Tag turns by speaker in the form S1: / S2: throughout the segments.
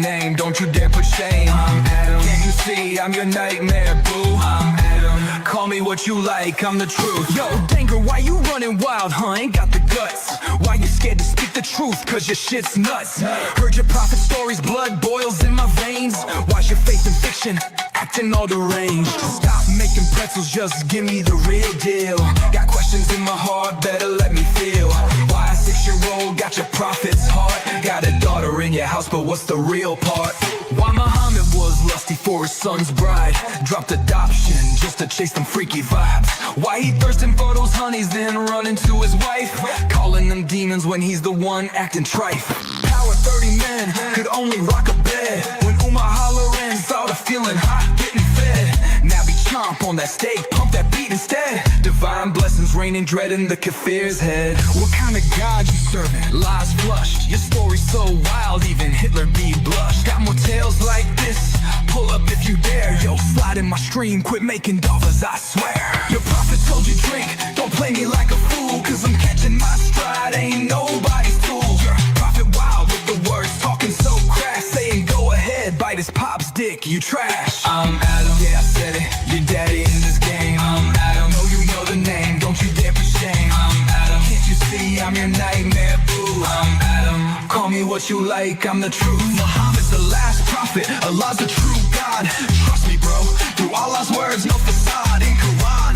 S1: name, don't you dare put shame. I'm Adam, can't you see I'm your nightmare, boo? I'm Adam, call me what you like, I'm the truth. Yo, Danger, why you running wild, huh? Ain't got the guts. Why you scared to speak the truth? Cause your shit's nuts. Heard your prophet stories, blood boils in my veins. Why's your faith in fiction? Acting all deranged. Stop making pretzels, just give me the real deal. Got questions in my heart, better let me feel. Why a 6-year-old got your prophet's heart? Got a daughter in your house, but what's the real part? Why Muhammad was lusty for his son's bride? Dropped adoption just to chase them freaky vibes. Why he thirsting for those honeys, then running to his wife? Calling them demons when he's the one acting trife. Power 30 men could only rock a bed. When Umar hollering, thought of feeling hot, getting fed. Now be chomp on that steak, pump that beat instead. Divine blessings raining, dread in the kafir's head. What kind of God you serving? Lies flushed. Your story's so wild, even Hitler be blushed. Got more tales like this? Pull up if you dare. Yo, slide in my stream, quit making dollars, I swear. Your prophet told you drink, don't play me like a fool. Cause I'm catching my stride, ain't nobody's tool. Your prophet wild with the words, talking so crass. Saying go ahead, bite his pop's dick, you trash. I'm Adam, yeah I said it, your daddy in this game. I'm Adam, know you know the name, don't you dare put shame. I'm Adam, can't you see I'm your nightmare, boo? I'm Adam, call me what you like, I'm the truth. Muhammad's the last prophet, Allah's the true God. Trust me bro, through Allah's words, no facade. In Quran,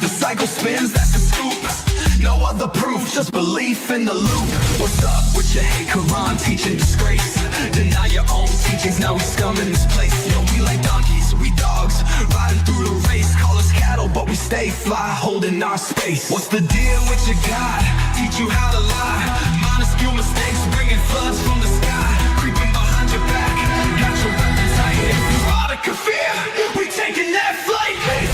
S1: the cycle spins, that's the scoop. No other proof, just belief in the loop. What's up with your hate Quran teaching disgrace? Deny your own teachings, now we scum in this place. Yo, we like donkeys, we dogs, riding through the race. Call us cattle, but we stay fly, holding our space. What's the deal with your God? Teach you how to lie. Minuscule mistakes, bringing floods from the sky. Creeping behind your back, got your weapons tight. If you are the kafir, we taking that flight. Hey.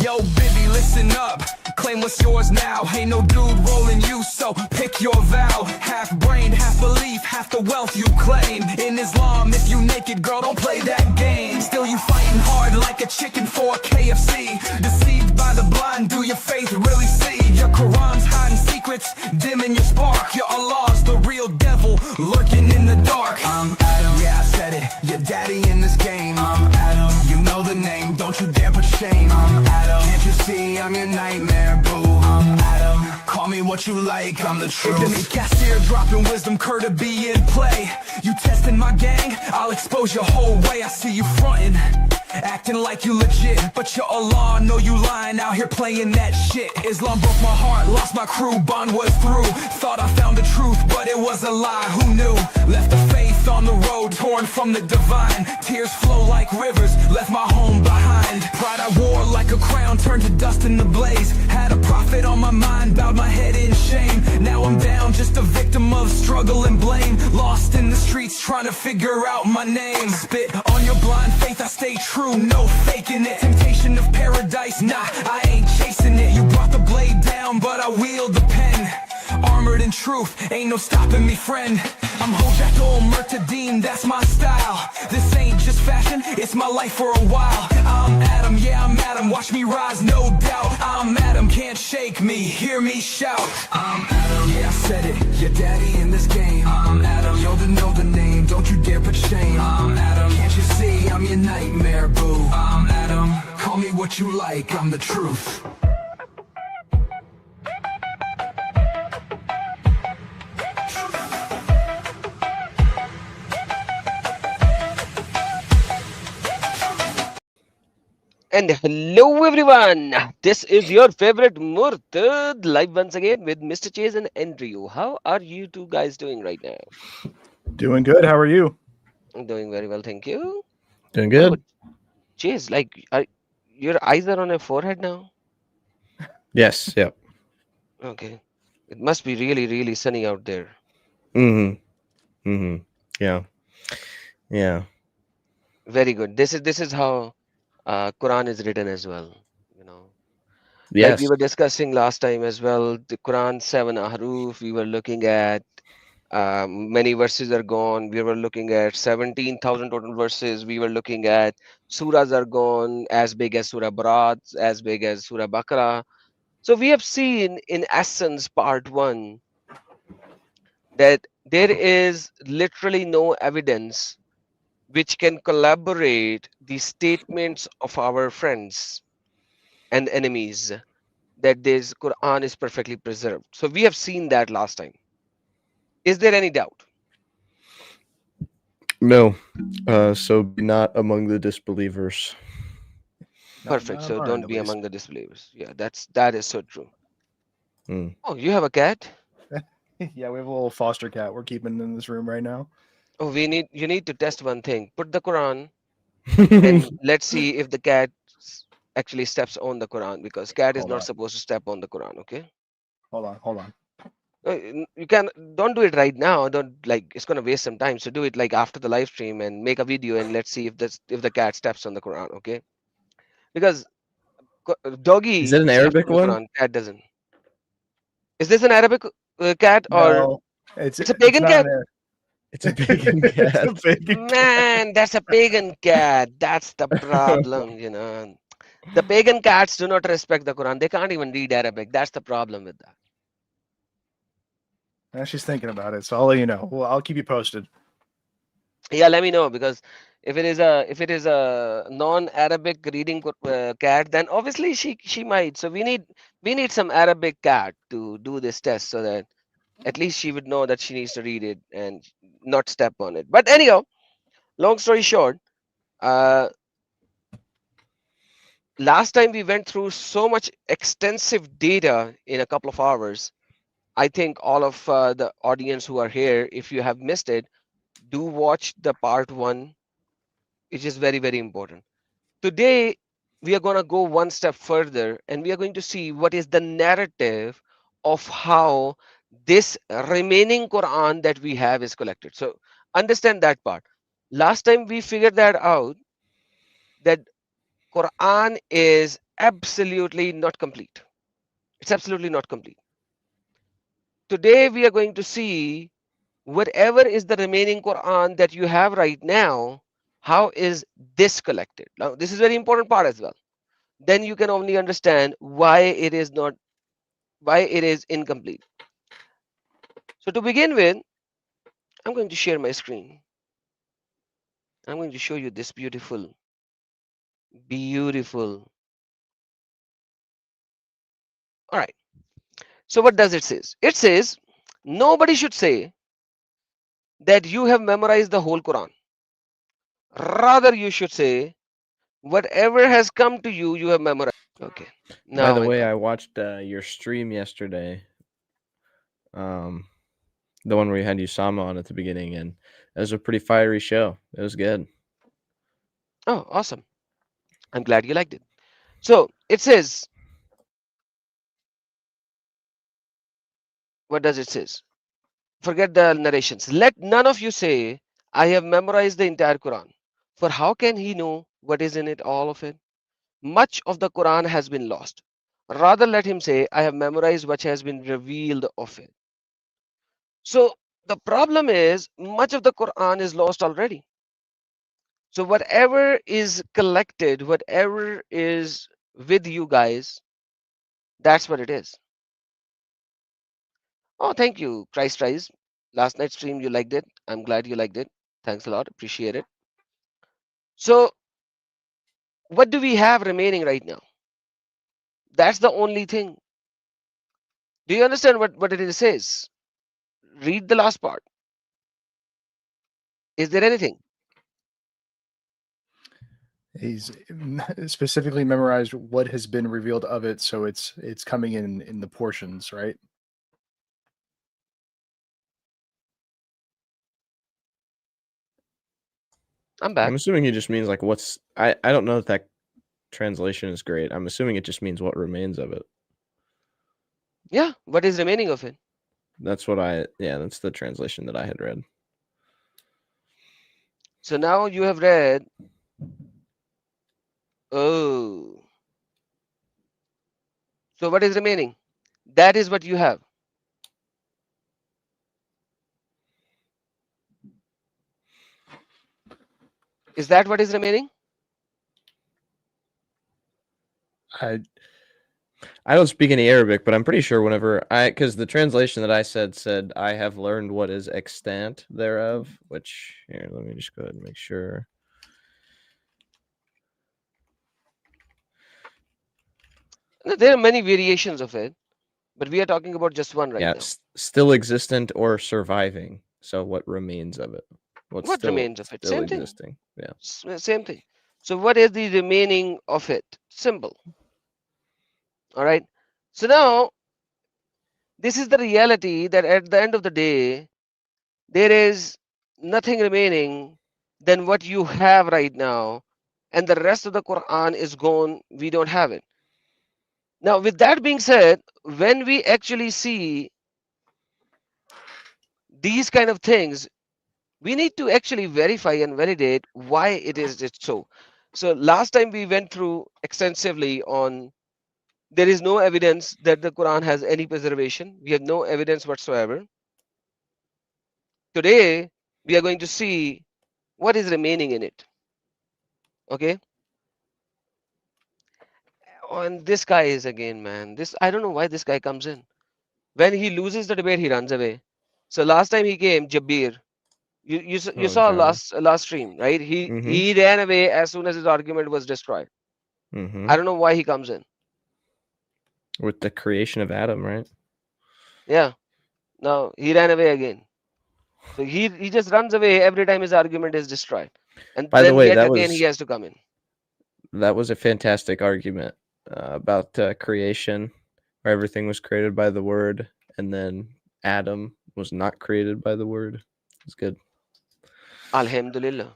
S1: Yo, Bibby, listen up. Claim what's yours now. Ain't no dude rolling you, so pick your vow. Half brain, half belief, half the wealth you claim. In Islam, if you naked, girl, don't play that game. Still you fighting hard like a chicken for a KFC. Deceived by the blind, do your faith really see? Your Quran's hiding secrets, dimming your spark. Your Allah's the real devil, lurking in the dark. I'm Adam, yeah I said it, your daddy in this game. I'm Adam, you know the name, don't you dare put shame. I'm Adam, can't you see I'm your nightmare, boo? I'm Adam, call me what you like, I'm the truth. Give me cashier, dropping wisdom, cur to be in play. You testing my gang, I'll expose your whole way. I see you fronting, acting like you legit, but your Allah know you lying out here playing that shit. Islam broke my heart, lost my crew, bond was through. Thought I found the truth, but it was a lie, who knew? Left the faith on the road, torn from the divine. Tears flow like rivers, left my home behind. Pride I wore like a crown, turned to dust in the blaze. Had a prophet on my mind, bowed my head in shame. Now I'm down, just a victim of struggle and blame. Lost in the streets, trying to figure out my name. Spit on your blind faith, I stay true, no faking it. Temptation of paradise, nah, I ain't chasing it. You brought the blade down, but I wield the pen. Armored in truth, ain't no stopping me, friend. I'm Hojak ol Murtadeen, that's my style. This ain't just fashion, it's my life for a while. I'm Adam, yeah I'm Adam, watch me rise, no doubt. I'm Adam, can't shake me, hear me shout. I'm Adam, yeah I said it, your daddy in this game. I'm Adam, yo to know the name, don't you dare put shame. I'm Adam, can't you see I'm your nightmare, boo? I'm Adam, call me what you like, I'm the truth.
S2: And hello everyone, this is your favorite Murtad live once again with Mr. Chase and Andrew. How are you two guys doing right now?
S3: Doing good. How are you?
S2: I'm doing very well, thank you.
S3: Doing good.
S2: Oh, Chase, like your eyes are on your forehead now?
S3: Yes. Yep.
S2: Okay. It must be really, really sunny out there.
S3: Mm-hmm. Mm-hmm. Yeah. Yeah.
S2: Very good. This is how Quran is written as well. You know, like we
S3: Yes.
S2: were discussing last time as well. The Quran 7 Ahruf. We were looking at many verses are gone. We were looking at 17,000 total verses. We were looking at surahs are gone as big as Surah Barat, as big as Surah Baqarah. So we have seen in essence part one that there is literally no evidence which can collaborate the statements of our friends and enemies that this Quran is perfectly preserved. So we have seen that last time. Is there any doubt?
S3: No. So be not among the disbelievers.
S2: Perfect.
S3: Not on
S2: So
S3: our end,
S2: don't
S3: at
S2: be
S3: least.
S2: among the disbelievers. Yeah, that is so true.
S3: Mm.
S2: Oh, you have a cat?
S3: Yeah, we have a little foster cat we're keeping in this room right now.
S2: Oh, you need to test one thing. Put the Quran and let's see if the cat actually steps on the Quran because cat is
S3: Hold
S2: not
S3: on.
S2: supposed to step on the Quran, okay?
S3: Hold on.
S2: You can don't do it right now. Don't like it's gonna waste some time. So do it like after the live stream and make a video and let's see if the cat steps on the Quran, okay? Because
S3: Is it
S2: doggy
S3: an
S2: steps
S3: Arabic
S2: on the
S3: one?
S2: Quran, cat doesn't. Is this an Arabic cat or
S3: No,
S2: it's a
S3: it's
S2: pagan
S3: not
S2: cat?
S3: an
S2: It's
S3: It's
S2: a
S3: a pagan cat.
S2: pagan cat. Man, that's a pagan cat. That's the problem, you know. The pagan cats do not respect the Quran. They can't even read Arabic. That's the problem with that.
S3: She's thinking about it, so I'll let you know. Well, I'll keep you posted.
S2: Yeah, let me know because if it is a non-Arabic reading cat, then obviously she might. So we need some Arabic cat to do this test so that at least she would know that she needs to read it and not step on it. But anyhow, long story short, uh, last time we went through so much extensive data in a couple of hours. I think all of the audience who are here, if you have missed it, do watch the part one, which is very, very important. Today, we are going to go one step further and we are going to see what is the narrative of how this remaining Quran that we have is collected. So, understand that part. Last time we figured that out, that Quran is absolutely not complete. It's absolutely not complete. Today, we are going to see whatever is the remaining Quran that you have right now, how is this collected? Now, this is very important part as well. Then you can only understand why it is not, why it is incomplete. So to begin with, I'm going to share my screen. I'm going to show you this beautiful, beautiful. All right. So what does it say? It says nobody should say that you have memorized the whole Quran. Rather, you should say whatever has come to you, you have memorized. Okay.
S3: By
S2: Now
S3: the
S2: it
S3: way,
S2: comes.
S3: I watched your stream yesterday. Um, the one where you had Usama on at the beginning, and it was a pretty fiery show. It was good.
S2: Oh, awesome. I'm glad you liked it. So it says, what does it says? Forget the narrations. Let none of you say, I have memorized the entire Quran. For how can he know what is in it, all of it? Much of the Quran has been lost. Rather, let him say, I have memorized what has been revealed of it. So the problem is, much of the Quran is lost already. So whatever is collected, whatever is with you guys, that's what it is. Oh, thank you, Christ Rise. Last night's stream, you liked it. I'm glad you liked it. Thanks a lot. Appreciate it. So what do we have remaining right now? That's the only thing. Do you understand what it says? Read the last part. Is there anything?
S3: He's specifically memorized what has been revealed of it, so it's coming in the portions, right?
S2: I'm
S3: I'm
S2: back.
S3: assuming he just means like what's. I don't know if that translation is great. I'm assuming it just means what remains of it.
S2: Yeah, what is remaining of it?
S3: That's that's the translation that I had read.
S2: So now you have read, oh, so what is remaining? That is what you have. Is that what is remaining?
S3: I don't speak any Arabic, but I'm pretty sure because the translation that I said I have learned what is extant thereof, which here, let me just go ahead and make sure.
S2: There are many variations of it, but we are talking about just one right now.
S3: Still existent or surviving. So what remains of it? What's
S2: What
S3: still
S2: remains of it?
S3: still
S2: Same thing.
S3: existing? Yeah.
S2: Same thing. So what is the remaining of it? Simple. All right. So now this is the reality that at the end of the day, there is nothing remaining than what you have right now, and the rest of the Quran is gone. We don't have it. Now, with that being said, when we actually see these kind of things, we need to actually verify and validate why it so. So last time we went through extensively on there is no evidence that the Quran has any preservation. We have no evidence whatsoever. Today we are going to see what is remaining in it. Okay. Oh, and this guy is again, man. This I don't know why this guy comes in. When he loses the debate, he runs away. So last time he came, Jabir. You
S3: Oh,
S2: saw
S3: Jabir.
S2: last stream, right? He
S3: Mm-hmm.
S2: he ran away as soon as his argument was destroyed.
S3: Mm-hmm.
S2: I don't know why he comes in.
S3: With the creation of Adam, right?
S2: Yeah. Now he ran away again. So he just runs away every time his argument is destroyed. And
S3: By the
S2: then
S3: way,
S2: yet again he has to come in.
S3: that was a fantastic argument about creation, where everything was created by the word, and then Adam was not created by the word. It's good.
S2: Alhamdulillah.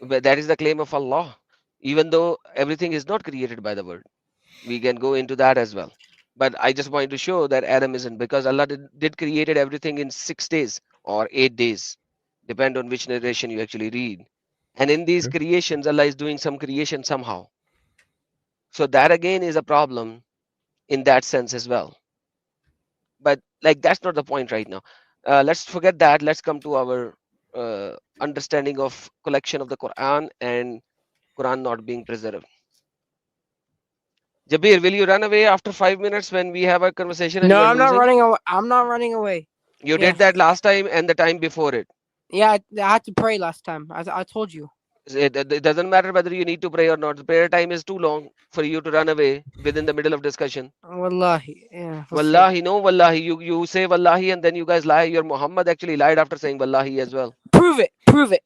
S2: But that is the claim of Allah. Even though everything is not created by the word. We can go into that as well. But I just wanted to show that Adam isn't, because Allah did created everything in 6 days or 8 days, depend on which narration you actually read. And in these
S3: Sure.
S2: creations, Allah is doing some creation somehow. So that again is a problem in that sense as well. But like that's not the point right now. Let's forget that. Let's come to our understanding of collection of the Quran and Quran not being preserved. Jabir, will you run away after 5 minutes when we have a conversation and
S4: No,
S2: you are
S4: I'm not
S2: losing?
S4: running away. I'm not running away.
S2: You
S4: Yeah.
S2: did that last time and the time before it.
S4: Yeah, I had to pray last time. I told you.
S2: It doesn't matter whether you need to pray or not. The prayer time is too long for you to run away within the middle of discussion.
S4: Wallahi. Yeah. We'll see.
S2: Wallahi, no, wallahi. You say wallahi and then you guys lie. Your Muhammad actually lied after saying wallahi as well.
S4: Prove it. Prove it.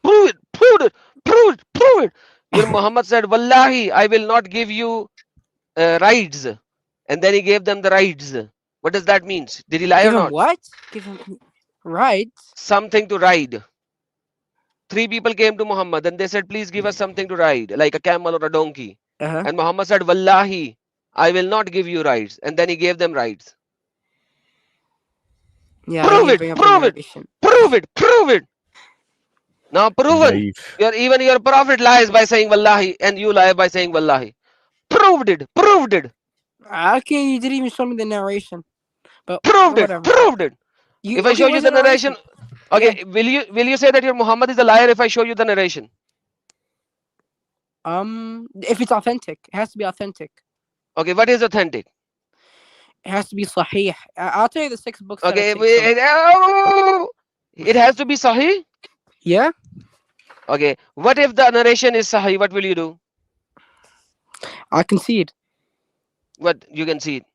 S2: Prove it, prove it, prove it, prove it. Your Muhammad said, wallahi, I will not give you rides. And then he gave them the rides. What does that mean? Did he lie
S4: Give
S2: or
S4: him
S2: not?
S4: what? Give him right.
S2: Something to ride. 3 people came to Muhammad and they said, please give us something to ride, like a camel or a donkey.
S4: Uh-huh.
S2: And Muhammad said, wallahi, I will not give you rides. And then he gave them rides.
S4: Yeah.
S2: Prove
S4: you
S2: it,
S4: bring up
S2: prove
S4: the
S2: it,
S4: narration.
S2: prove it, prove it. Now proven.
S3: Naive.
S2: Even your prophet lies by saying wallahi and you lie by saying wallahi. Proved it, proved it,
S4: Okay, you didn't even show me the narration. But
S2: proved it,
S4: whatever.
S2: proved it. If I show you
S4: where's
S2: the narration, okay,
S4: Yeah.
S2: will you say that your Muhammad is a liar if I show you the narration?
S4: If it's authentic, it has to be authentic.
S2: Okay, what is authentic?
S4: It has to be sahih. I'll tell you the 6 books.
S2: Okay,
S4: That
S2: it has to be sahih.
S4: yeah.
S2: Okay, what if the narration is sahih? What will you do?
S4: I concede.
S2: What you can see it.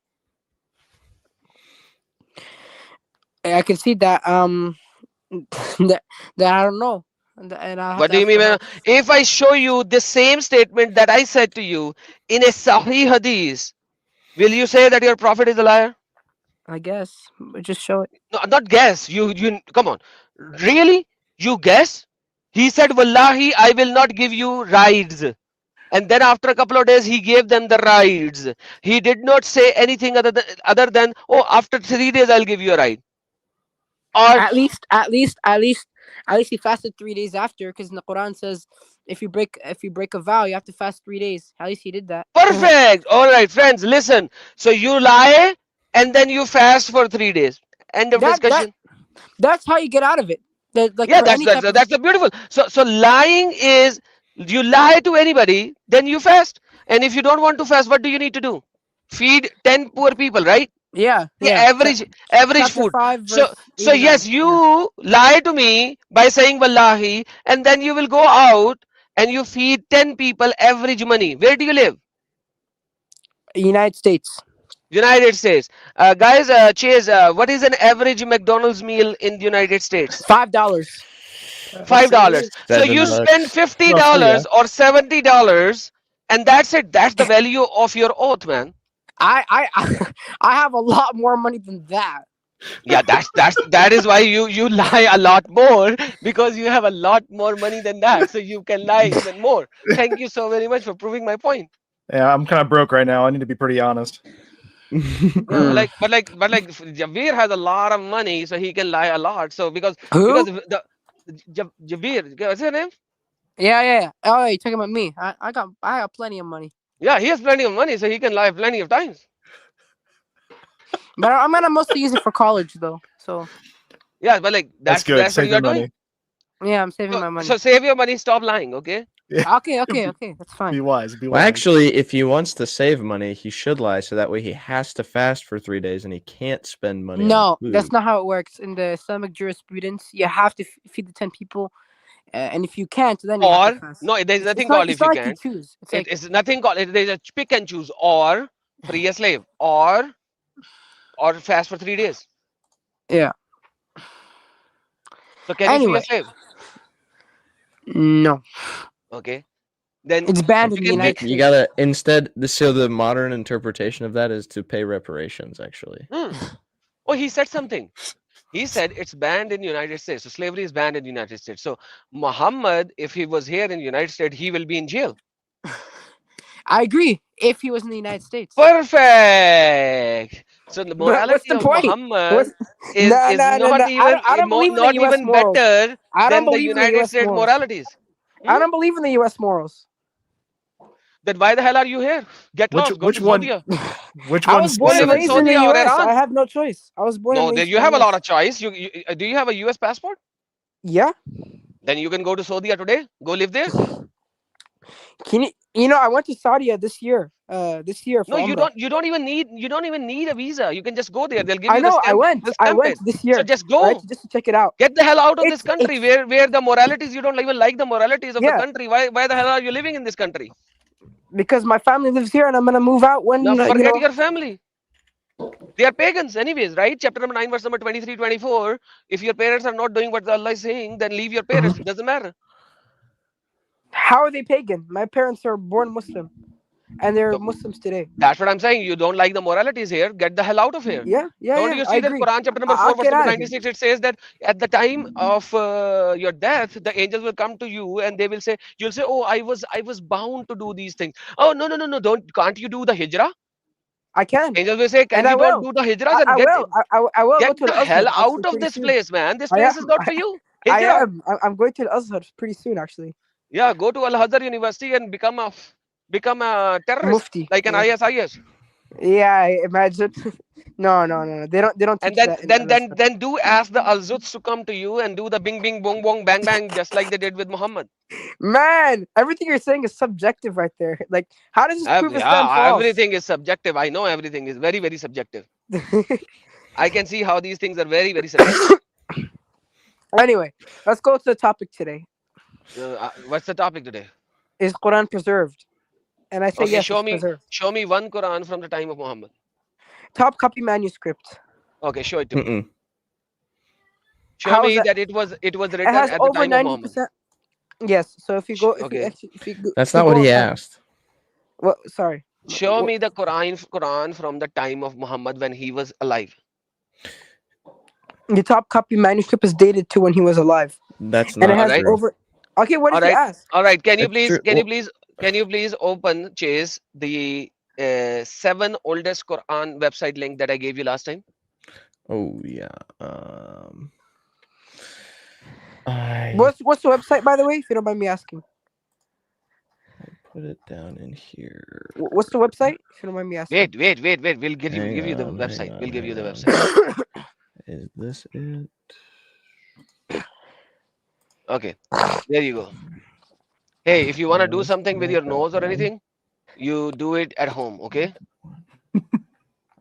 S4: I concede that that I don't know. And I have
S2: What
S4: to
S2: do you
S4: ask
S2: mean?
S4: for help.
S2: If I show you the same statement that I said to you in a sahih hadith, will you say that your prophet is a liar?
S4: I guess. Just show it.
S2: No, not guess. You come on. Really? You guess? He said, wallahi, I will not give you rides. and then after a couple of days he gave them the rides. He did not say anything other than, oh, after 3 days I'll give you a ride. Or
S4: At least he fasted 3 days after, because in the Quran says if you break a vow, you have to fast 3 days. At least he did that.
S2: perfect. All right, friends, listen. So you lie and then you fast for 3 days. End of
S4: That
S2: discussion.
S4: that's how you get out of it. Like
S2: Yeah,
S4: for
S2: that's
S4: any
S2: that's
S4: type of,
S2: that's a beautiful. So lying is, you lie to anybody, then you fast. And if you don't want to fast, what do you need to do? Feed 10 poor people, right?
S4: yeah.
S2: Average
S4: Chapter
S2: food.
S4: 5
S2: So
S4: verse
S2: so
S4: 89.
S2: yes, you lie to me by saying wallahi, and then you will go out and you feed 10 people average money. Where do you live?
S4: United States.
S2: United States. Guys, Chase, what is an average McDonald's meal in the United States?
S4: $5.
S2: $5. So you spend
S3: $7.
S2: $50
S5: Roughly, yeah.
S2: or $70, and that's it. That's the value of your oath, man.
S4: I I have a lot more money than that.
S2: Yeah, that is why you lie a lot more, because you have a lot more money than that, so you can lie even more. Thank you so very much for proving my point.
S5: Yeah, I'm kind of broke right now. I need to be pretty honest.
S2: Yeah, but like Javeer has a lot of money, so he can lie a lot. So because
S4: Who?
S2: the Javeer, what's your name?
S4: Yeah. Oh, you're talking about me. I got plenty of money.
S2: Yeah, he has plenty of money, so he can lie plenty of times.
S4: But I'm gonna mostly use it for college though. So
S2: Yeah, but like
S5: That's
S2: that's
S5: good.
S2: what
S5: Save
S2: you're
S5: your money.
S2: doing.
S4: yeah, I'm saving my money.
S2: So save your money, stop lying, okay?
S4: Okay, that's
S5: Be
S4: fine.
S5: wise. Be wise.
S3: Well, actually, if he wants to save money, he should lie, so that way he has to fast for 3 days and he can't spend money.
S4: No,
S3: on
S4: that's
S3: food.
S4: not how it works in the Islamic jurisprudence. You have to feed the 10 people, and if you can't, then you have to
S2: Or
S4: fast.
S2: no, there's
S4: It's
S2: nothing
S4: not,
S2: called
S4: it's
S2: if you
S4: not like you
S2: can't.
S4: choose. It's like
S2: It's nothing called. There's a pick and choose, or free a slave, or fast for 3 days.
S4: yeah.
S2: So can you free a
S4: Anyway,
S2: slave?
S4: no,
S2: Okay, then
S4: it's banned in
S2: you
S4: the
S2: can
S4: United
S2: be.
S3: You
S4: States.
S3: gotta instead. So the modern interpretation of that is to pay reparations. Actually,
S2: Oh, he said something. He said it's banned in United States. So slavery is banned in United States. So Muhammad, if he was here in United States, he will be in jail.
S4: I agree. If he was in the United States.
S2: Perfect. So the
S4: But what's
S2: morality
S4: the
S2: of
S4: point?
S2: Muhammad is
S4: No.
S2: not even
S4: I don't believe in the
S2: not
S4: U.S.
S2: even
S4: morals.
S2: better
S4: I don't
S2: than the
S4: believe in the
S2: United
S4: U.S.
S2: States
S4: morals.
S2: moralities.
S4: I don't believe in the U.S. morals.
S2: Then why the hell are you here? Get lost. Go
S5: which
S2: to
S5: one?
S2: Saudi.
S5: Which
S4: I
S5: one
S4: was born and
S2: live in
S4: raised in the
S2: Saudi
S5: specifically?
S2: or
S4: U.S.
S2: Iran?
S4: I have no choice. I was born and
S2: No,
S4: raised
S2: you
S4: in
S2: have
S4: the
S2: a lot
S4: US.
S2: of choice. Do you have a US passport?
S4: Yeah.
S2: Then you can go to Saudi today. Go live there.
S4: Can you? I went to Saudi this year. This year for
S2: No, you
S4: Umrah.
S2: don't. You don't even need a visa. You can just go there. They'll give
S4: I
S2: you the
S4: know.
S2: stamp.
S4: I
S2: Stamp
S4: went
S2: it.
S4: this
S2: So
S4: year.
S2: just
S4: Right,
S2: go.
S4: just to check it out.
S2: Get the hell out of this
S4: It's
S2: country where the moralities, you don't even like the moralities of the
S4: yeah,
S2: country. Why the hell are you living in this country?
S4: because my family lives here and I'm gonna move out when
S2: Now forget your family. They are pagans anyways, right? Chapter number 9, verse number 23, 24. If your parents are not doing what Allah is saying, then leave your parents. It doesn't matter.
S4: How are they pagan? My parents are born Muslim, and they're
S2: So
S4: Muslims today.
S2: that's what I'm saying. You don't like the moralities here. Get the hell out of here.
S4: Yeah.
S2: Don't you
S4: I
S2: see that
S4: agree.
S2: Quran chapter number 4,
S4: I'll
S2: verse
S4: get
S2: number
S4: out of here.
S2: 96? It says that at the time of your death, the angels will come to you and they will say, you'll say, oh, I was bound to do these things. Oh, no. Can't you do the hijrah?
S4: I can,
S2: Angels will say, can
S4: and I
S2: you don't
S4: will.
S2: do the hijrah?
S4: I
S2: Then
S4: will. I will go
S2: get
S4: to
S2: the
S4: the Azhar
S2: hell
S4: actually
S2: out of
S4: pretty
S2: this
S4: soon.
S2: place, man. This
S4: I
S2: place
S4: am.
S2: is not for you.
S4: I
S2: Hijrah.
S4: am. I'm going to the Azhar pretty soon actually.
S2: Yeah, go to Al Azhar University and become a terrorist,
S4: Mufti.
S2: like an ISIS.
S4: Yeah, I imagine. No. They don't
S2: And
S4: teach that in Al Azhar.
S2: then do ask the Al-Zuts to come to you and do the bing bing bong bong bang bang just like they did with Muhammad.
S4: Man, everything you're saying is subjective right there. Like, how does this prove Islam
S2: Yeah,
S4: false?
S2: everything is subjective. I know everything is very, very subjective. I can see how these things are very, very subjective.
S4: Anyway, let's go to the topic today.
S2: What's the topic today?
S4: Is Quran preserved? And I say
S2: Okay,
S4: yes, it's preserved.
S2: show me one Quran from the time of Muhammad.
S4: Top copy manuscript.
S2: Okay, show it to me.
S3: Mm-mm.
S2: Show
S4: How
S2: me
S4: is that?
S2: that it was
S4: It
S2: written
S4: has
S2: at the
S4: over
S2: time of Muhammad.
S4: 90%. Yes. So if you go,
S2: Okay.
S3: That's not what he asked.
S4: Well, sorry.
S2: Show me the Quran from the time of Muhammad when he was alive.
S4: The top copy manuscript is dated to when he was alive,
S3: That's
S4: and it
S3: not
S4: has
S2: Alright.
S3: true.
S4: over. Okay, what if you
S2: Alright.
S4: ask?
S2: All right, can you
S3: That's true.
S2: please Can you please open, Chase, the 7 oldest Quran website link that I gave you last time?
S3: Oh yeah. I
S4: What's the website, by the way, if you don't mind me asking?
S3: put it down in here.
S4: What's the website, if you don't mind me asking?
S2: Wait. We'll give
S3: Hang
S2: you the
S3: on,
S2: website.
S3: hang
S2: We'll
S3: on,
S2: give you the
S3: hang on.
S2: website.
S3: Is this it?
S2: Okay, there you go. Hey, if you want to do
S3: Let's
S2: something with
S3: make
S2: your
S3: a
S2: nose or
S3: one.
S2: anything, you do it at home, okay?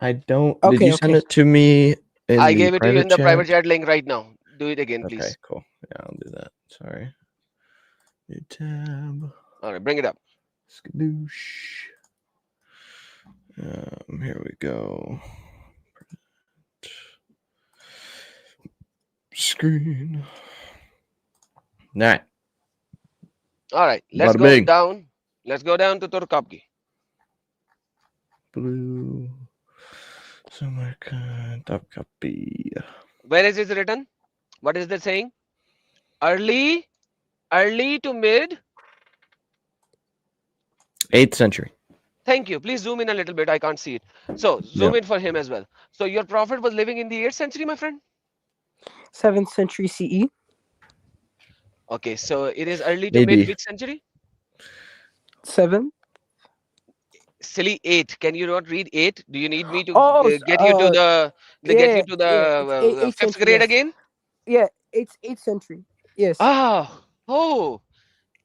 S3: I don't. Did
S4: Okay,
S3: you send
S4: okay.
S3: it to me in
S2: I
S3: the
S2: gave it to you
S3: private
S2: in the private
S3: chat?
S2: chat link right now. Do it again,
S3: Okay,
S2: please.
S3: cool. Yeah, I'll do that. Sorry. New tab.
S2: All right, bring it up.
S3: Skadoosh. Here we go. Screen. All right.
S2: All right, let's
S3: Bada
S2: go
S3: bing.
S2: down. Let's go down to Turkapki.
S3: Blue. Samarkand. Top copy.
S2: Where is it written? What is that saying? Early to mid.
S3: 8th century.
S2: Thank you. Please zoom in a little bit. I can't see it. So zoom in for him as well. So your prophet was living in the 8th century, my friend?
S4: 7th century CE.
S2: Okay, so it is early to
S3: Maybe.
S2: mid which century?
S4: 7.
S2: Silly 8. Can you not read 8? Do you need me to
S4: Oh,
S2: get you to the get you to
S4: It's
S2: the
S4: 8th
S2: 5th
S4: century.
S2: grade
S4: Yes.
S2: again?
S4: Yeah, it's 8th century. Yes.
S2: Oh,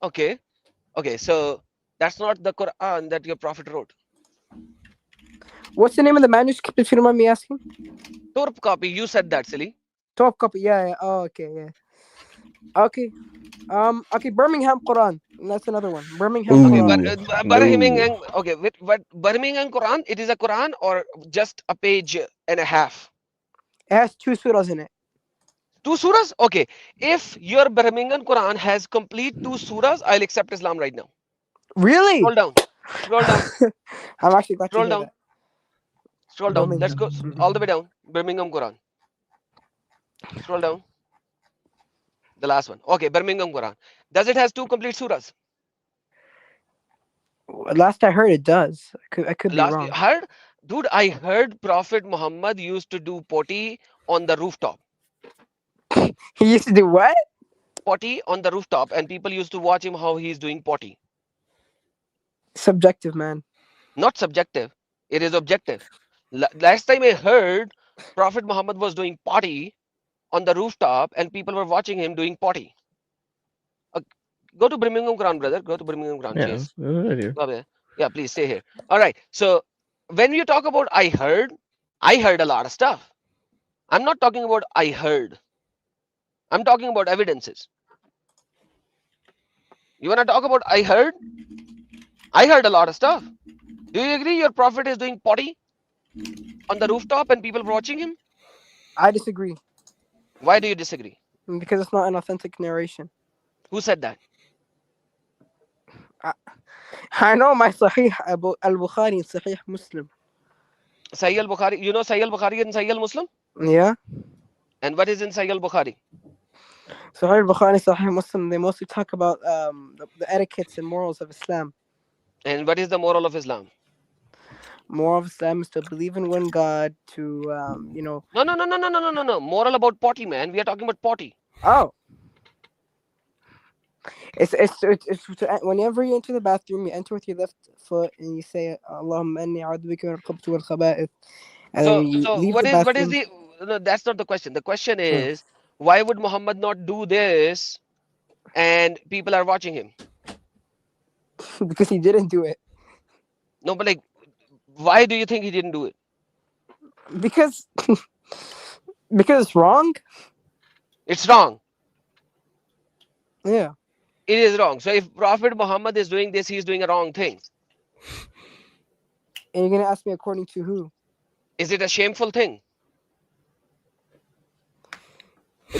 S2: okay. Okay, so that's not the Quran that your prophet wrote.
S4: What's the name of the manuscript, if you don't mind me asking?
S2: Turp copy, you said that, silly.
S4: Top copy. Yeah. Oh, okay. Yeah. Okay. Okay. Birmingham Quran. That's another one. Birmingham
S3: Ooh.
S2: Okay,
S4: Quran.
S2: but
S3: No.
S2: Birmingham, okay, but Birmingham Quran, it is a Quran or just a page and a half?
S4: It has 2 surahs in it.
S2: 2 surahs? Okay, if your Birmingham Quran has complete 2 surahs, I'll accept Islam right now.
S4: Really?
S2: Scroll down. Scroll down.
S4: I'm actually glad to
S2: Scroll
S4: hear
S2: down.
S4: that.
S2: Scroll down. Let's go
S4: Birmingham.
S2: all the way down. Birmingham Quran. Scroll down. The last one. Okay, Birmingham Quran. Does it has 2 complete surahs?
S4: Last I heard, it does. I could be
S2: Last
S4: wrong.
S2: heard, dude, I heard Prophet Muhammad used to do potty on the rooftop.
S4: He used to do what?
S2: Potty on the rooftop, and people used to watch him how he's doing potty.
S4: Subjective, man.
S2: Not subjective. It is objective. Last time I heard Prophet Muhammad was doing potty on the rooftop, and people were watching him doing potty. Go to Birmingham Quran, brother. Go to Birmingham Quran.
S3: Yeah,
S2: Chase.
S3: that's what I do.
S2: Go there. Yeah, please stay here. All right. So when you talk about I heard a lot of stuff. I'm not talking about I heard. I'm talking about evidences. You want to talk about I heard? I heard a lot of stuff. Do you agree your prophet is doing potty on the rooftop and people watching him?
S4: I disagree
S2: Why do you disagree?
S4: because it's not an authentic narration.
S2: Who said that?
S4: I know my Sahih al-Bukhari and Sahih Muslim.
S2: Sahih al-Bukhari. You know Sahih al-Bukhari and Sahih al-Muslim?
S4: Yeah.
S2: And what is in Sahih al-Bukhari?
S4: Sahih al-Bukhari and Sahih Muslim, they mostly talk about the etiquettes and morals of Islam.
S2: And what is the moral of Islam?
S4: Moral of Islam is to believe in one God, to
S2: No. Moral about potty, man. We are talking about potty.
S4: Oh. It's whenever you enter the bathroom, you enter with your left foot and you say Allahumma inni a'udhu bika min al-khubuthi wal khaba'ith. And then you
S2: So
S4: leave
S2: what
S4: the
S2: is
S4: bathroom.
S2: the no, that's not the question. The question is why would Muhammad not do this and people are watching him?
S4: Because he didn't do it.
S2: No, but like why do you think he didn't do it?
S4: Because it's wrong.
S2: It's wrong.
S4: Yeah.
S2: It is wrong. So if Prophet Muhammad is doing this, he's doing a wrong thing.
S4: And you're gonna ask me according to who?
S2: Is it a shameful thing?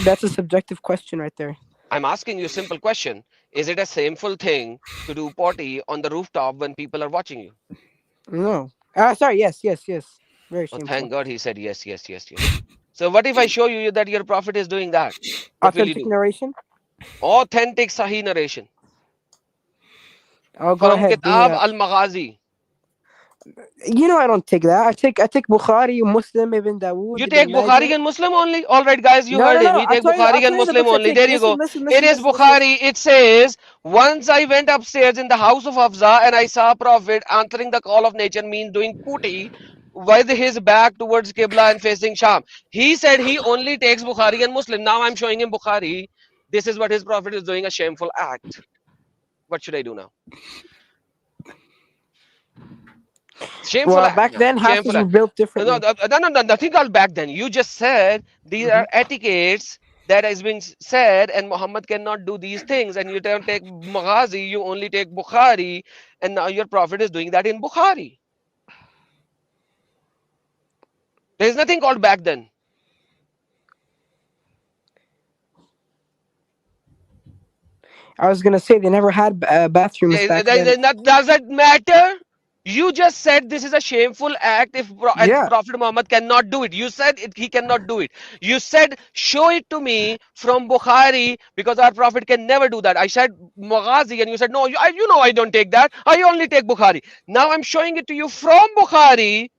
S4: That's a subjective question right there.
S2: I'm asking you a simple question. Is it a shameful thing to do potty on the rooftop when people are watching you?
S4: No. Sorry. Yes. Very
S2: Oh,
S4: shameful.
S2: thank God he said yes. So what if I show you that your prophet is doing that? What will you
S4: Authentic
S2: do?
S4: narration.
S2: Authentic Sahih narration.
S4: Oh, go
S2: from
S4: ahead. Bring it
S2: Kitab
S4: up.
S2: al-Maghazi.
S4: You know I don't take that. I take Bukhari, Muslim, Ibn Dawood,
S2: You
S4: Ibn
S2: take Bukhari
S4: Majah.
S2: and Muslim only? All right, guys, you
S4: No,
S2: heard
S4: no,
S2: him.
S4: no.
S2: He take
S4: I'll
S2: Bukhari and
S4: tell you the
S2: Muslim
S4: books I
S2: only.
S4: take.
S2: There you go.
S4: Listen,
S2: It
S4: listen,
S2: is
S4: listen, listen.
S2: Bukhari. It says, once I went upstairs in the house of Hafsa and I saw Prophet answering the call of nature, means doing putti with his back towards Qibla and facing Sham. He said he only takes Bukhari and Muslim. Now I'm showing him Bukhari. This is what his Prophet is doing, a shameful act. What should I do now? Shameful
S4: Well,
S2: act.
S4: back
S2: Now.
S4: then houses
S2: Shameful
S4: were
S2: act.
S4: built
S2: No,
S4: differently.
S2: nothing called back then. You just said these
S4: Mhm.
S2: are etiquettes that has been said, and Muhammad cannot do these things. And you don't take Maghazi, you only take Bukhari, and now your Prophet is doing that in Bukhari. There is nothing called back then.
S4: I was gonna say they never had bathrooms back then.
S2: Does that matter? You just said this is a shameful act if
S4: Yeah.
S2: Prophet Muhammad cannot do it. You said he cannot do it. You said show it to me from Bukhari because our Prophet can never do that. I said Maghazi and you said no, you know I don't take that. I only take Bukhari. Now I'm showing it to you from Bukhari.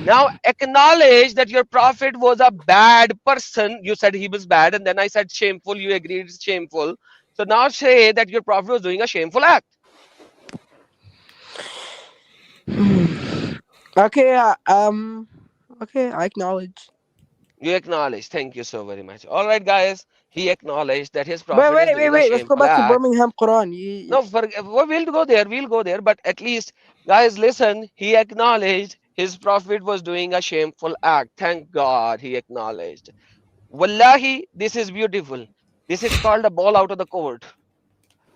S2: Now acknowledge that your Prophet was a bad person. You said he was bad and then I said shameful. You agreed it's shameful. So now say that your Prophet was doing a shameful act.
S4: Okay. Okay. I acknowledge.
S2: You acknowledge. Thank you so very much. All right, guys. He acknowledged that his Prophet is doing a
S4: Wait. Let's go
S2: shameful
S4: back to
S2: act.
S4: Birmingham Quran.
S2: No, we'll go there. We'll go there. But at least, guys, listen. He acknowledged his Prophet was doing a shameful act. Thank God he acknowledged. Wallahi, this is beautiful. This is called a ball out of the court.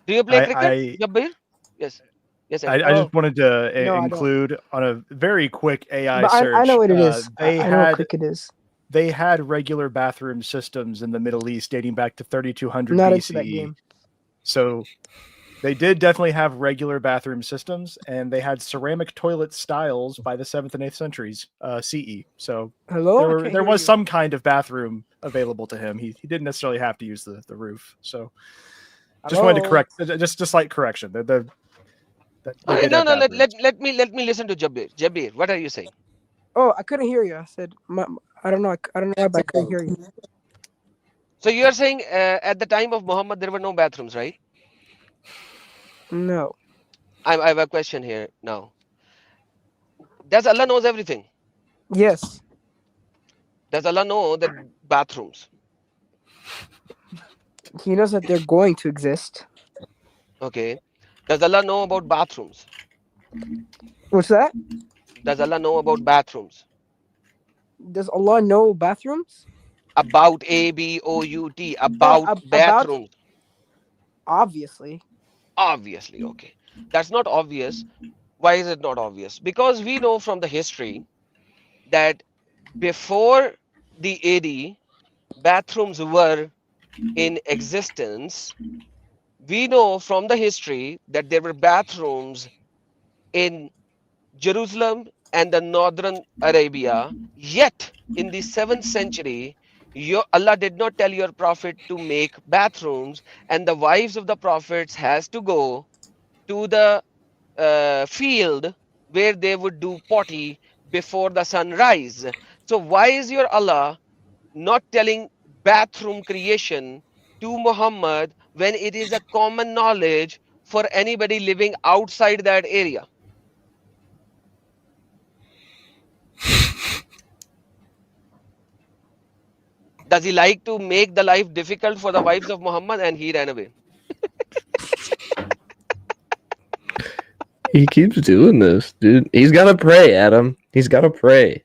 S2: Do you play cricket,
S5: I
S2: Jabbir? Yes. Yes,
S5: I,
S2: Eddie.
S5: I
S4: Oh,
S5: just wanted to
S4: no, I don't.
S5: include on a very quick AI
S4: But
S5: search.
S4: I know what it is.
S5: They
S4: I know what
S5: had
S4: cricket is.
S5: they had regular bathroom systems in the Middle East dating back to 3200
S4: Not
S5: BCE.
S4: into that game.
S5: So they did definitely have regular bathroom systems, and they had ceramic toilet styles by the 7th and 8th centuries CE. So
S4: Hello.
S5: there was some kind of bathroom available to him. He didn't necessarily have to use the roof. So just wanted to correct, just slight correction. They did
S2: No,
S5: have
S2: no.
S5: bathrooms.
S2: Let me listen to Jabbir. Jabbir, what are you saying?
S4: Oh, I couldn't hear you. I said, I don't know. I don't know why, but I couldn't hear you.
S2: So you are saying at the time of Muhammad there were no bathrooms, right?
S4: No.
S2: I have a question here now. Does Allah knows everything?
S4: Yes.
S2: Does Allah know the bathrooms?
S4: He knows that they're going to exist.
S2: Okay. Does Allah know about bathrooms?
S4: What's that?
S2: Does Allah know about bathrooms?
S4: Does Allah know bathrooms?
S2: About ABOUT, about bathrooms.
S4: Obviously.
S2: Obviously, okay. That's not obvious. Why is it not obvious? Because we know from the history that before the AD, bathrooms were in existence. We know from the history that there were bathrooms in Jerusalem and the northern Arabia. Yet in the 7th century, Allah did not tell your prophet to make bathrooms, and the wives of the prophets has to go to the field where they would do potty before the sunrise. So why is your Allah not telling bathroom creation to Muhammad when it is a common knowledge for anybody living outside that area? Does he like to make the life difficult for the wives of Muhammad, and he ran away?
S3: He keeps doing this, dude. He's gotta pray, Adam. He's gotta pray.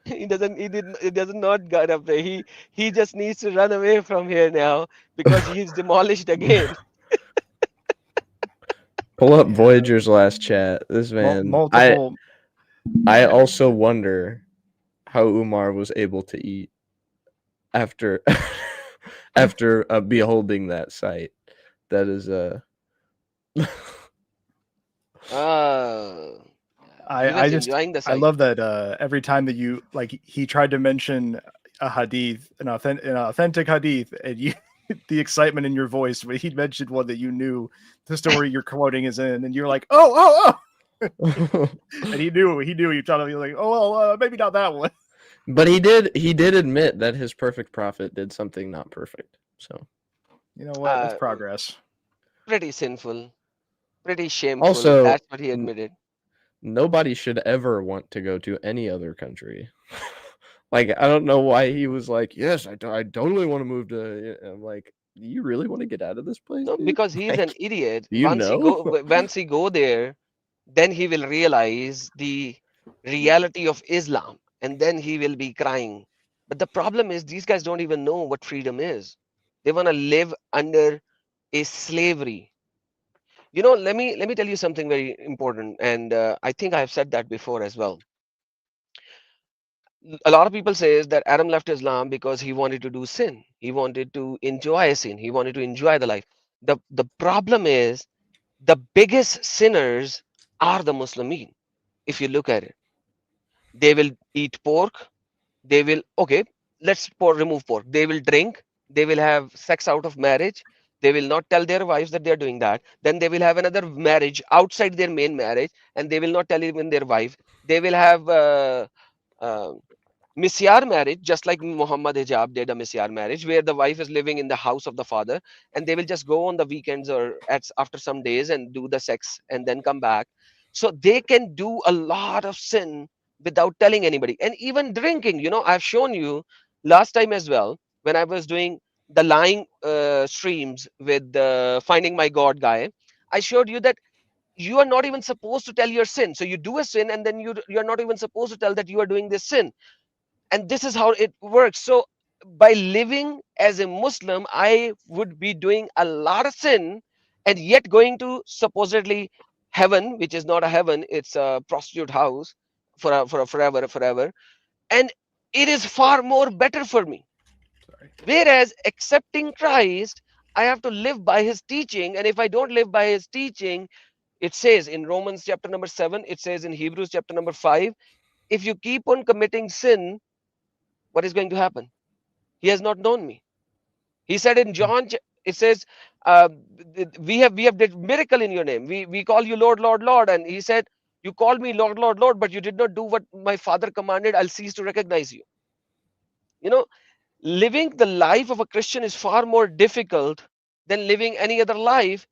S2: He does not get up there. He just needs to run away from here now because he's demolished again.
S3: Pull up Voyager's last chat. This man,
S5: Multiple.
S3: I also wonder how Umar was able to eat after after beholding that sight. That is
S5: I just
S2: enjoying the
S5: I
S2: sight.
S5: love that every time that you he tried to mention a hadith, an authentic hadith, and you the excitement in your voice when he mentioned one that you knew the story you're quoting is in, and you're like, oh. And he knew you trying to be like, oh well, maybe not that one.
S3: But he did admit that his perfect prophet did something not perfect. So
S5: You know what? That's progress.
S2: Pretty sinful, pretty shameful.
S3: Also,
S2: That's what he admitted.
S3: nobody should ever want to go to any other country. Like, I don't know why he was like, yes, I totally want to move to. I'm like, do you really want to get out of this place?
S2: No,
S3: dude?
S2: because he's an
S3: Like,
S2: idiot.
S3: do you know?
S2: Once he go there, then he will realize the reality of Islam, and then he will be crying. But the problem is, these guys don't even know what freedom is. They want to live under a slavery. You know, let me tell you something very important, and I think I have said that before as well. A lot of people says that Adam left Islam because he wanted to do sin. He wanted to enjoy sin. He wanted to enjoy the life. The problem is the biggest sinners are the Muslimin. If you look at it, they will eat pork. They will, okay, remove pork. They will drink. They will have sex out of marriage. They will not tell their wives that they are doing that. Then they will have another marriage outside their main marriage, and they will not tell even their wife. They will have uh, misyar marriage, just like Muhammad Hijab did a misyar marriage, where the wife is living in the house of the father, and they will just go on the weekends or after some days and do the sex and then come back. So they can do a lot of sin without telling anybody. And even drinking, you know, I've shown you last time as well when I was doing the lying streams with the Finding My God guy. I showed you that you are not even supposed to tell your sin. So you do a sin, and then you're not even supposed to tell that you are doing this sin. And this is how it works. So by living as a Muslim, I would be doing a lot of sin and yet going to supposedly heaven, which is not a heaven, it's a prostitute house for a forever, and it is far more better for me.
S5: Sorry.
S2: Whereas accepting Christ, I have to live by his teaching, and if I don't live by his teaching, it says in Romans chapter number 7, it says in Hebrews chapter number 5, if you keep on committing sin, what is going to happen? He has not known me. He said in John, it says, we have did miracle in your name. We call you Lord, Lord, Lord. And he said, you called me Lord, Lord, Lord, but you did not do what my father commanded. I'll cease to recognize you. You know, living the life of a Christian is far more difficult than living any other life.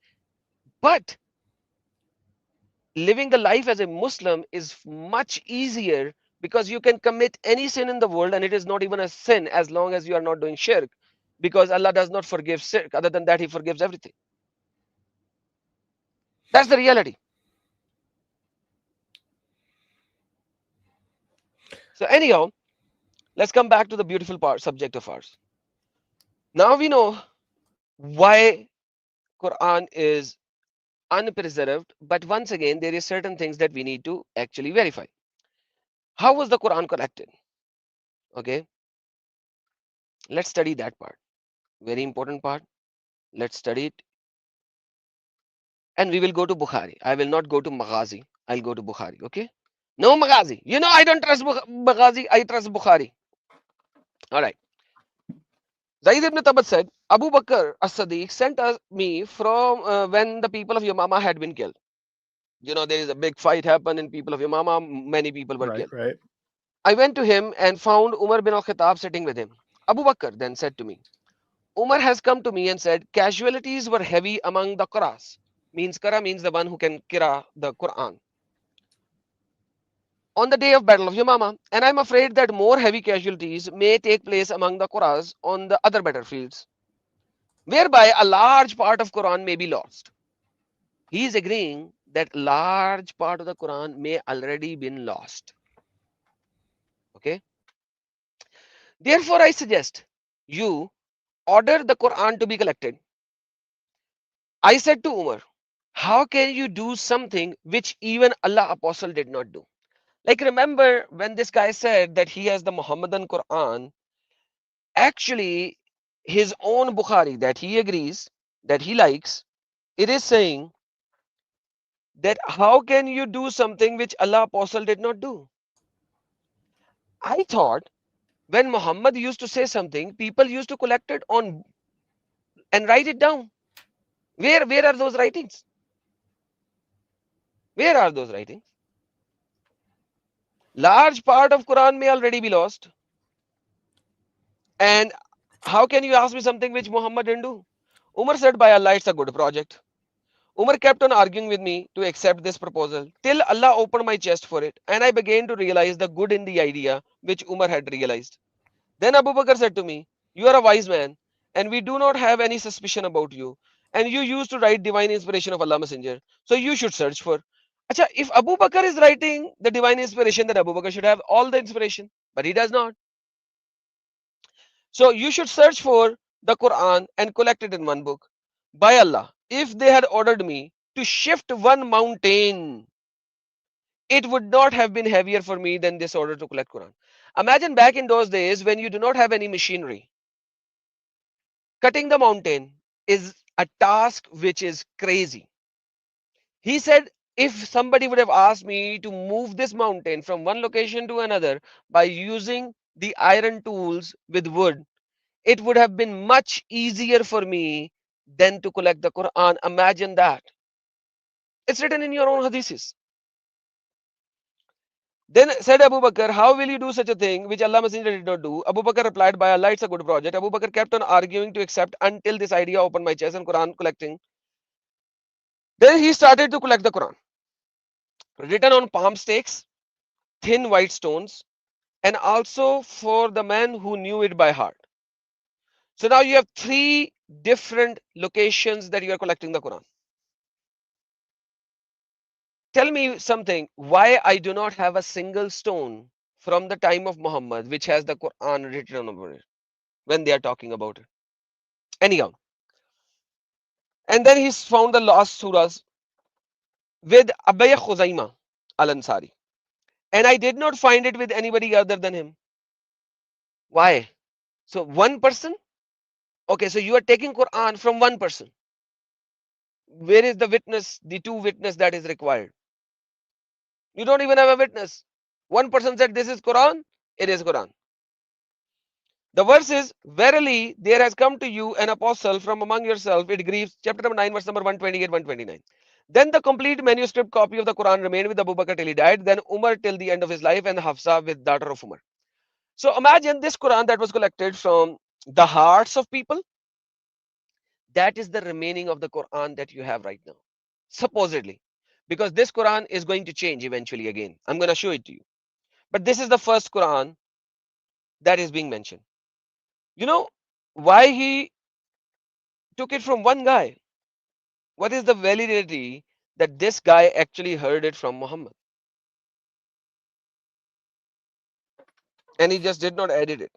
S2: But living the life as a Muslim is much easier because you can commit any sin in the world and it is not even a sin as long as you are not doing shirk, because Allah does not forgive shirk. Other than that, he forgives everything. That's the reality. So anyhow, let's come back to the beautiful subject of ours. Now we know why Quran is unpreserved, but once again, there is certain things that we need to actually verify. How was the Quran collected? Okay, let's study that part. Very important part. Let's study it. And we will go to Bukhari. I will not go to Maghazi. I'll go to Bukhari. Okay. No Maghazi. You know, I don't trust Maghazi. I trust Bukhari. All right. Zaid ibn Tabat said, Abu Bakr as-Siddiq sent me from when the people of Yamama had been killed. You know, there is a big fight happened in people of Yamama. Many people were killed.
S5: Right.
S2: I went to him and found Umar bin al-Khattab sitting with him. Abu Bakr then said to me, Umar has come to me and said, casualties were heavy among the Quras. Means Qara means the one who can Qira the Quran. On the day of Battle of Yamama, and I'm afraid that more heavy casualties may take place among the Quras on the other battlefields, whereby a large part of Quran may be lost. He is agreeing that large part of the Quran may already been lost. Okay. Therefore, I suggest you order the Quran to be collected. I said to Umar, how can you do something which even Allah Apostle did not do? Like, remember when this guy said that he has the Muhammadan Quran, actually his own Bukhari that he agrees, that he likes, it is saying that how can you do something which Allah Apostle did not do? I thought when Muhammad used to say something, people used to collect it on and write it down. Where are those writings? Where are those writings? Large part of Quran may already be lost. And how can you ask me something which Muhammad didn't do? Umar said, by Allah, it's a good project. Umar kept on arguing with me to accept this proposal till Allah opened my chest for it, and I began to realize the good in the idea which Umar had realized. Then Abu Bakr said to me, you are a wise man, and we do not have any suspicion about you. And you used to write divine inspiration of Allah Messenger, so you should search for. Acha, if Abu Bakr is writing the divine inspiration, then Abu Bakr should have all the inspiration, but he does not. So you should search for the Quran and collect it in one book. By Allah, if they had ordered me to shift one mountain, it would not have been heavier for me than this order to collect Quran. Imagine back in those days when you do not have any machinery. Cutting the mountain is a task which is crazy. He said, if somebody would have asked me to move this mountain from one location to another by using the iron tools with wood, it would have been much easier for me than to collect the Quran. Imagine that. It's written in your own hadiths. Then said Abu Bakr, how will you do such a thing which Allah Messenger did not do? Abu Bakr replied, by Allah, it's a good project. Abu Bakr kept on arguing to accept until this idea opened my chest and Quran collecting. Then he started to collect the Quran, written on palm stakes, thin white stones, and also for the man who knew it by heart. So now you have 3 different locations that you are collecting the Quran. Tell me something, why I do not have a single stone from the time of Muhammad which has the Quran written over it when they are talking about it. Anyhow, and then he's found the lost surahs with Abaya Khuzaima al-Ansari, and I did not find it with anybody other than him. Why? So one person? Okay, so you are taking Quran from one person. Where is the witness, the 2 witness that is required? You don't even have a witness. One person said this is Quran, it is Quran. The verse is, verily there has come to you an apostle from among yourself. It grieves, chapter number 9, verse number 128, 129. Then the complete manuscript copy of the Quran remained with Abu Bakr till he died, then Umar till the end of his life, and Hafsa with daughter of Umar. So imagine this Quran that was collected from the hearts of people. That is the remaining of the Quran that you have right now, supposedly. Because this Quran is going to change eventually again. I'm going to show it to you. But this is the first Quran that is being mentioned. You know why he took it from one guy? What is the validity that this guy actually heard it from Muhammad? And he just did not edit it.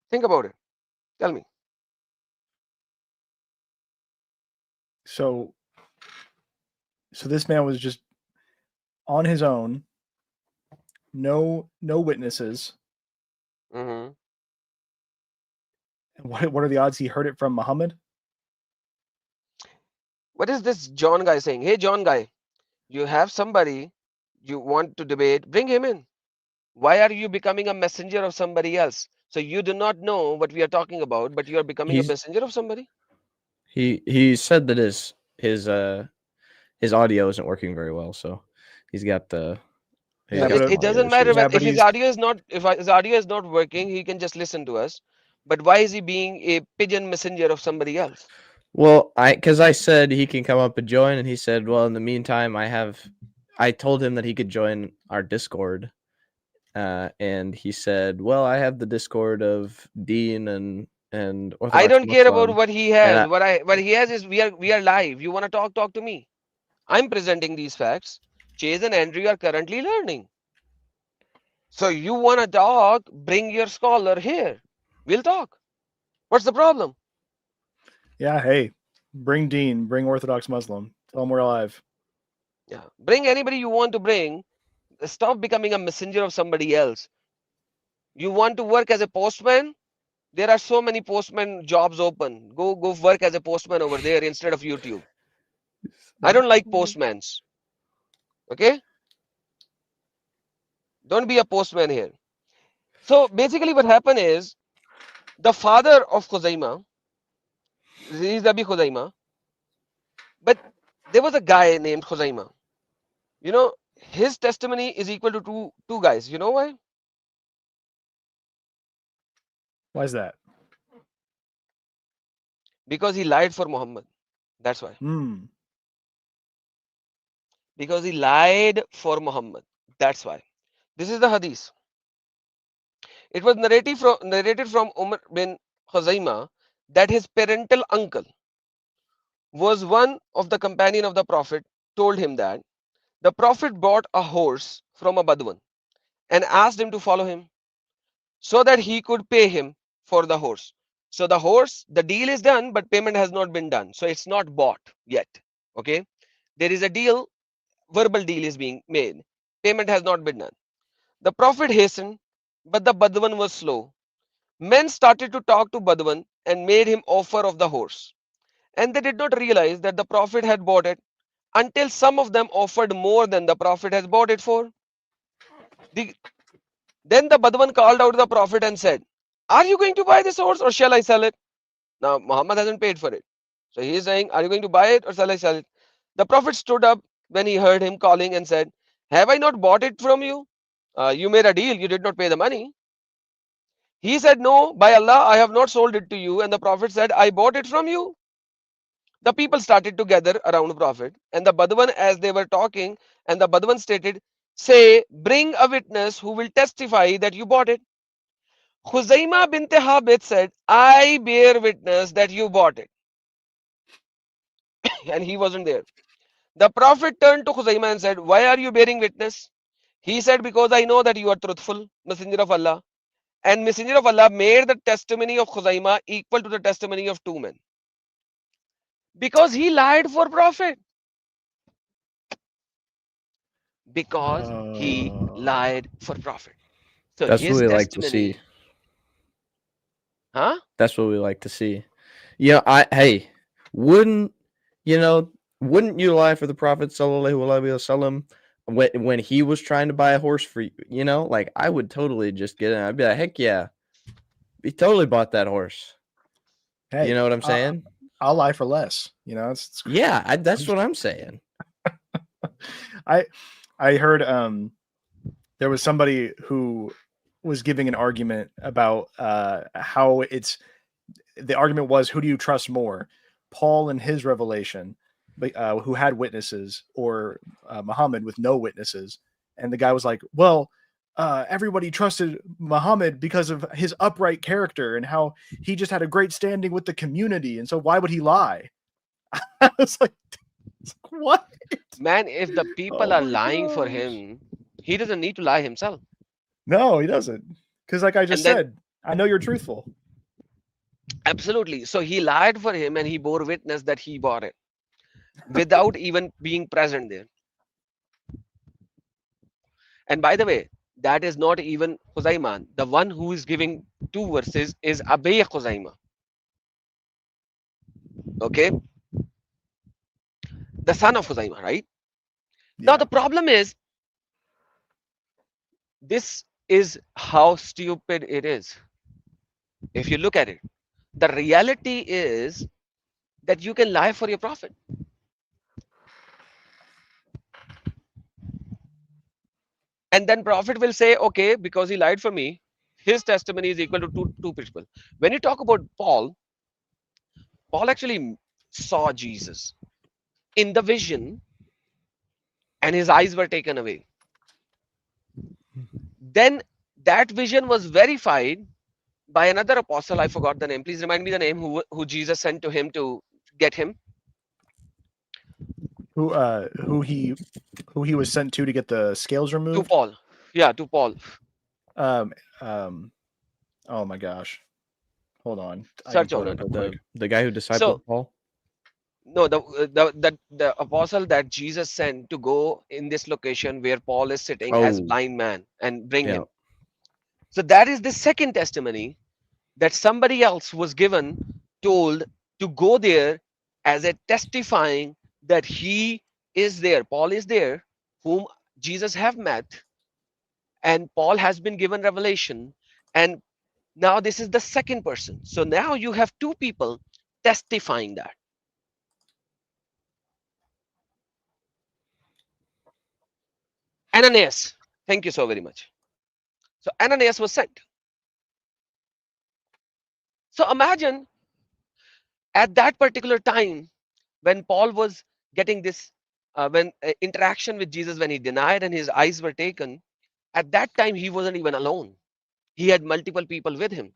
S2: Think about it. Tell me.
S5: So this man was just on his own, no witnesses.
S2: Mm-hmm.
S5: And what are the odds he heard it from Muhammad?
S2: What is this John guy saying? Hey, John guy, you have somebody you want to debate, bring him in. Why are you becoming a messenger of somebody else? So you do not know what we are talking about, but you are becoming a
S3: He's-
S2: messenger of somebody?
S3: He said that his audio isn't working very well, so he's got the. he's
S5: Yeah,
S3: got
S5: but
S3: some
S2: It doesn't
S3: audio
S2: matter
S3: issues.
S5: Yeah,
S2: when,
S5: but
S2: if his
S5: he's-
S2: audio is not working, he can just listen to us. But why is he being a pigeon messenger of somebody else?
S3: Well, because I said he can come up and join, and he said, well, in the meantime, I told him that he could join our Discord, and he said, well, I have the Discord of Dean and Orthodox
S2: I don't care about
S3: Muslim.
S2: what he
S3: And
S2: has. What he has is we are live. You want to talk to me. I'm presenting these facts. Chase and Andrew are currently learning. So you want to talk, bring your scholar here. We'll talk. What's the problem?
S5: Yeah, hey, bring Dean, bring Orthodox Muslim. Tell him we're alive.
S2: Yeah. Bring anybody you want to bring. Stop becoming a messenger of somebody else. You want to work as a postman? There are so many postman jobs open. Go work as a postman over there instead of YouTube. I don't like postmans. Okay? Don't be a postman here. So basically what happened is the father of Khuzaima, he is Abi Khuzaima, but there was a guy named Khuzaima. You know, his testimony is equal to two guys. You know why?
S5: Why is that?
S2: Because he lied for Muhammad. That's why.
S5: Hmm.
S2: Because he lied for Muhammad. That's why. This is the hadith. It was narrated from Umar bin Khuzaima that his parental uncle was one of the companion of the Prophet, told him that the Prophet bought a horse from a Badwan and asked him to follow him so that he could pay him for the horse. So the horse, the deal is done, but payment has not been done. So it's not bought yet. Okay. There is a deal, verbal deal is being made. Payment has not been done. The Prophet hastened, but the Badwan was slow. Men started to talk to Badwan and made him offer of the horse. And they did not realize that the Prophet had bought it until some of them offered more than the Prophet has bought it for. Then the Badwan called out the Prophet and said, "Are you going to buy this horse or shall I sell it?" Now Muhammad hasn't paid for it. So he is saying, "Are you going to buy it or shall I sell it?" The Prophet stood up when he heard him calling and said, "Have I not bought it from you? You made a deal, you did not pay the money." He said, "No, by Allah, I have not sold it to you." And the Prophet said, "I bought it from you." The people started to gather around the Prophet and the Badwan as they were talking, and the Badwan stated, "Say, bring a witness who will testify that you bought it." Khuzaima bint Habit said, "I bear witness that you bought it." And he wasn't there. The Prophet turned to Khuzaima and said, "Why are you bearing witness?" He said, "Because I know that you are truthful, Messenger of Allah." And Messenger of Allah made the testimony of Khuzaima equal to the testimony of two men. Because he lied for Prophet. Because he lied for Prophet. So
S3: That's what
S2: his
S3: we like to
S2: testimony,
S3: see.
S2: huh?
S3: That's what we like to see. Hey, wouldn't you know? Wouldn't you lie for the Prophet sallallahu alaihi wasallam when he was trying to buy a horse for you? You know, like I would totally just get in. I'd be like, heck yeah, he totally bought that horse.
S5: Hey,
S3: You know what I'm saying?
S5: I'll lie for less. You know, it's
S3: Yeah, that's what I'm saying.
S5: I heard there was somebody who was giving an argument about how it's the argument was, who do you trust more, Paul and his revelation, who had witnesses, or Muhammad with no witnesses? And the guy was like, well, everybody trusted Muhammad because of his upright character and how he just had a great standing with the community, and so why would he lie? I was like, what?
S2: Man, if the people
S5: Oh
S2: are
S5: my
S2: lying for
S5: gosh.
S2: him, he doesn't need to lie himself.
S5: No, he doesn't. Because like I just
S2: And then
S5: said, I know you're truthful.
S2: absolutely. So he lied for him and he bore witness that he bought it without even being present there. And by the way, that is not even Khuzaima. The one who is giving two verses is Abi Khuzaima. Okay, the son of Khuzaima, right? Now
S5: Yeah.
S2: the problem is, this is how stupid it is. If you look at it, the reality is that you can lie for your prophet. And then prophet will say, okay, because he lied for me, his testimony is equal to two people. When you talk about Paul, Paul actually saw Jesus in the vision and his eyes were taken away. Then that vision was verified by another apostle. I forgot the name. Please remind me the name who Jesus sent to him to get him.
S5: Who he was sent to get the scales
S2: To
S5: removed?
S2: Paul. Yeah, to Paul.
S5: Um oh my gosh. Hold on. I can
S2: Search
S5: pull
S2: on
S5: it
S2: it.
S5: up real quick.
S3: The guy who discipled
S2: So
S3: Paul.
S2: no, the apostle that Jesus sent to go in this location where Paul is sitting as
S3: Oh,
S2: blind man and bring
S3: yeah.
S2: him. So that is the second testimony, that somebody else was given, told to go there as a testifying that he is there. Paul is there, whom Jesus have met, and Paul has been given revelation, and now this is the second person. So now you have two people testifying that. Ananias, thank you so very much. So Ananias was sent. So imagine at that particular time when Paul was getting this when interaction with Jesus, when he denied and his eyes were taken, at that time he wasn't even alone. He had multiple people with him,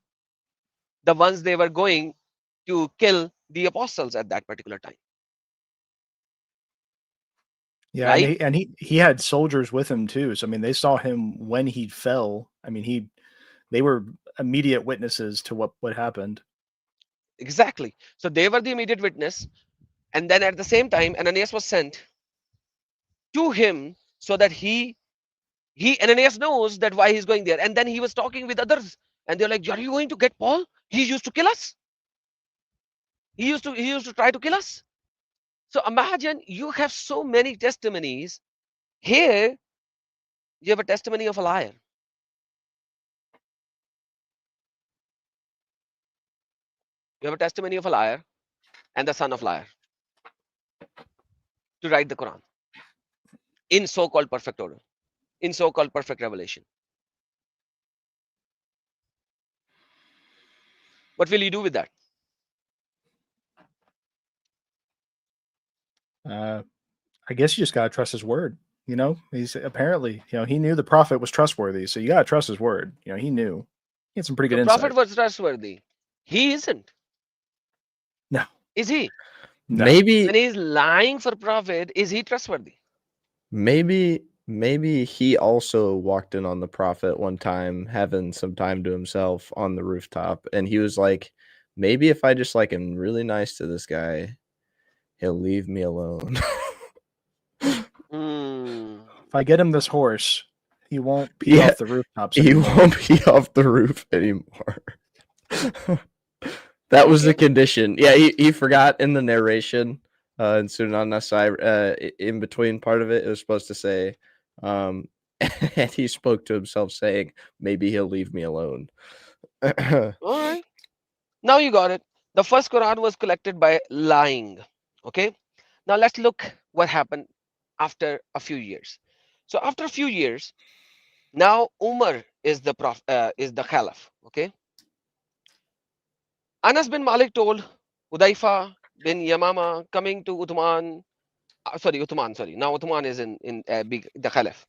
S2: the ones they were going to kill the apostles at that particular time.
S5: Yeah,
S2: Right?
S5: and he had soldiers with him too. So I mean, they saw him when he fell. I mean, they were immediate witnesses to what happened.
S2: Exactly. So they were the immediate witness, and then at the same time, Ananias was sent to him so that Ananias knows that why he's going there, and then he was talking with others, and they're like, "Are you going to get Paul? He used to kill us. He used to try to kill us." So imagine you have so many testimonies. Here you have a testimony of a liar. You have a testimony of a liar and the son of liar to write the Quran in so-called perfect order, in so-called perfect revelation. What will you do with that?
S5: I guess you just gotta trust his word. You know, he's apparently, he knew the prophet was trustworthy, so you gotta trust his word. He knew. He had some pretty
S2: The
S5: good
S2: prophet
S5: insight.
S2: was trustworthy. He isn't.
S5: No.
S2: Is he?
S5: No.
S3: Maybe
S2: When he's lying for prophet, is he trustworthy?
S3: maybe he also walked in on the prophet one time having some time to himself on the rooftop, and he was like, maybe if I just like am really nice to this guy, he'll leave me alone.
S2: Hmm.
S5: If I get him this horse, he won't pee
S3: Yeah,
S5: off the rooftops
S3: he
S5: anymore.
S3: won't be off the roof anymore. That was the
S2: Okay.
S3: condition. Yeah, he forgot in the narration in Sunan Nasai, in between part of it, it was supposed to say, and he spoke to himself saying, maybe he'll leave me alone.
S2: All right. Now you got it. The first Quran was collected by lying. Okay. Now let's look what happened after a few years. So after a few years, now Umar is the Caliph. Okay. Anas bin Malik told Udaifa bin Yamama coming to Uthman. Uthman. Sorry. Now Uthman is in the Caliph.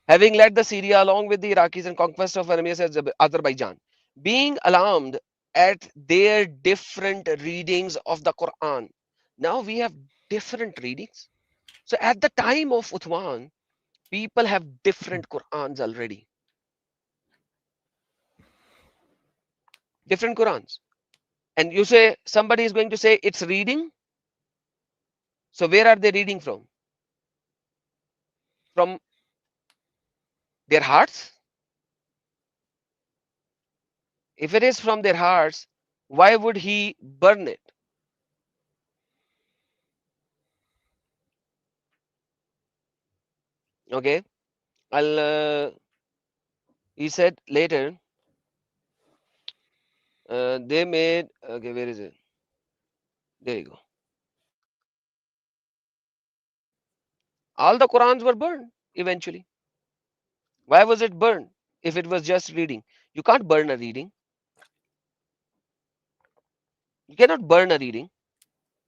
S2: Having led the Syria along with the Iraqis and conquest of Armenian Azerbaijan, being alarmed at their different readings of the Quran. Now we have different readings. So at the time of Uthman, people have different Qurans already. Different Qurans. And you say somebody is going to say it's reading. So where are they reading from? From their hearts? If it is from their hearts, why would he burn it? Okay. He said later, they made, okay, where is it? There you go. All the Qurans were burned eventually. Why was it burned if it was just reading? You can't burn a reading. You cannot burn a reading.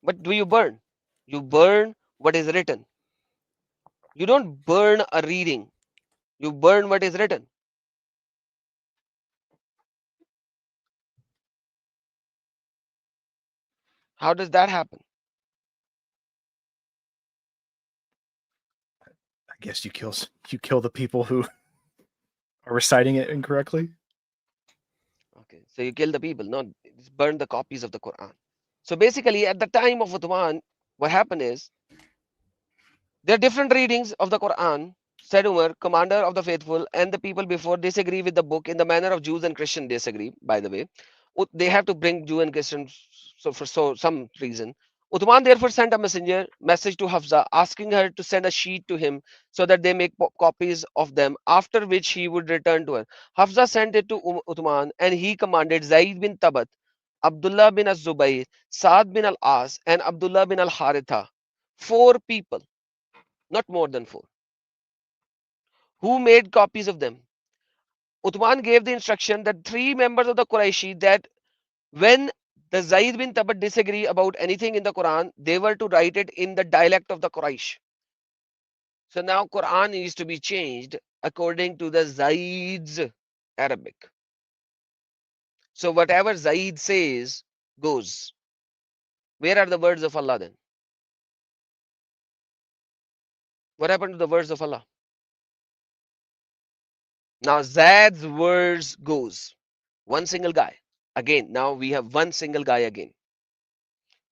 S2: But do you burn? You burn what is written. You don't burn a reading. You burn what is written. How does that happen?
S5: I guess you kill the people who are reciting it incorrectly.
S2: Okay, so you kill the people, not burn the copies of the Quran. So basically, at the time of Uthman, what happened is there are different readings of the Quran. Said Umar, commander of the faithful, and the people before disagree with the book in the manner of Jews and Christians disagree. By the way, they have to bring Jew and Christians so for some reason. Uthman therefore sent a message to Hafsa asking her to send a sheet to him so that they make copies of them, after which he would return to her. Hafsa sent it to Uthman and he commanded Zaid bin Tabat, Abdullah bin Az-Zubayr, Saad bin al-As and Abdullah bin al-Haritha, 4 people, not more than 4, who made copies of them. Uthman gave the instruction that 3 members of the Qurayshi that when the Zaid bin Tabat disagree about anything in the Quran, they were to write it in the dialect of the Quraysh. So now Quran needs to be changed according to the Zaid's Arabic. So whatever Zaid says goes. Where are the words of Allah then? What happened to the words of Allah? Now Zaid's words goes. One single guy. Again, now we have one single guy again.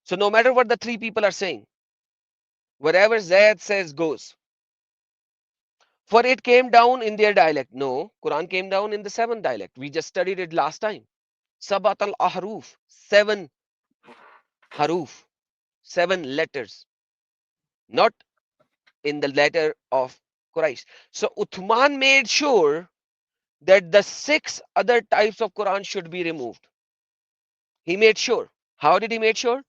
S2: So no matter what the 3 people are saying, whatever Zaid says goes. For it came down in their dialect. No, Quran came down in the 7th dialect. We just studied it last time. Sabat al-Ahruf, 7 haruf, 7 letters, not in the letter of Quraysh. So Uthman made sure that the 6 other types of Quran should be removed. He made sure. How did he make sure?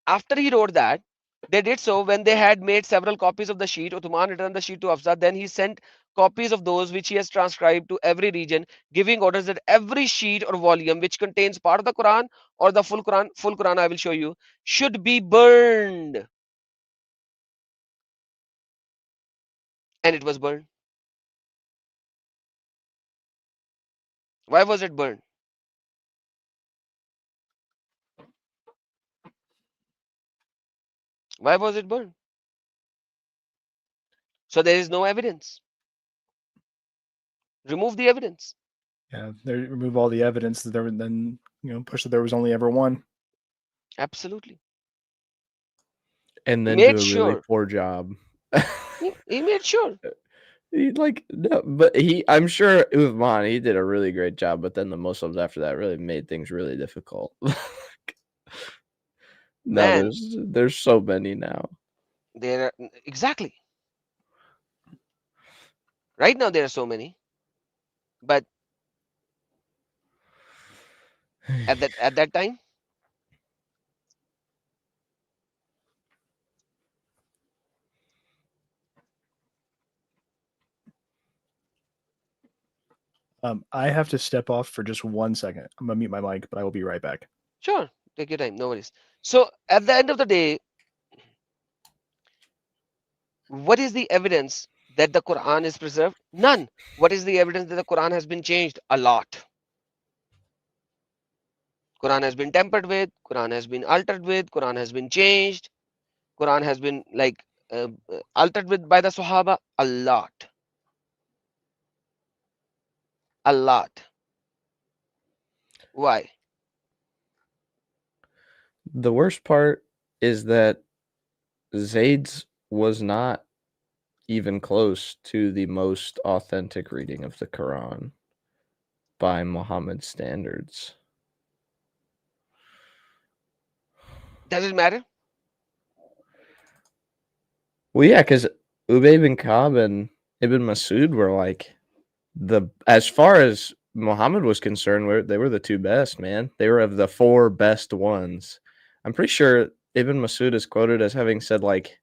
S2: After he wrote that, they did so when they had made several copies of the sheet. Uthman returned the sheet to Hafsa. Then he sent copies of those which he has transcribed to every region, giving orders that every sheet or volume which contains part of the Quran or the full Quran I will show you, should be burned. And it was burned. Why was it burned? Why was it burned? So there is no evidence. Remove the evidence.
S5: Yeah, they remove all the evidence that there were, then push that there was only ever one.
S2: Absolutely.
S3: And then
S2: Made
S3: do a really
S2: sure.
S3: poor job.
S2: He made sure.
S3: He no, but I'm sure Uthman, he did a really great job, but then the Muslims after that really made things really difficult. Now
S2: Man,
S3: there's so many now.
S2: there are exactly. Right now there are so many, but at that time,
S5: I have to step off for just 1 second. I'm gonna mute my mic, but I will be right back.
S2: sure, take your time, no worries. So at the end of the day, what is the evidence that the Quran is preserved? None. What is the evidence that the Quran has been changed? A lot. Quran has been tampered with, Quran has been altered with, Quran has been changed, Quran has been altered with by the Sahaba. A lot. A lot. Why?
S3: The worst part is that Zayd's was not even close to the most authentic reading of the Quran by Muhammad's standards.
S2: Does it matter?
S3: Well, yeah, because Ubay bin Ka'b and Ibn Masud were like as far as Muhammad was concerned, they were the 2 best, man. They were of the 4 best ones. I'm pretty sure Ibn Masud is quoted as having said, like,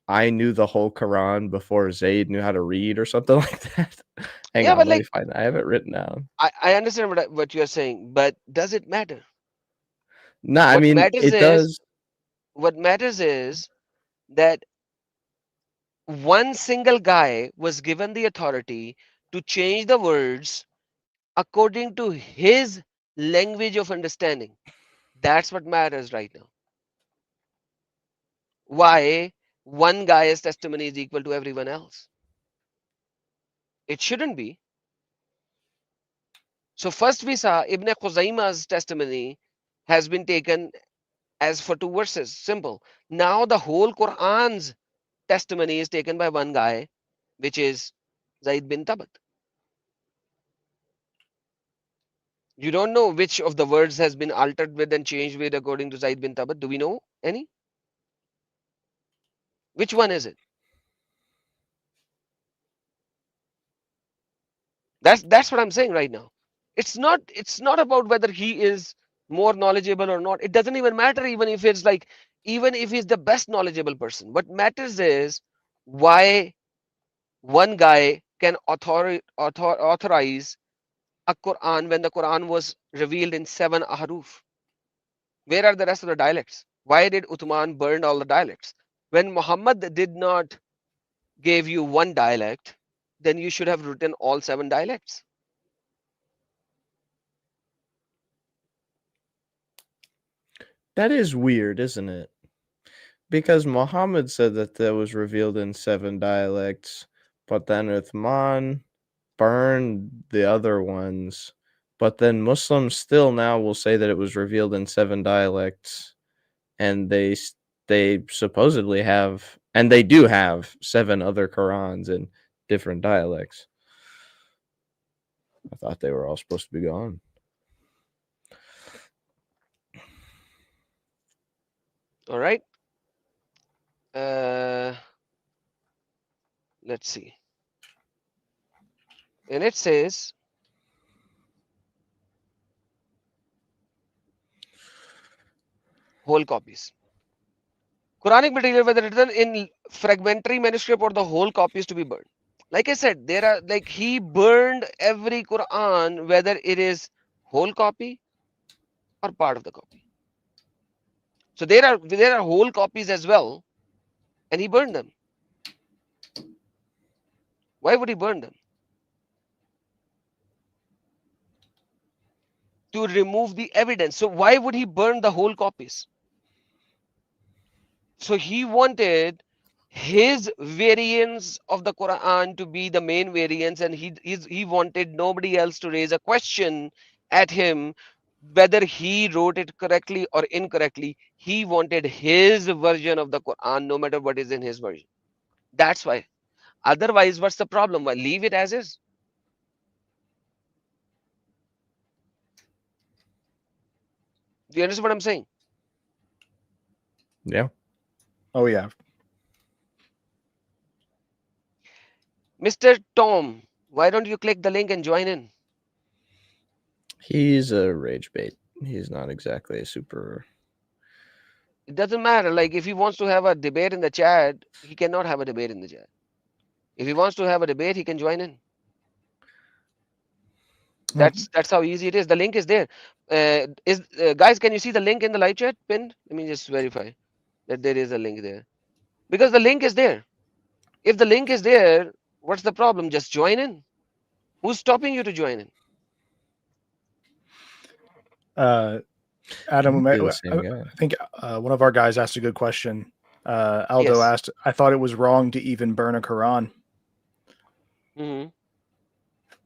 S3: I knew the whole Quran before Zayd knew how to read or something like that. Hang
S2: Yeah,
S3: on,
S2: but
S3: let me find it. I have it written down.
S2: I understand what you're saying, but does it matter?
S3: No, I
S2: What
S3: mean,
S2: matters
S3: it
S2: is
S3: does.
S2: what matters is that one single guy was given the authority to change the words according to his language of understanding. That's what matters right now. Why one guy's testimony is equal to everyone else? It shouldn't be. So first we saw Ibn Khuzaima's testimony has been taken as for 2 verses. Simple. Now the whole Quran's testimony is taken by one guy, which is Zaid bin Tabat. You don't know which of the words has been altered with and changed with according to Zaid bin Tabat. Do we know any? Which one is it? That's what I'm saying right now. It's not about whether he is more knowledgeable or not. It doesn't even matter, even if it's like, even if he's the best knowledgeable person. What matters is why one guy can authorize a Quran when the Quran was revealed in 7 ahruf. Where are the rest of the dialects? Why did Uthman burn all the dialects? When Muhammad did not give you one dialect, then you should have written all 7 dialects.
S3: That is weird, isn't it? Because Muhammad said that was revealed in 7 dialects, but then Uthman burned the other ones. But then Muslims still now will say that it was revealed in 7 dialects, and they supposedly have, and they do have 7 other Qurans in different dialects. I thought they were all supposed to be gone.
S2: All right. Let's see. And it says, whole copies. Quranic material, whether written in fragmentary manuscript or the whole copies, to be burned. Like I said, there are, like, he burned every Quran, whether it is whole copy or part of the copy. So there are whole copies as well, and he burned them. Why would he burn them? To remove the evidence. So why would he burn the whole copies? So he wanted his variants of the Quran to be the main variants, and he wanted nobody else to raise a question at him whether he wrote it correctly or incorrectly. He wanted his version of the Quran, no matter what is in his version. That's why. Otherwise, what's the problem? Well, leave it as is. Do you understand what I'm saying?
S3: Yeah.
S5: Oh yeah.
S2: Mr. Tom, why don't you click the link and join in?
S3: He's a rage bait. He's not exactly a super.
S2: It doesn't matter. Like, if he wants to have a debate in the chat, he cannot have a debate in the chat. If he wants to have a debate, he can join in. That's how easy it is. The link is there. Guys, can you see the link in the live chat pinned? Let me just verify that there is a link there. Because the link is there. If the link is there, what's the problem? Just join in. Who's stopping you to join in?
S5: Adam,
S3: You're the same guy.
S5: I think one of our guys asked a good question. Aldo
S2: Yes.
S5: asked, I thought it was wrong to even burn a Quran.
S2: Hmm.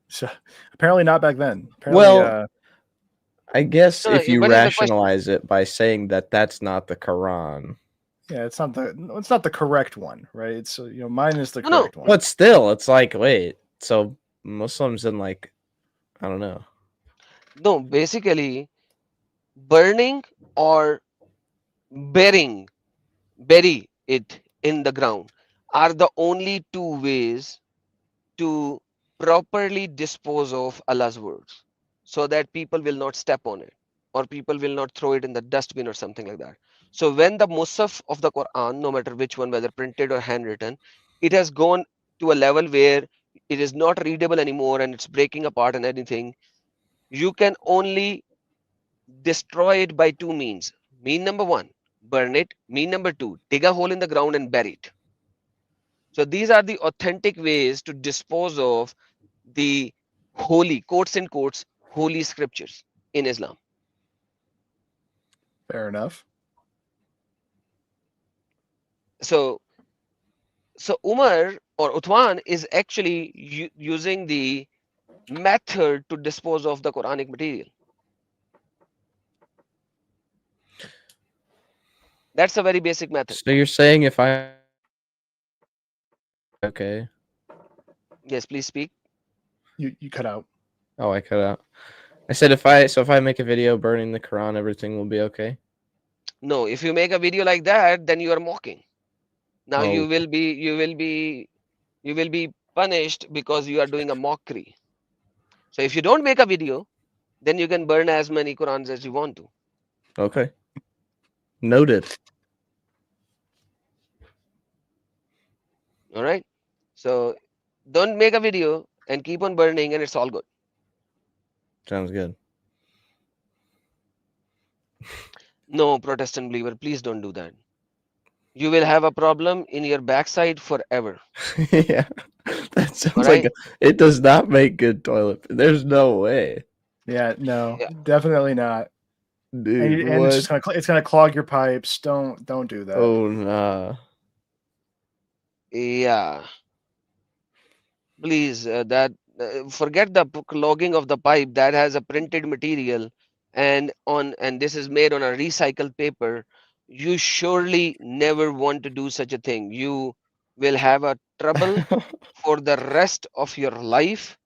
S5: So apparently not back then. Apparently,
S3: Well, I guess
S2: No,
S3: if you
S2: what is the question?
S3: rationalize it by saying that that's not the Quran,
S5: yeah, it's not the correct one, right? It's mine is the
S2: No, no.
S5: correct one.
S3: but still, it's like, wait, so Muslims and like, I don't know.
S2: No, basically, burning or bury it in the ground are the only 2 ways to properly dispose of Allah's words, so that people will not step on it, or people will not throw it in the dustbin or something like that. So when the Musaf of the Quran, no matter which one, whether printed or handwritten, it has gone to a level where it is not readable anymore and it's breaking apart and anything, you can only destroy it by 2 means. Mean number 1, burn it. Mean number 2, dig a hole in the ground and bury it. So these are the authentic ways to dispose of the holy, quotes in quotes, holy scriptures in Islam.
S5: Fair enough.
S2: So Umar or Uthman is actually using the method to dispose of the Quranic material. That's a very basic method.
S3: So you're saying if I okay?
S2: Yes, please speak.
S5: You cut out.
S3: Oh, I cut out. I said if I make a video burning the Quran, everything will be okay.
S2: No, if you make a video like that, then you are mocking. Now
S3: Oh.
S2: you will be punished because you are doing a mockery. So if you don't make a video, then you can burn as many Qurans as you want to.
S3: Okay. Noted.
S2: All right. So don't make a video and keep on burning, and it's all good.
S3: Sounds good.
S2: No, Protestant believer, please don't do that. You will have a problem in your backside forever.
S3: Yeah. That sounds like
S2: Alright?
S3: it does not make good toilet. There's no way.
S5: Yeah, no,
S2: Yeah.
S5: definitely not.
S3: Dude,
S5: And it's
S3: what?
S5: just gonna clog your pipes. Don't do that.
S3: Oh, nah.
S2: Yeah. Please, forget the clogging of the pipe that has a printed material and this is made on a recycled paper. You surely never want to do such a thing. You will have a trouble for the rest of your life,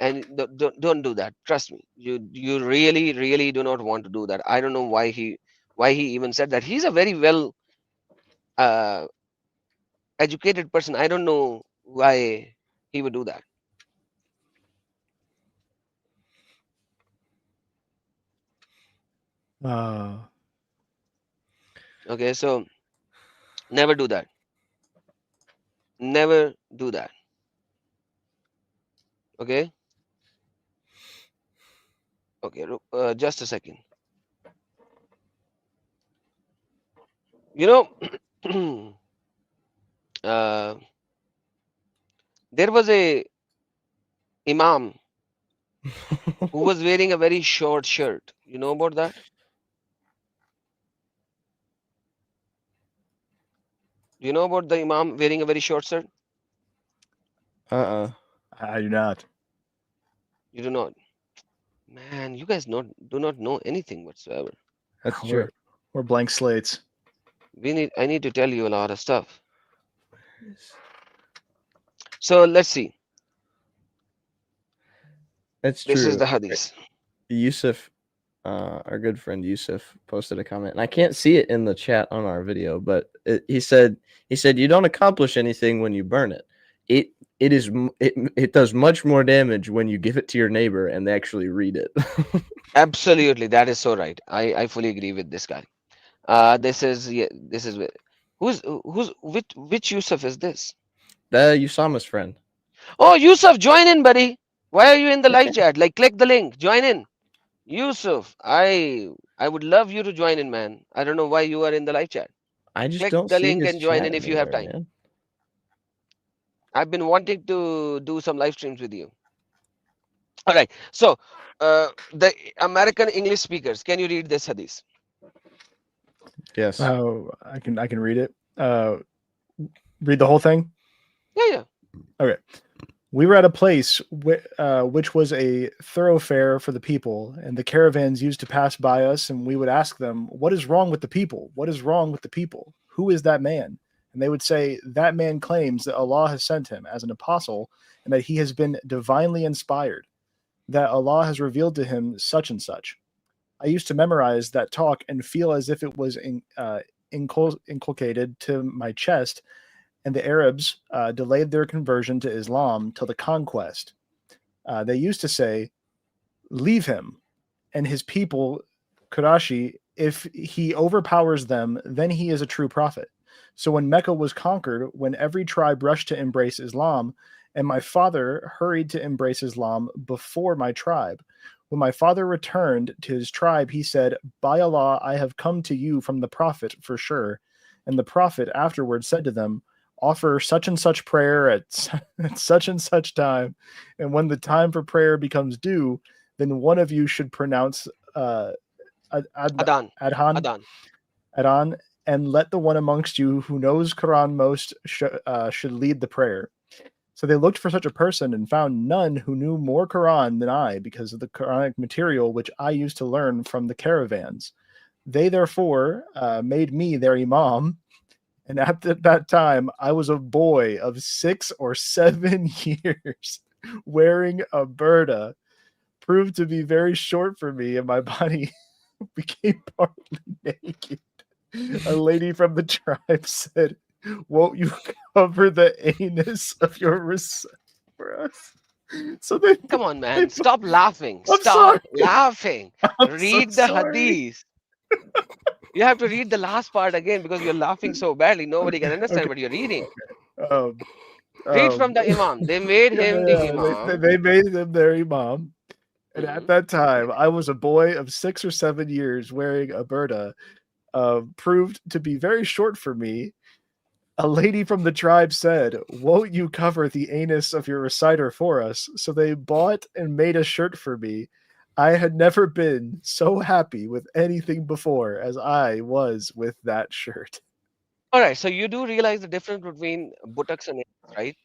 S2: and don't do that. Trust me. You really do not want to do that. I don't know why he even said that. He's a very well uh, educated person. I don't know why he would do that. Okay, so never do that. Never do that. Okay. Okay, just a second. You know, uh, there was a imam who was wearing a very short shirt. You know about that? Do you know about the imam wearing a very short shirt?
S5: I do not.
S2: You do not. Man, you guys do not know anything whatsoever.
S3: That's true.
S5: We're blank slates.
S2: I need to tell you a lot of stuff. So let's see.
S3: That's
S2: This
S3: true.
S2: is the hadith.
S3: Yusuf, our good friend Yusuf, posted a comment, and I can't see it in the chat on our video, but he said you don't accomplish anything when you burn it. It does much more damage when you give it to your neighbor and they actually read it.
S2: Absolutely, that is so right. I fully agree with this guy. This is which Yusuf is this?
S3: The Usama's friend.
S2: Oh, Yusuf, join in, buddy. Why are you in the live chat? Like, click the link, join in. Yusuf, I would love you to join in, man. I don't know why you are in the live chat.
S3: I just
S2: Click
S3: don't
S2: the
S3: see
S2: link
S3: his
S2: and join
S3: chat
S2: in if you have
S3: anywhere,
S2: time.
S3: man.
S2: I've been wanting to do some live streams with you. All right. So, the American English speakers, can you read this hadith?
S3: Yes.
S5: Oh, I can read it. Read the whole thing.
S2: Yeah.
S5: Okay. We were at a place which was a thoroughfare for the people, and the caravans used to pass by us, and we would ask them, "What is wrong with the people? What is wrong with the people? Who is that man?" And they would say, "That man claims that Allah has sent him as an apostle and that he has been divinely inspired, that Allah has revealed to him such and such." I used to memorize that talk and feel as if it was inculcated to my chest, and the Arabs delayed their conversion to Islam till the conquest. They used to say, "Leave him and his people, Qurashi. If he overpowers them, then he is a true prophet." So when Mecca was conquered, when every tribe rushed to embrace Islam, and my father hurried to embrace Islam before my tribe. When my father returned to his tribe, he said, "By Allah, I have come to you from the prophet for sure." And the prophet afterwards said to them, "Offer such and such prayer at such and such time, and when the time for prayer becomes due, then one of you should pronounce
S2: Adhan.
S5: Adhan, and let the one amongst you who knows Quran most should lead the prayer." So they looked for such a person and found none who knew more Quran than I, because of the Quranic material which I used to learn from the caravans. They therefore made me their imam. And at that time, I was a boy of 6 or 7 years, wearing a burda. Proved to be very short for me, and my body became partly naked. A lady from the tribe said, Won't you cover the anus of your for us? So they
S2: Come on,
S5: they
S2: man. Stop laughing.
S5: I'm
S2: Stop
S5: sorry.
S2: laughing.
S5: I'm so
S2: Read the
S5: sorry.
S2: hadith. You have to read the last part again because you're laughing so badly. Nobody can understand
S5: Okay.
S2: what you're reading.
S5: Um,
S2: Read from
S5: um,
S2: the Imam. They made him the
S5: yeah,
S2: Imam.
S5: they made them their imam. And at
S2: Mhm.
S5: that time, I was a boy of 6 or 7 years wearing a burqa, proved to be very short for me. A lady from the tribe said, "Won't you cover the anus of your reciter for us?" So they bought and made a shirt for me. I had never been so happy with anything before as I was with that shirt.
S2: All right. So you do realize the difference between buttocks and anus, right?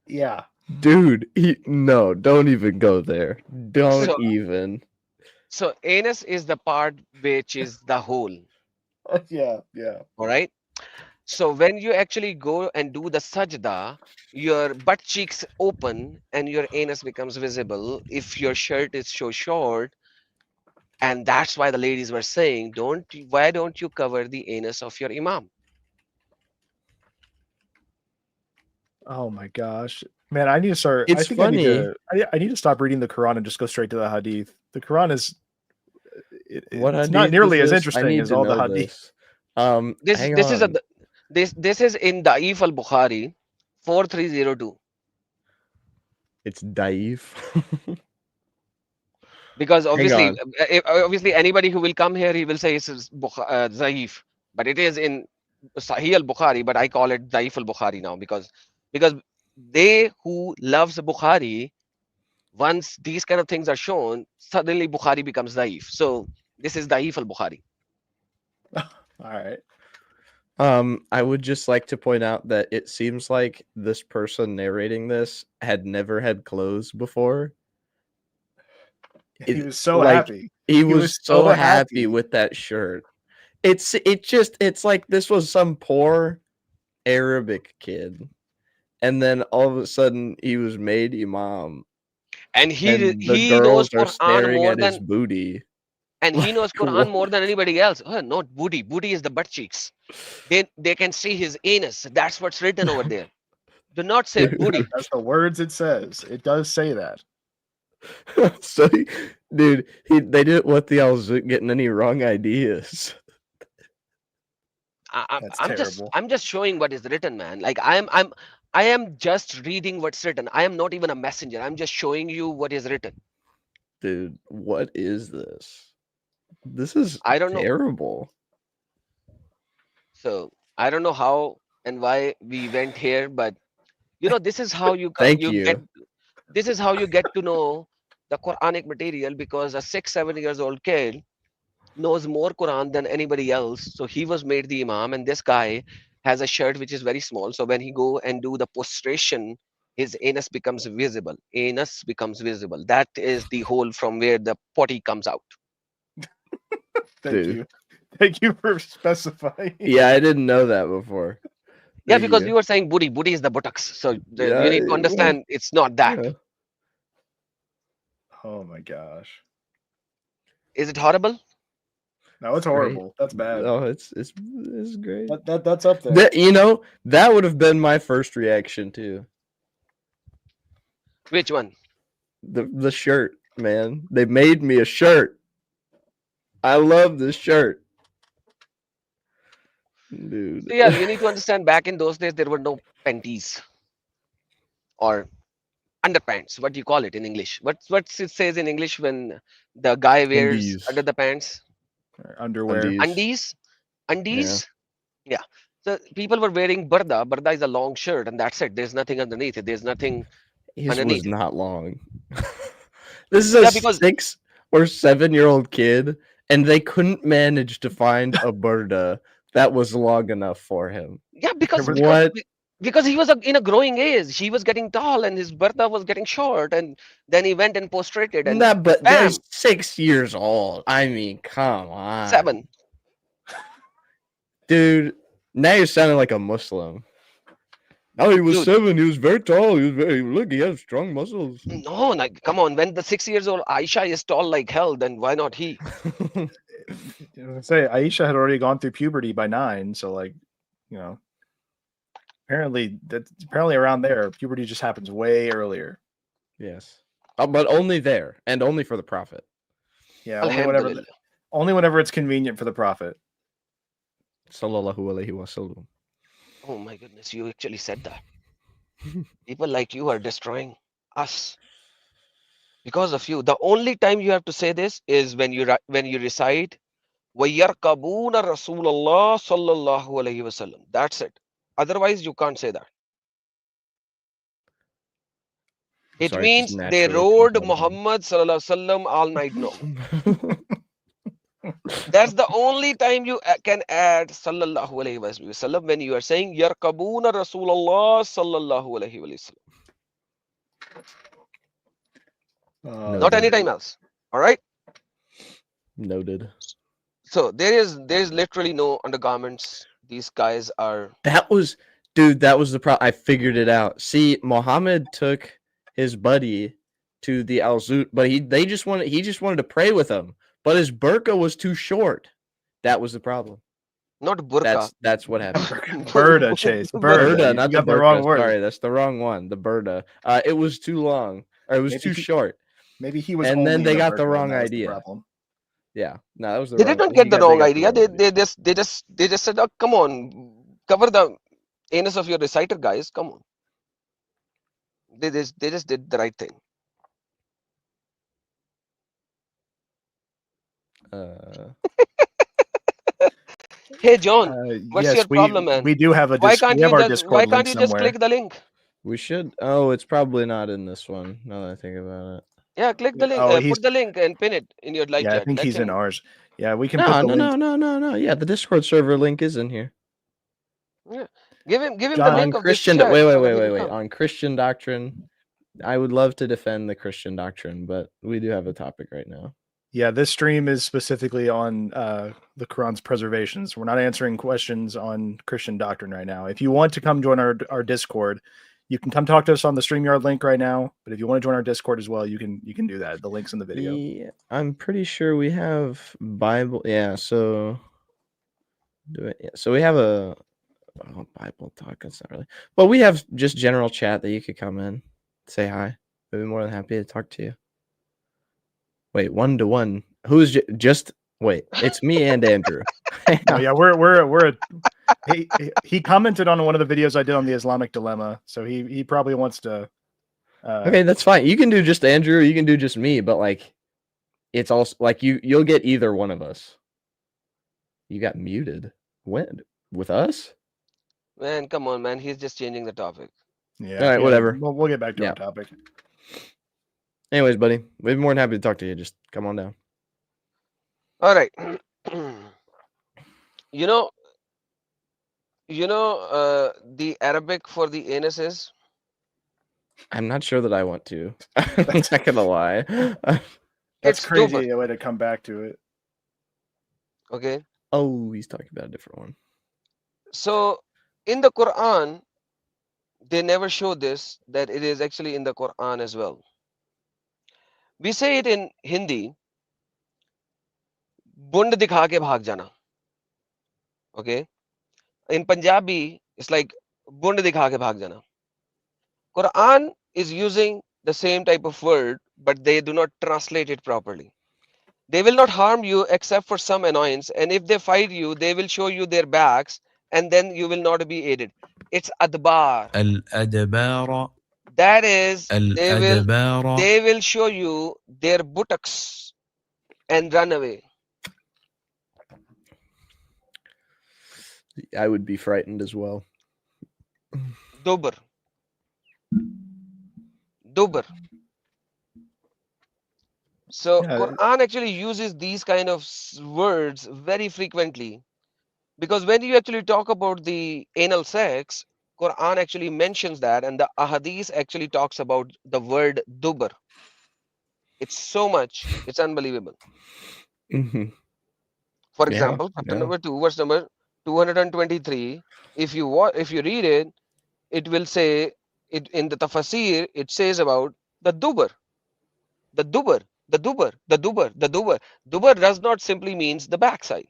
S5: Yeah.
S3: Dude, no, don't even go there. Don't
S2: So
S3: even.
S2: so anus is the part which is the hole.
S5: Yeah. Yeah.
S2: All right. So when you actually go and do the sajda, your butt cheeks open and your anus becomes visible if your shirt is so short. And that's why the ladies were saying, why don't you cover the anus of your imam?
S5: Oh my gosh. Man, I need to start. I
S3: It's
S5: think I need
S3: funny.
S5: to. I need to stop reading the Quran and just go straight to the Hadith. The Quran is
S3: What
S5: it's not
S3: hadith is
S5: nearly as
S3: this? I
S5: interesting
S3: need
S5: as
S3: to
S5: all the
S3: know
S5: Hadith.
S3: this.
S2: This
S3: Hang
S2: this is a
S3: on.
S2: this is in Da'if al-Bukhari 4302.
S3: It's Daif.
S2: Because
S3: Hang
S2: obviously,
S3: on.
S2: obviously anybody who will come here, he will say it's Zaif, but it is in Sahih al-Bukhari, but I call it Zaif al-Bukhari now because they who loves Bukhari, once these kind of things are shown, suddenly Bukhari becomes Zaif. So this is Zaif al-Bukhari.
S5: All right.
S3: I would just like to point out that it seems like this person narrating this had never had clothes before.
S5: He was so
S3: like
S5: happy.
S3: he
S5: was
S3: was
S5: so
S3: so happy
S5: happy.
S3: with that shirt. It's like this was some poor Arabic kid, and then all of a sudden he was made imam,
S2: And
S3: and the
S2: he knows
S3: girls are
S2: Quran
S3: staring
S2: more
S3: at his
S2: than
S3: booty.
S2: and he
S3: Like
S2: knows Quran
S3: what?
S2: more than anybody else. Not booty. Booty is the butt cheeks. They can see his anus. That's what's written over there. Do not say
S3: Dude.
S2: booty.
S5: That's the words it says. It does say that.
S3: So, dude, they didn't want the Alzuk getting any wrong ideas.
S5: That's terrible.
S2: I'm just showing what is written, man. Like I am just reading what's written. I am not even a messenger. I'm just showing you what is written.
S3: Dude, what is this? This is
S2: I don't know.
S3: terrible.
S2: So I don't know how and why we went here, but this is how
S3: Thank
S2: you get
S3: you.
S2: this is how you get to know the Quranic material because a 6-7 years old kid knows more Quran than anybody else. So he was made the Imam, and this guy has a shirt which is very small. So when he go and do the prostration, his anus becomes visible. Anus becomes visible. That is the hole from where the potty comes out.
S5: Thank
S3: Dude.
S5: you. Thank you for specifying.
S3: Yeah, I didn't know that before.
S2: Yeah,
S3: Thank
S2: because
S3: you.
S2: we were saying booty. Booty is the buttocks. So
S3: Yeah,
S2: you need to
S3: well,
S2: understand it's not that.
S3: yeah.
S5: Oh my gosh.
S2: Is it horrible?
S5: No, it's
S3: Great.
S5: horrible. That's bad.
S3: Oh, it's great.
S5: That's up there.
S3: That would have been my first reaction too.
S2: Which one?
S3: The shirt, man. They made me a shirt. I love this shirt. Dude.
S2: So yeah, you need to understand back in those days there were no panties or underpants. What do you call it in English? What's it says in English when the guy wears
S3: Undies.
S2: under the pants?
S5: Underwear.
S3: Undies.
S2: Undies? Undies? Yeah. So people were wearing barda. Barda is a long shirt, and that's it. There's nothing underneath it. There's nothing
S3: His was
S2: underneath.
S3: not long. This is a
S2: Yeah, because
S3: 6 or 7-year-old kid, and they couldn't manage to find a burda that was long enough for him.
S2: yeah, because
S5: was-
S3: What?
S2: because he was in a growing age. He was getting tall, and his barda was getting short, and then he went and prostrated, and
S3: Nah, but they're
S2: bam,
S3: 6 years old. I mean, come on.
S2: 7.
S3: Dude, now you're sounding like a Muslim. Oh, he was
S2: Dude.
S3: 7. He was very tall. Look, he has strong muscles.
S2: No, like come on. When the 6 years old Aisha is tall like hell, then why not he?
S5: I was gonna say Aisha had already gone through puberty by 9, so like you know, apparently around there, puberty just happens way earlier.
S3: Yes. But only there and only for the prophet.
S5: Yeah,
S2: Alhamdulillah.
S5: only whenever it's convenient for the prophet.
S3: Sallallahu alaihi wasallam.
S2: Oh my goodness, you actually said that. People like you are destroying us because of you. The only time you have to say this is when you recite وَيَرْكَبُونَ رَسُولَ اللَّهِ صَلَّى اللَّهُ عَلَيْهِ وَسَلَّمَ. That's it. Otherwise, you can't say that. It
S3: Sorry, just
S2: means they
S3: naturally
S2: rode
S3: comes out of me.
S2: Muhammad sallallahu alaihi wasallam all night long. That's the only time you can add sallallahu alaihi wasallam when you are saying yarkabuna Rasulullah sallallahu alaihi wasallam. Not
S3: Noted.
S2: anytime else. All right.
S3: Noted.
S2: So there is literally no undergarments. These guys are.
S3: That was, dude, that was the problem. I figured it out. See, Muhammad took his buddy to the Al Zut, but he just wanted to pray with him, but his burqa was too short. That was the problem.
S2: Not burqa.
S3: That's what happened.
S5: Burda, Chase.
S3: Burda,
S5: You
S3: not the
S5: got the
S3: burqa.
S5: wrong word.
S3: Sorry, that's the wrong one. The burda. It was too long, or it was
S5: Maybe
S3: too
S5: he-
S3: short.
S5: Maybe he was.
S3: And then
S5: only
S3: they
S5: in
S3: got the
S5: burqa and
S3: wrong
S5: that was the
S3: idea.
S5: problem.
S3: Yeah, no, that was the
S2: They
S3: wrong.
S2: did not
S3: he
S2: get the
S3: got- they
S2: wrong
S3: got
S2: idea. They just said, oh, come on, cover the anus of your reciter, guys. Come on. They just did the right thing. Hey John, what's
S5: Yes,
S2: your problem, man?
S5: we do have a
S2: Why can't
S5: we have
S2: you
S5: our
S2: just
S5: Discord link somewhere.
S2: click the link?
S3: We should. Oh, it's probably not in this one. Now that I think about it.
S2: Yeah, click the link.
S5: Oh, he's-
S2: Put the link and pin it in your live
S5: Yeah, I
S2: chat.
S5: think
S2: Let
S5: he's in
S2: him-
S5: ours. Yeah, we can
S3: No,
S5: put the
S3: no,
S5: link.
S3: no. Yeah, the Discord server link is in here.
S2: Give him the
S5: John,
S2: link
S3: On
S2: of this
S3: Christian.
S2: chat
S3: Wait.
S2: so that he will come.
S3: On Christian doctrine, I would love to defend the Christian doctrine, but we do have a topic right now.
S5: Yeah, this stream is specifically on the Quran's preservations. We're not answering questions on Christian doctrine right now. If you want to come join our Discord, you can come talk to us on the StreamYard link right now. But if you want to join our Discord as well, you can do that. The link's in the video.
S3: Yeah, I'm pretty sure we have Bible. Yeah, so so we have a Bible talk. That's not really, but we have just general chat that you could come in, say hi. We'd be more than happy to talk to you. Wait, 1-to-1. Who's just? Wait, it's me and Andrew.
S5: Oh, yeah, he commented on one of the videos I did on the Islamic dilemma, so he probably wants to.
S3: Okay, that's fine. You can do just Andrew. You can do just me, but like, it's also like you'll get either one of us. You got muted. When with us?
S2: Man, come on, man. He's just changing the topic.
S5: Yeah,
S3: All right, whatever.
S5: We'll get back to
S3: Yeah.
S5: our topic.
S3: Anyways, buddy, we'd be more than happy to talk to you. Just come on down.
S2: All right. You know, the Arabic for the anus is
S3: I'm not sure that I want to. I'm not gonna lie.
S5: That's
S2: It's
S5: crazy
S2: Dober.
S5: a way to come back to it.
S2: okay.
S3: Oh, he's talking about a different one.
S2: So in the Quran, they never show this, that it is actually in the Quran as well. We say it in Hindi, bund dikha ke bhag jana. Okay. In Punjabi, it's like bund dikha ke bhag jana. Quran is using the same type of word, but they do not translate it properly. They will not harm you except for some annoyance, and if they fight you, they will show you their backs, and then you will not be aided. It's adbar.
S6: الأدبار
S2: That is,
S6: الأدبار
S2: they will show you their buttocks and run away.
S3: I would be frightened as well.
S2: Dober. Dober. So
S5: Yeah.
S2: Quran actually uses these kind of words very frequently, because when you actually talk about the anal sex, Quran actually mentions that, and the ahadith actually talks about the word dubar. It's so much, it's unbelievable.
S3: Mhm.
S2: For
S3: Yeah,
S2: example, chapter
S3: yeah.
S2: number 2, verse number 223. If you read it, it will say it in the tafsir. It says about the dubar, the dubar, the dubar, the dubar, the dubar. Dubar does not simply means the backside.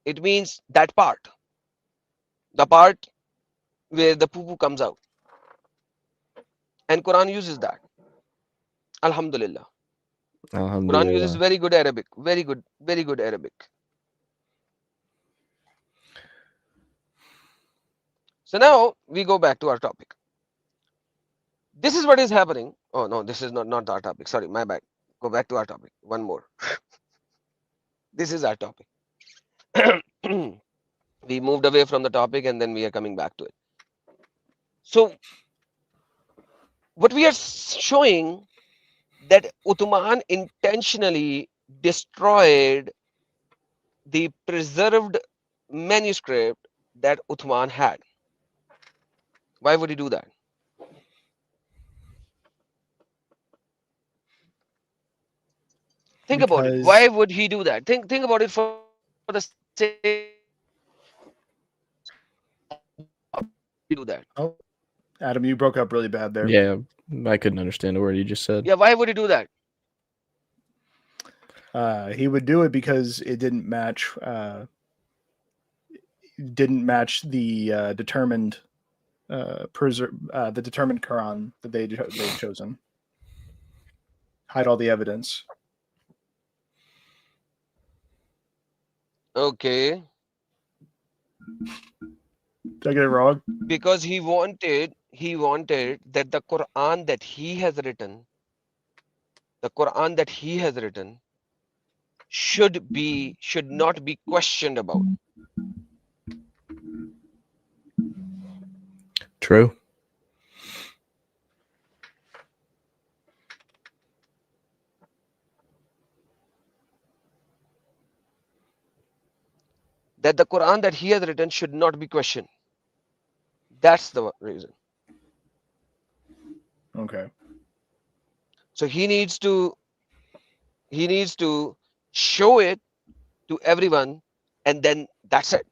S2: It means that part. The part where the poo-poo comes out. And Quran uses that. Alhamdulillah. Quran uses
S3: Alhamdulillah.
S2: very good Arabic. Very good Arabic. So now we go back to our topic. This is what is happening. Oh no, this is not our topic. Sorry, my bad. Go back to our topic. One more. This is our topic. We moved away from the topic and then we are coming back to it. So what we are showing that Uthman intentionally destroyed the preserved manuscript that Uthman had. Why would he do that? Think about it.
S5: Because
S2: Why would he do that? Think about it for the sake do that.
S5: oh, Adam, you broke up really bad there.
S3: Yeah, I couldn't understand a word you just said.
S2: Yeah, why would he do that?
S5: He would do it because it didn't match the determined the determined Quran that they'd chosen. Hide all the evidence.
S2: Okay.
S5: Did I get it wrong?
S2: Because he wanted that the Quran that he has written, should not be questioned about.
S3: True.
S2: That the Quran that he has written should not be questioned. That's the reason.
S5: Okay.
S2: So he needs to show it to everyone, and then that's it.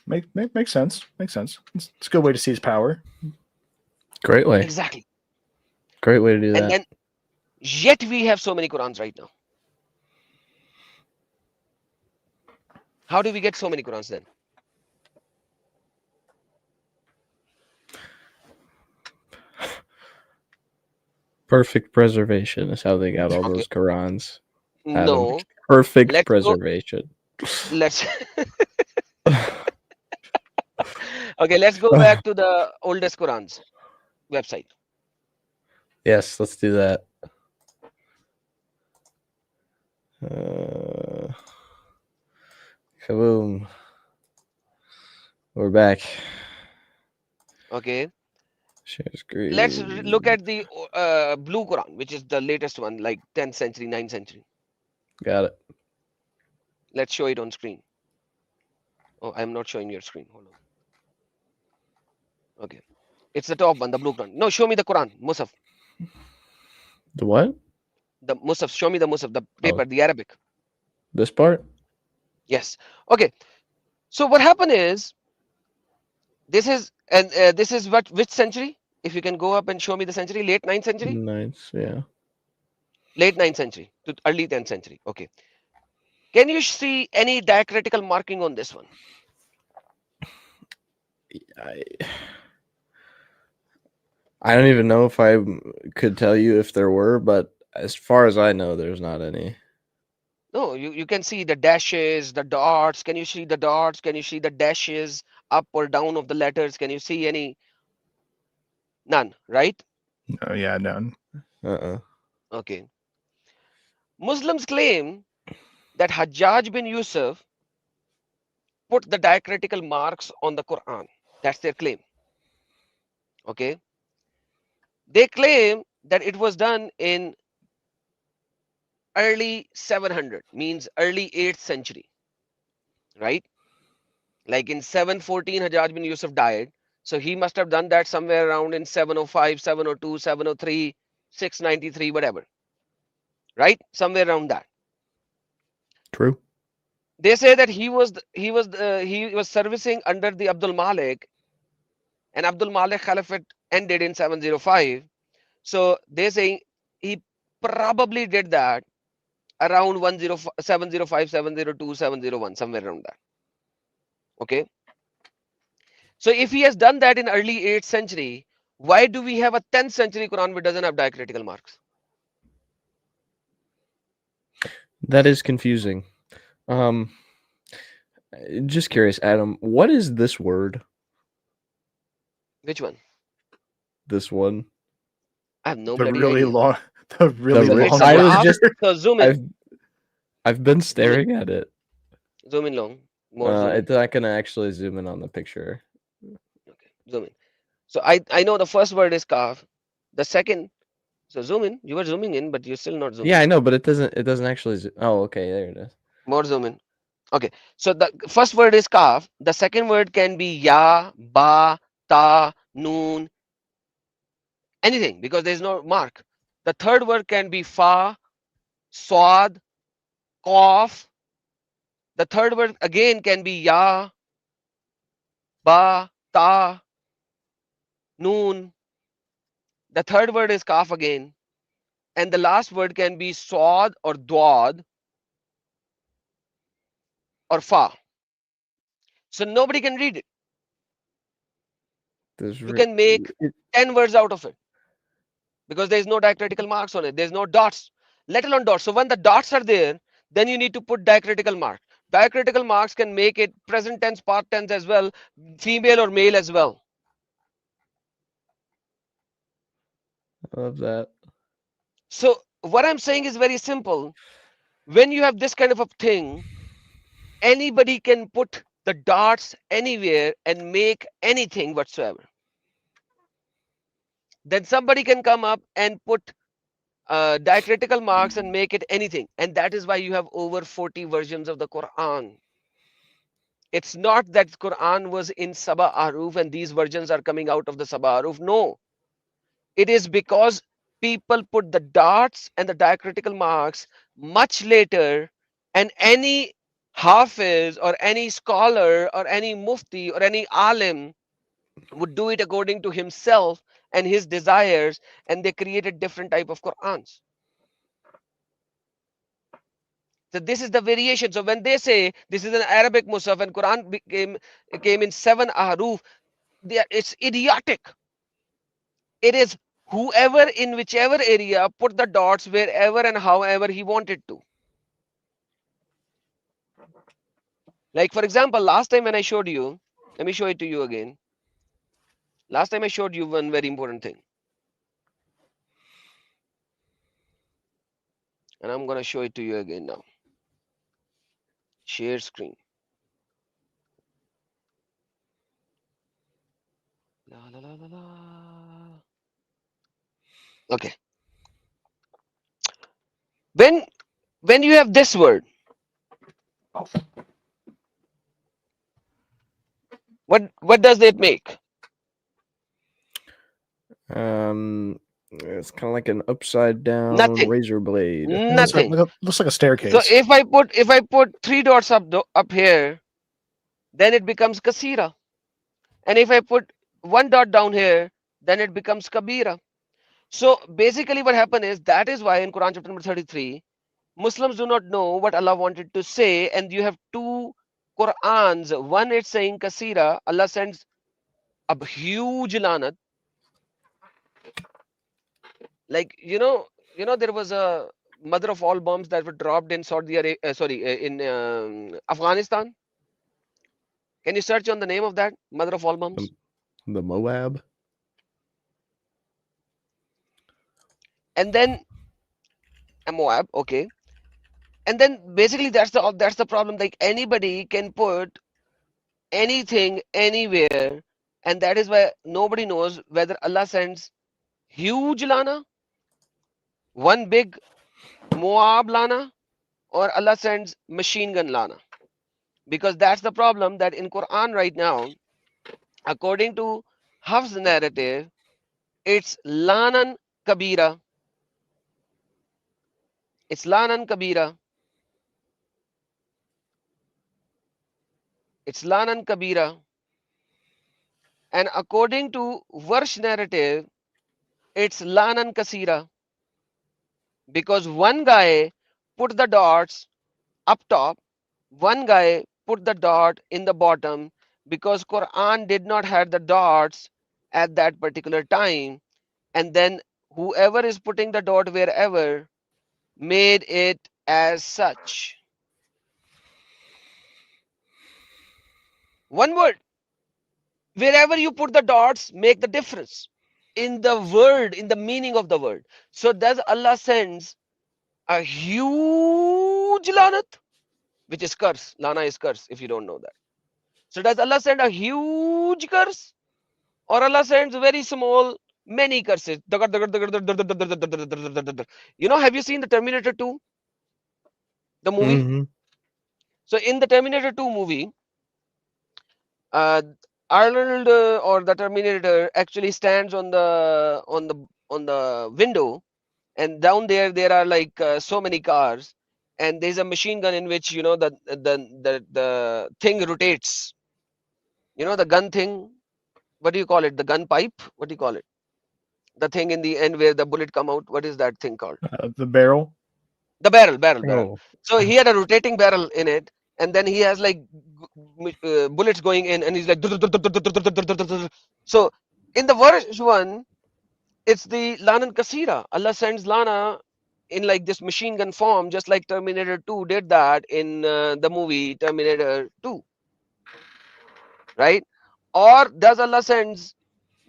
S5: Makes sense. Makes sense. It's a good way to seize power.
S3: Great way.
S2: Exactly.
S3: Great way to do
S2: And
S3: that.
S2: then yet we have so many Qurans right now. How do we get so many Qurans then?
S3: Perfect preservation is how they got all
S2: Okay.
S3: those Qurans. Adam.
S2: No.
S3: Perfect
S2: Let's go-
S3: preservation.
S2: Let's okay, let's go back to the oldest Qurans website.
S3: Yes, let's do that. Kaboom. We're back.
S2: Okay.
S3: Share screen.
S2: Let's look at the blue Quran, which is the latest one, like 10th century, 9th century.
S3: Got it.
S2: Let's show it on screen. Oh, I'm not showing your screen. Hold on. Okay. It's the top one, the blue Quran. No, show me the Quran, Musaf.
S3: The what?
S2: The Musaf. Show me the Musaf, the paper, the Arabic.
S3: This part?
S2: Yes. Okay. So what happened is, this is which century? If you can go up and show me the century, late 9th century?
S3: Nice, yeah.
S2: Late 9th century to early 10th century. Okay. Can you see any diacritical marking on this one?
S3: I don't even know if I could tell you if there were, but as far as I know, there's not any.
S2: No, you can see the dashes, the dots. Can you see the dots? Can you see the dashes up or down of the letters? Can you see any? None, right?
S5: Oh yeah, none.
S2: Okay. Muslims claim that Hajjaj bin Yusuf put the diacritical marks on the Quran. That's their claim. Okay. They claim that it was done in early 700, means early 8th century, right? Like in 714, Hajjaj bin Yusuf died. So he must have done that somewhere around in 705, 702, 703, 693, whatever. Right? Somewhere around that.
S3: True.
S2: They say that he was servicing under the Abdul Malik, and Abdul Malik Caliphate ended in 705. So they say he probably did that around 705, 702, 701, somewhere around that. Okay. So if he has done that in early 8th century, why do we have a 10th century Quran which doesn't have diacritical marks?
S3: That is confusing. Just curious, Adam, what is this word?
S2: Which one?
S3: This one?
S2: I have no
S5: The
S2: bloody
S5: really
S2: idea.
S5: long, the really
S2: So
S3: ri-
S2: it's
S5: long.
S2: a
S3: I was
S2: graph.
S3: just-
S2: So zoom in,
S3: I've been staring at it.
S2: zoom in long, more zoom in.
S3: It's not gonna actually zoom in on the picture.
S2: Okay, zoom in. So I know the first word is kaf. The second, so zoom in. You were zooming in, but you're still not zooming.
S3: Yeah, I know, but it doesn't actually. Oh, okay, there it is.
S2: More zoom in. Okay, so the first word is kaf. The second word can be ya, ba, ta, noon, anything because there's no mark. The third word can be fa, swad, qaf. The third word again can be ya, ba, ta, noon. The third word is kaf again. And the last word can be swad or dwad or fa. So nobody can read it. You can make 10 words out of it because there's no diacritical marks on it. There's no dots, let alone dots. So when the dots are there, then you need to put diacritical mark. Diacritical marks can make it present tense, past tense as well, female or male as well.
S3: I love that.
S2: So what I'm saying is very simple. When you have this kind of a thing, anybody can put the dots anywhere and make anything whatsoever. Then somebody can come up and put diacritical marks and make it anything. And that is why you have over 40 versions of the Quran. It's not that Quran was in Saba Aruf and these versions are coming out of the Saba Aruf. No, it is because people put the dots and the diacritical marks much later, and any Hafiz or any scholar or any Mufti or any Alim would do it according to himself and his desires, and they created different type of Qurans. So this is the variation. So when they say this is an Arabic Musaf and Quran came in 7 ahruf, it's idiotic. It is whoever in whichever area put the dots wherever and however he wanted to. Like for example, last time when I showed you, let me show it to you again. Last time I showed you one very important thing. And I'm going to show it to you again now. Share screen. La, la, la, la, la. Okay. When you have this word, what does it make?
S3: It's kind of like an upside down
S2: Nothing.
S3: razor blade.
S2: Nothing.
S5: Looks like a staircase.
S2: So if I put 3 dots up here, then it becomes kasira. And if I put 1 dot down here, then it becomes kabira. So basically what happened is that is why in Quran chapter number 33, Muslims do not know what Allah wanted to say, and you have 2 Qurans. One is saying kasira, Allah sends a huge lanat. Like there was a mother of all bombs that were dropped in Saudi Arabia, in Afghanistan. Can you search on the name of that mother of all bombs?
S3: The Moab.
S2: And then Moab, okay. And then basically that's the problem. Like anybody can put anything anywhere, and that is why nobody knows whether Allah sends huge lana, one big Moab lana, or Allah sends machine gun lana. Because that's the problem that in Quran right now, according to Hafs narrative, it's lanan kabira. It's lanan kabira. It's lanan kabira. And according to Warsh narrative, it's lanan kasira. Because one guy put the dots up top, one guy put the dot in the bottom because Quran did not have the dots at that particular time, and then whoever is putting the dot wherever made it as such. One word. Wherever you put the dots, make the difference in the word, in the meaning of the word. So does Allah sends a huge lanat, which is curse. Lana is curse, if you don't know that. So does Allah send a huge curse, or Allah sends very small, many curses? You know, have you seen the Terminator 2, the movie?
S3: Mm-hmm.
S2: So in the Terminator 2 movie, Arnold or the Terminator actually stands on the window, and down there are like so many cars, and there's a machine gun in which, you know, the thing rotates. You know, the gun thing. What do you call it? The gun pipe. What do you call it? The thing in the end where the bullet come out. What is that thing called?
S5: The barrel.
S2: The barrel.
S3: Oh.
S2: So he had a rotating barrel in it, and then he has like bullets going in, and he's like. So in the verse one, it's the Lanan Kasira. Allah sends Lana in like this machine gun form, just like Terminator 2 did that in the movie Terminator 2, right? Or does Allah sends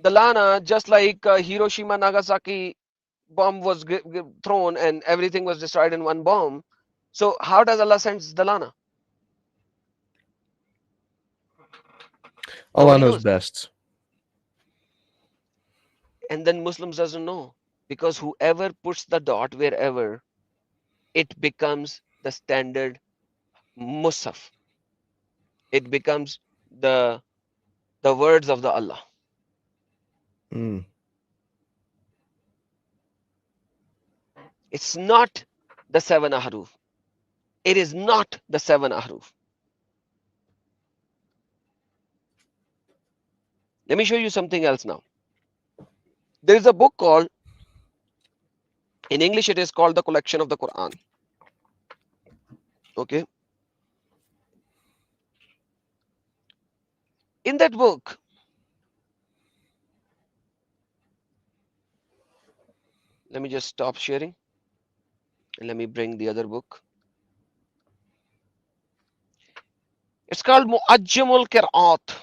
S2: the Lana just like Hiroshima Nagasaki bomb was thrown and everything was destroyed in one bomb? So how does Allah sends the Lana?
S3: Allah
S2: Nobody
S3: knows
S2: knows.
S3: best.
S2: And then Muslims doesn't know, because whoever puts the dot wherever, it becomes the standard Musaf. It becomes the words of the Allah.
S3: Mm.
S2: It's not the 7 ahruf. It is not the 7 ahruf. Let me show you something else now. There is a book called, in English it is called The Collection of the Quran. Okay. In that book, let me just stop sharing and let me bring the other book. It's called Mu'ajjamul Qira'at,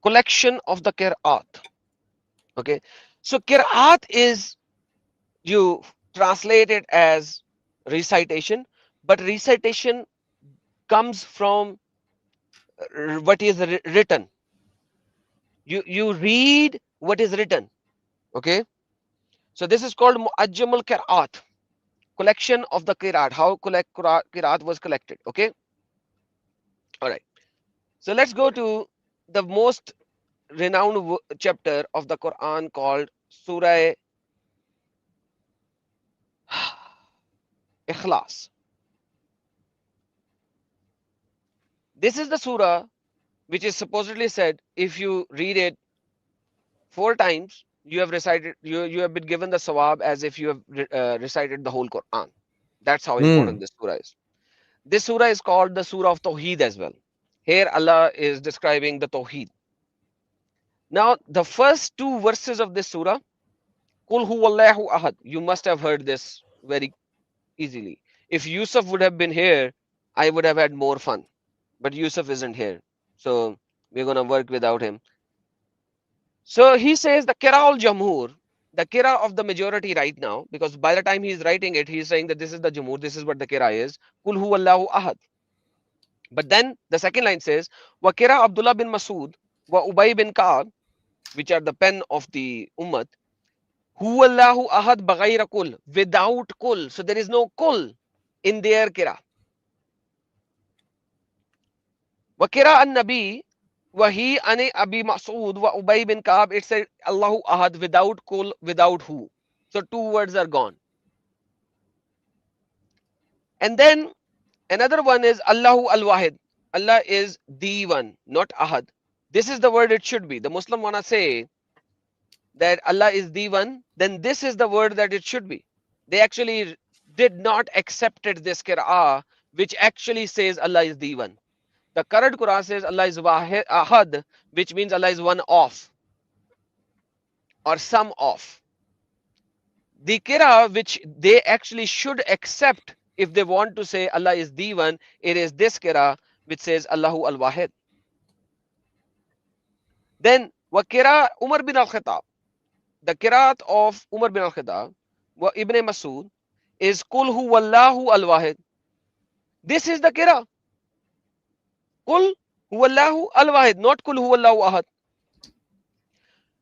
S2: collection of the Qira'at. Okay, so Qira'at is, you translate it as recitation, but recitation comes from what is written. You read what is written. Okay, so this is called Mu'ajjamul Qira'at, collection of the Qira'at, how Qira'at was collected. Okay, all right, so let's go to the most renowned chapter of the Quran called Surah Ikhlas. This is the surah which is supposedly said, if you read it 4 times, you have recited, you have been given the sawab as if you have recited the whole Quran. That's how important this surah is. This surah is called the Surah of Tawheed as well. Here Allah is describing the Tawheed. Now the first 2 verses of this surah, Qul huwallahu ahad. You must have heard this very easily. If Yusuf would have been here, I would have had more fun. But Yusuf isn't here, so we're going to work without him. So he says the Qira al-Jamhur, the Qira of the majority right now, because by the time he's writing it, he's saying that this is the Jamhur, this is what the Qira is. Qul huwallahu ahad. But then the second line says, Wa Qira Abdullah bin Masud, Wa Ubay bin Ka'ab, which are the pen of the Ummah, Huwallahu ahad baghayra kul, without kul. So there is no kul in their Qira. Wa Qira an-Nabi, Wahi ane Abi Mas'ud wa Ubay bin Ka'ab, it said Allahu ahad without kul, without who. So 2 words are gone. And then another one is Allahu al-Wahid. Allah is the one, not ahad. This is the word it should be. The Muslim wanna say that Allah is the one, then this is the word that it should be. They actually did not accepted this qira'ah, which actually says Allah is the one. The current Quran says Allah is wahid, ahad, which means Allah is one of or some of. The qira'ah which they actually should accept if they want to say Allah is the one, it is this qira'ah which says Allahu al-wahid. Then wa qira'ah Umar bin al-Khattab, the qira'at of Umar bin al-Khattab wa Ibn Masud is Qul huwallahu al-wahid. This is the qira'ah. Qul huwallahu al-wahid, not Qul huwallahu ahad.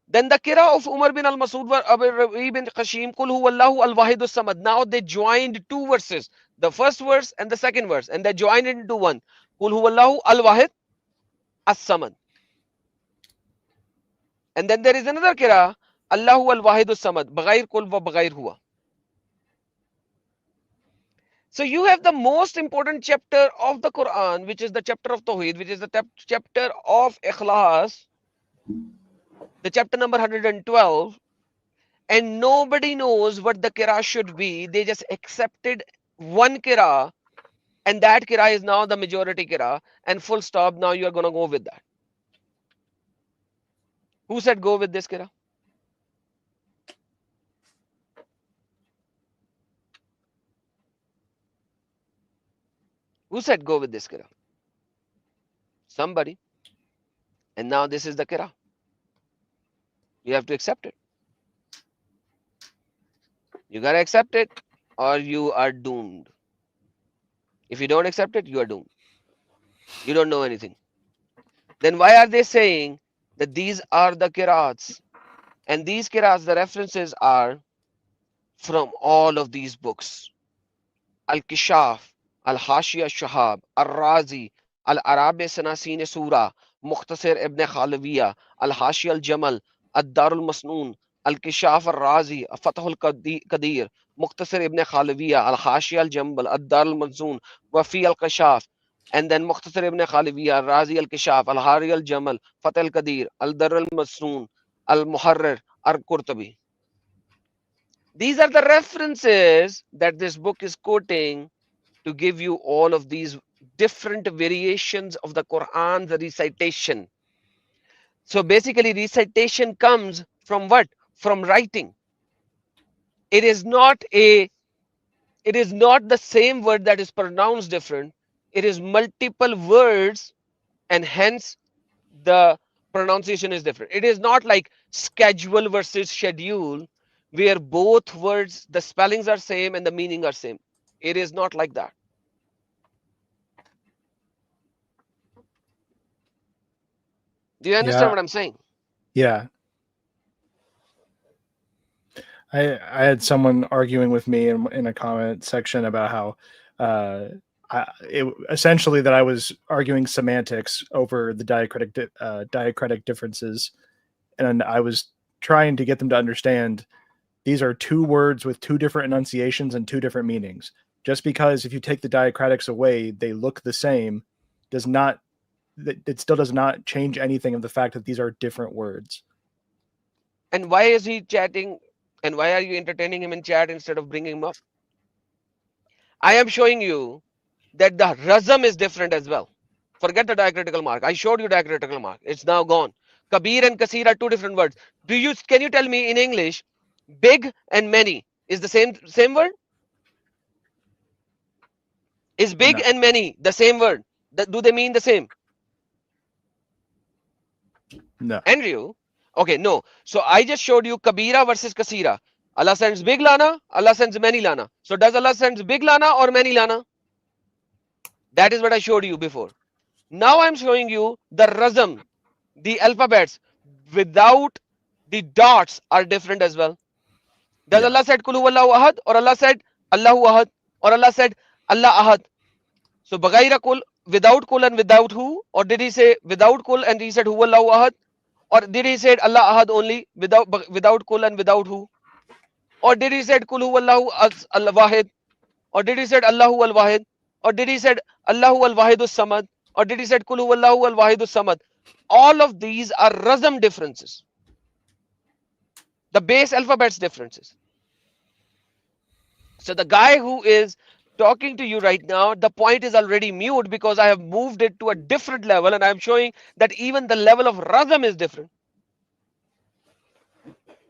S2: Then the qira'ah of Umar bin al-Masud wa Abu Rabi bin Qashim, Qul huwallahu al-wahid as-samad. Now they joined two verses, the first verse and the second verse, and they joined it into one. Qul huwallahu al-wahid as-samad. And then there is another qira'ah, Allahu al-wahid as-samad, bagair qul wa bagair huwa. So you have the most important chapter of the Quran, which is the chapter of Tawheed, which is the chapter of Ikhlas, the chapter number 112, and nobody knows what the qira'ah should be. They just accepted one qira'ah, and that qira'ah is now the majority qira'ah, and full stop. Now you are going to go with that. Who said go with this qira'ah? Who said go with this qira'ah? Somebody. And now this is the qira'ah. You have to accept it. You gotta accept it or you are doomed. If you don't accept it, you are doomed. You don't know anything. Then why are they saying that these are the qira'ats? And these qira'ats, the references are from all of these books. Al-Kishaf, Al-Hashiyah Shahab, Al-Razi, Al-Arabi Sanasin Surah, Mukhtasar Ibn Khalawiyah, Al-Hashiyah Al-Jamal, Ad-Dar al-Masnoon, Al-Kishaf Al-Razi, Fath al-Qadir, Mukhtasar Ibn Khalawiyah, Al-Hashiyah Al-Jamal, Ad-Dar al-Manzoon, Wafi al-Kashaf, and then Mukhtasar Ibn Khalawiyah, Al-Razi Al-Kishaf, Al-Hari Al-Jamal, Fath al-Qadir, Al-Dar al-Masnoon, Al-Muharrir, Al-Qurtubi. These are the references that this book is quoting to give you all of these different variations of the Quran, the recitation. So basically recitation comes from what? From writing. It is not the same word that is pronounced different. It is multiple words and hence the pronunciation is different. It is not like schedule versus schedule where both words, the spellings are same and the meaning are same. It is not like that. Do you understand
S5: Yeah.
S2: what I'm saying?
S5: Yeah. I had someone arguing with me in a comment section about how essentially that I was arguing semantics over the diacritic differences, and I was trying to get them to understand these are two words with two different enunciations and two different meanings. Just because if you take the diacritics away, they look the same, it still does not change anything of the fact that these are different words.
S2: And why is he chatting? And why are you entertaining him in chat instead of bringing him up? I am showing you that the razam is different as well. Forget the diacritical mark. I showed you diacritical mark. It's now gone. Kabir and Kasir are two different words. Can you tell me in English, big and many is the same word? Is big
S5: No.
S2: and many the same word? Do they mean the same?
S5: No.
S2: Andrew? Okay, no. So I just showed you Kabira versus Kasira. Allah sends big lana, Allah sends many lana. So does Allah sends big lana or many lana? That is what I showed you before. Now I'm showing you the razam, the alphabets without the dots are different as well. Does Allah said Kul huwallahu ahad or Allah said Allahu ahad or Allah said Allah ahad? So bagaira kul, without kul and without who? Or did he say without kul and he said huwallahu ahad? Or did he said Allah ahad only without kul and without who? Or did he said kul huwallahu al-wahid? Or did he said Allahu al-wahid? Or did he said Allahu al-wahid as-samad? Or did he said kul huwallahu al-wahid as-samad? All of these are razam differences. The base alphabets differences. So the guy who is talking to you right now, the point is already mute because I have moved it to a different level, and I'm showing that even the level of razam is different.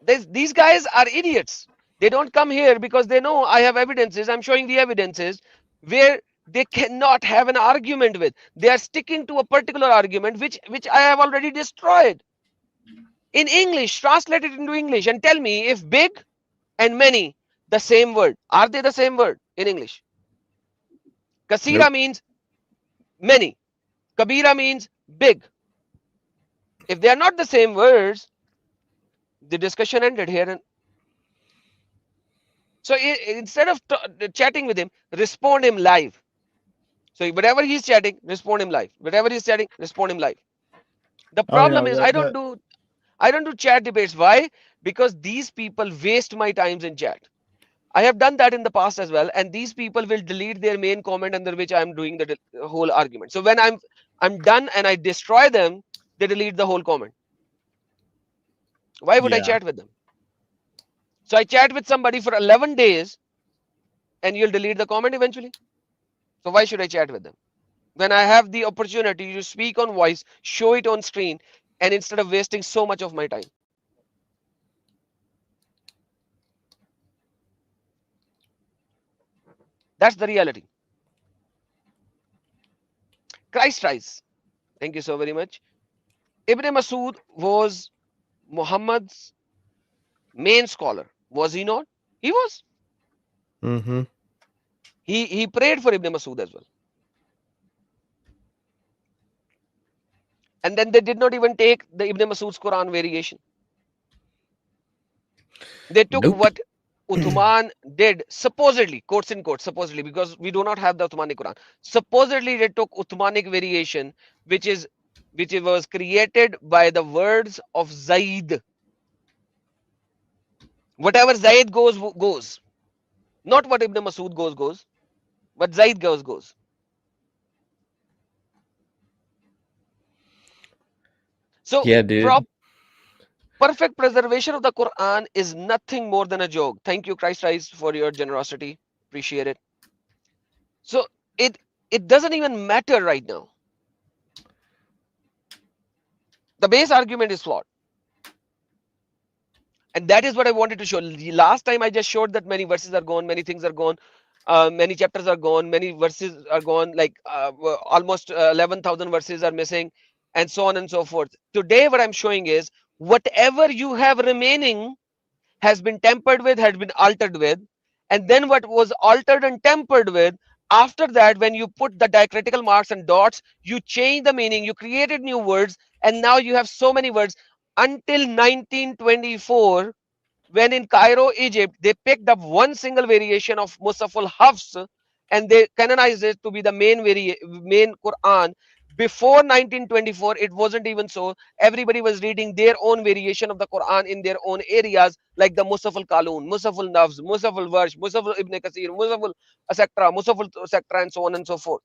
S2: These guys are idiots. They don't come here because they know I have evidences. I'm showing the evidences where they cannot have an argument with. They are sticking to a particular argument which I have already destroyed. In English, translate it into English and tell me if big and many the same word. Are they the same word in English? Kasira
S3: Nope.
S2: means many. Kabira means big. If they are not the same words, the discussion ended here. And so instead of chatting with him, respond him live. So whatever he's chatting, respond him live. Whatever he's chatting, respond him live. The
S5: Oh, you
S2: problem
S5: know,
S2: is I don't do chat debates. Why? Because these people waste my times in chat. I have done that in the past as well, and these people will delete their main comment under which I'm doing the whole argument. So when I'm done and I destroy them, they delete the whole comment. Why would I
S5: yeah.
S2: chat with them? So I chat with somebody for 11 days and you'll delete the comment eventually. So why should I chat with them? When I have the opportunity to speak on voice, show it on screen, and instead of wasting so much of my time. That's the reality. Christ rise. Thank you so very much. Ibn Masud was Muhammad's main scholar. Was he not? He was.
S3: Mm-hmm.
S2: He prayed for Ibn Masud as well. And then they did not even take the Ibn Masud's Quran variation. They took
S3: Nope.
S2: what Uthman did, supposedly, quotes in quotes, supposedly, because we do not have the Uthmanic Quran. Supposedly, they took Uthmanic variation, which was created by the words of Zaid. Whatever Zaid goes, goes. Not what Ibn Masud goes. But Zaid goes. So,
S3: Yeah, dude.
S2: perfect preservation of the Quran is nothing more than a joke. Thank you, Christ Rise, for your generosity. Appreciate it. So it doesn't even matter right now. The base argument is flawed. And that is what I wanted to show. Last time I just showed that many verses are gone, many things are gone, many chapters are gone, many verses are gone, like almost 11,000 verses are missing, and so on and so forth. Today, what I'm showing is whatever you have remaining has been tempered with, has been altered with, and then what was altered and tempered with, after that, when you put the diacritical marks and dots, you change the meaning, you created new words, and now you have so many words. Until 1924, when in Cairo, Egypt, they picked up one single variation of Musaf al-Hafs and they canonized it to be the main Quran. Before 1924, it wasn't even so. Everybody was reading their own variation of the Quran in their own areas, like the Musaf al-Qalun, Musaf al-Nafz, Musaf al-Warsh, Musaf al-Ibn Kathir, Musaf al-Asakra, Musaf al-Sakra, and so on and so forth.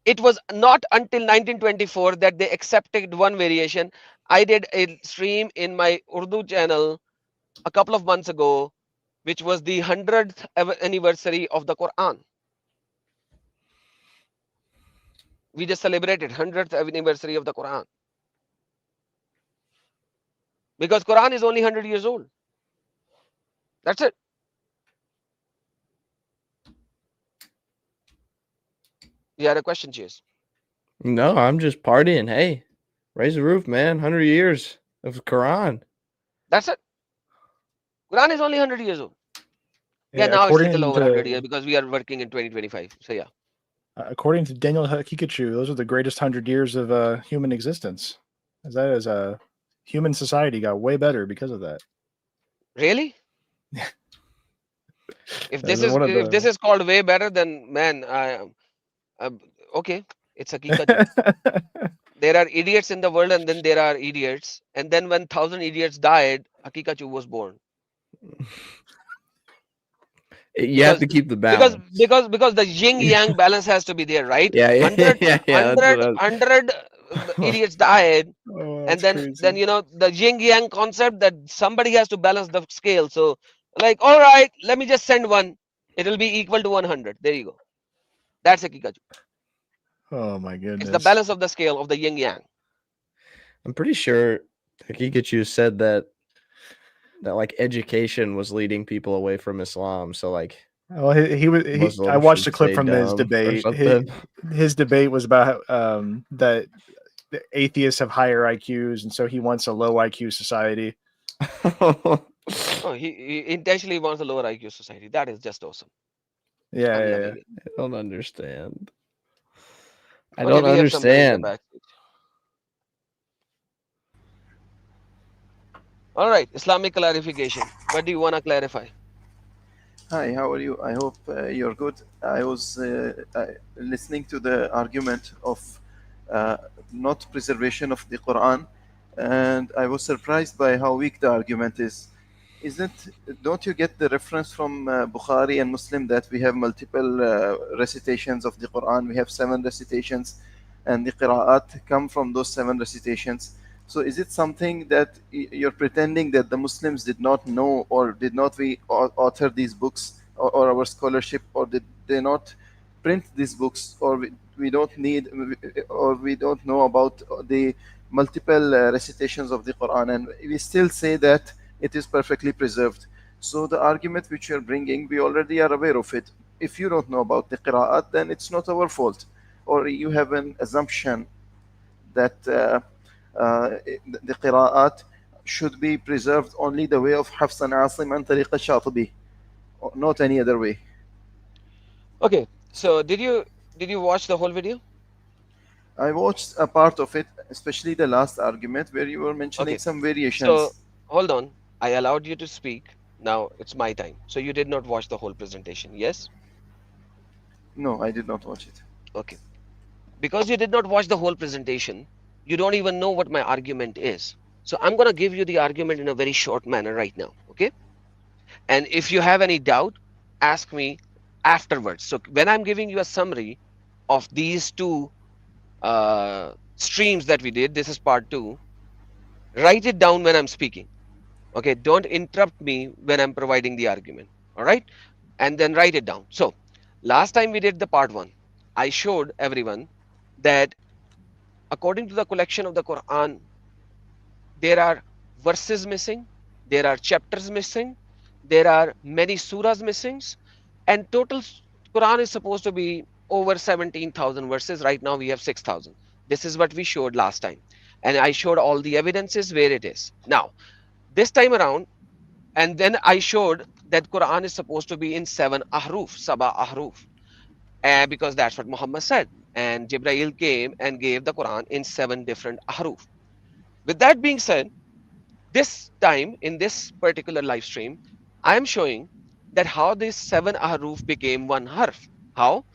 S2: It was not until 1924 that they accepted one variation. I did a stream in my Urdu channel a couple of months ago, which was the 100th anniversary of the Quran. We just celebrated 100th anniversary of the Quran. Because Quran is only 100 years old. That's it. You had a question, Chase?
S3: No, I'm just partying. Hey, raise the roof, man. 100 years of Quran.
S2: That's it. Quran is only 100 years old. Yeah, now it's a little over 100 years because we are working in 2025. So yeah.
S5: According to Daniel Hakikachu, those are the greatest 100 years of human existence. As that is human society got way better because of that.
S2: Really? If this is called way better, then man, okay, it's a Hakikachu. There are idiots in the world, and then there are idiots, and then when 1,000 idiots died, Hakikachu was born.
S3: You have to keep the balance.
S2: Because the yin yang balance has to be there, right?
S3: Yeah.
S2: 100 idiots died,
S5: Oh,
S2: and
S5: that's
S2: then
S5: crazy.
S2: the yin yang concept that somebody has to balance the scale. So Like, all right, let me just send one. It'll be equal to 100. There you go. That's Hakikaju.
S5: Oh my
S2: It's the
S5: goodness.
S2: balance of the scale of the yin yang.
S3: I'm pretty sure Hakikachu said that like education was leading people away from Islam. So like
S5: Well, he was. I
S3: Muslims
S5: watched a
S3: should
S5: clip
S3: stay
S5: from his
S3: dumb or
S5: debate.
S3: something.
S5: His debate was about that the atheists have higher IQs, and so he wants a low IQ society.
S2: Oh, he intentionally wants a lower IQ society. That is just awesome.
S5: Yeah,
S2: I'm
S5: yeah,
S2: loving it.
S3: I don't understand. I
S2: Okay,
S3: don't
S2: we have somebody in the
S3: understand.
S2: backstage. All right, Islamic clarification. What do you want to clarify?
S7: Hi, how are you? I hope you're good. I was listening to the argument of not preservation of the Quran, and I was surprised by how weak the argument is. Don't you get the reference from Bukhari and Muslim that we have multiple recitations of the Quran? We have 7 recitations, and the qira'at come from those 7 recitations. So is it something that you're pretending that the Muslims did not know, or did not we author these books, or our scholarship, or did they not print these books, or we don't need, or we don't know about the multiple recitations of the Quran, and we still say that it is perfectly preserved? So the argument which you're bringing, we already are aware of it. If you don't know about the qira'at, then it's not our fault, or you have an assumption that the qira'at should be preserved only the way of Hafs and Asim and Tariq al-Shatibi, not any other way.
S2: Okay, so did you watch the whole video?
S7: I watched a part of it, especially the last argument where you were mentioning
S2: Okay,
S7: some variations.
S2: so hold on. I allowed you to speak. Now it's my time. So you did not watch the whole presentation, yes?
S7: No, I did not watch it.
S2: Okay. Because you did not watch the whole presentation, you don't even know what my argument is. So I'm going to give you the argument in a very short manner right now, okay? And if you have any doubt, ask me afterwards. So when I'm giving you a summary of these two streams that we did, this is part 2, write it down when I'm speaking. Okay, don't interrupt me when I'm providing the argument. All right, and then write it down. So last time we did the part 1, I showed everyone that according to the collection of the Quran, there are verses missing, there are chapters missing, there are many surahs missing, and total Quran is supposed to be over 17,000 verses. Right now we have 6,000. This is what we showed last time, and I showed all the evidences where it is. Now this time around, and then I showed that Quran is supposed to be in 7 ahruf, Saba ahruf, because that's what Muhammad said. And Jibreel came and gave the Quran in 7 different ahruf. With that being said, this time in this particular live stream, I am showing that how this 7 ahruf became 1 harf. How?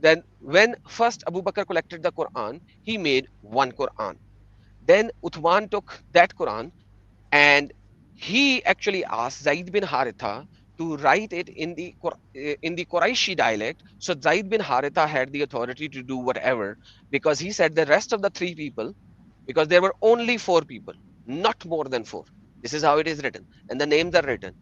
S2: Then when first Abu Bakr collected the Quran, he made 1 Quran. Then Uthman took that Quran and he actually asked Zaid bin Haritha to write it in the Quraishi dialect. So Zaid bin Haritha had the authority to do whatever, because he said the rest of the 3 people, because there were only 4 people, not more than 4. This is how it is written, and the names are written.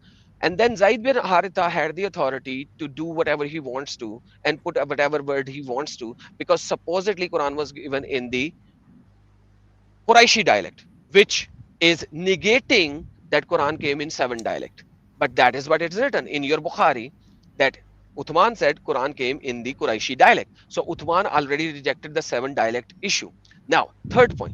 S2: And then Zaid bin Haritha had the authority to do whatever he wants to and put whatever word he wants to, because supposedly Quran was given in the Quraishi dialect, which is negating that Quran came in 7 dialect. But that is what it's written in your Bukhari, that Uthman said Quran came in the Quraishi dialect. So Uthman already rejected the 7 dialect issue. Now, third point.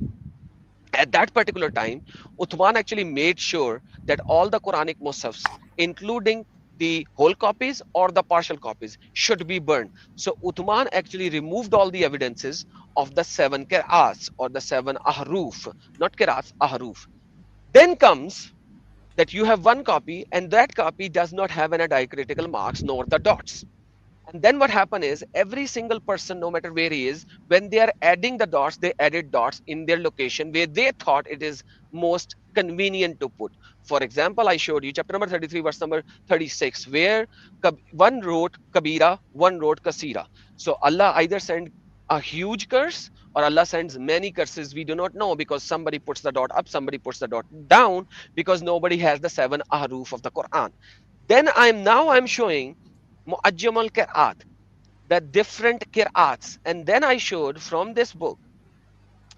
S2: At that particular time, Uthman actually made sure that all the Quranic Musafs, including the whole copies or the partial copies, should be burned. So Uthman actually removed all the evidences of the 7 qira'ats or the 7 ahruf, not qira'ats, ahruf. Then comes that you have 1 copy, and that copy does not have any diacritical marks nor the dots. And then what happened is every single person, no matter where he is, when they are adding the dots, they added dots in their location where they thought it is most convenient to put. For example, I showed you chapter number 33, verse number 36, where one wrote Kabira, one wrote Kasira. So Allah either sent a huge curse or Allah sends many curses. We do not know, because somebody puts the dot up, somebody puts the dot down, because nobody has the 7 ahruf of the Quran. Then I'm showing Mu'ajjam al-Qira'at, the different qira'ats. And then I showed from this book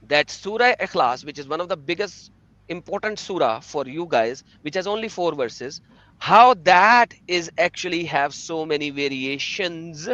S2: that Surah Ikhlas, which is one of the biggest important surah for you guys, which has only 4 verses, how that is actually have so many variations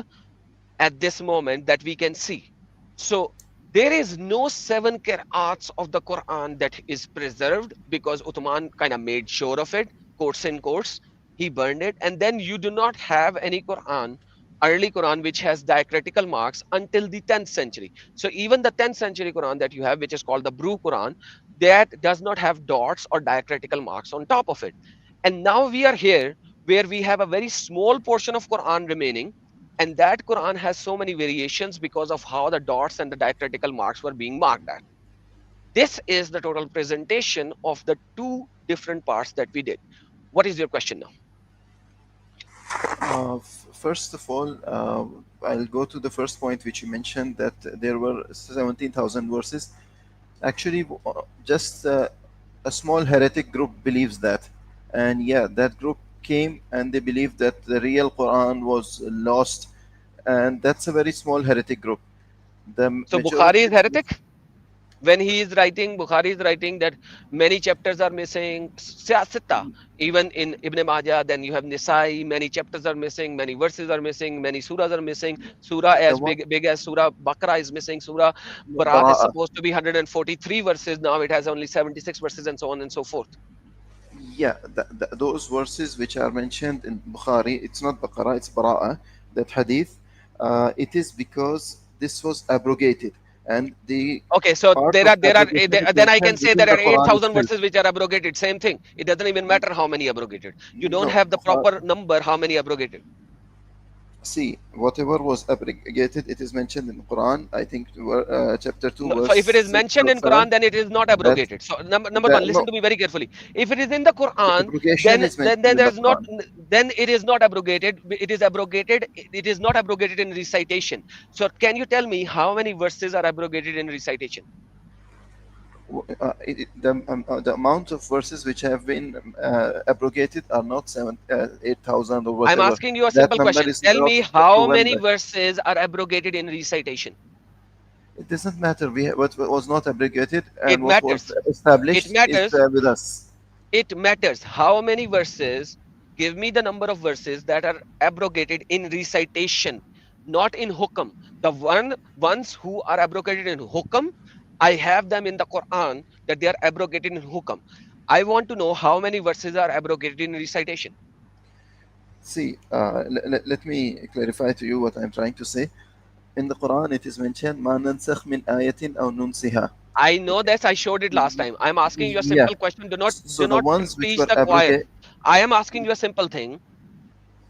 S2: at this moment that we can see. So there is no 7 qira'ats of the Quran that is preserved because Uthman kind of made sure of it, quotes in quotes. He burned it. And then you do not have any Quran, early Quran, which has diacritical marks until the 10th century. So even the 10th century Quran that you have, which is called the Bru Quran, that does not have dots or diacritical marks on top of it. And now we are here where we have a very small portion of Quran remaining, and that Quran has so many variations because of how the dots and the diacritical marks were being marked at. This is the total presentation of the 2 different parts that we did. What is your question now?
S7: First of all, I'll go to the first point which you mentioned, that there were 17,000 verses. Actually, just a small heretic group believes that. And yeah, that group came and they believed that the real Quran was lost. And that's a very small heretic group.
S2: So Bukhari is heretic? When he is writing, Bukhari is writing that many chapters are missing. Sitta, even in Ibn Majah, then you have Nisai, many chapters are missing, many verses are missing, many surahs are missing. Surah as big as Surah Baqarah is missing. Surah Barat is supposed to be 143 verses. Now it has only 76 verses and so on and so forth.
S7: Yeah, those verses which are mentioned in Bukhari, it's not Baqarah, it's Bara'ah, that hadith. It is because this was abrogated. And the
S2: okay, so then I can say there are 8,000 verses which are abrogated. Same thing. It doesn't even matter how many abrogated. You don't have the proper number how many abrogated.
S7: See, whatever was abrogated, it is mentioned in Quran. I think chapter 2.
S2: No, so if it is mentioned in Quran, then it is not abrogated. So number one, listen to me very carefully. If it is in the Quran, then there's not. Then it is not abrogated. It is abrogated. It is not abrogated in recitation. So can you tell me how many verses are abrogated in recitation?
S7: The amount of verses which have been abrogated are not 8,000 or whatever.
S2: I'm asking you a simple question. Tell me how many verses are abrogated in recitation.
S7: It doesn't matter. What was not abrogated and
S2: it
S7: what
S2: matters.
S7: was established
S2: it matters.
S7: is with us.
S2: It matters. How many verses? Give me the number of verses that are abrogated in recitation, not in hukam. The ones who are abrogated in hukam, I have them in the Quran that they are abrogated in hukam. I want to know how many verses are abrogated in recitation.
S7: See, let me clarify to you what I'm trying to say. In the Quran, it is mentioned, "Ma nansakh min ayatin aw nunsiha."
S2: I know that. I showed it last time. I'm asking you a simple question. Do not preach the choir. I am asking you a simple thing.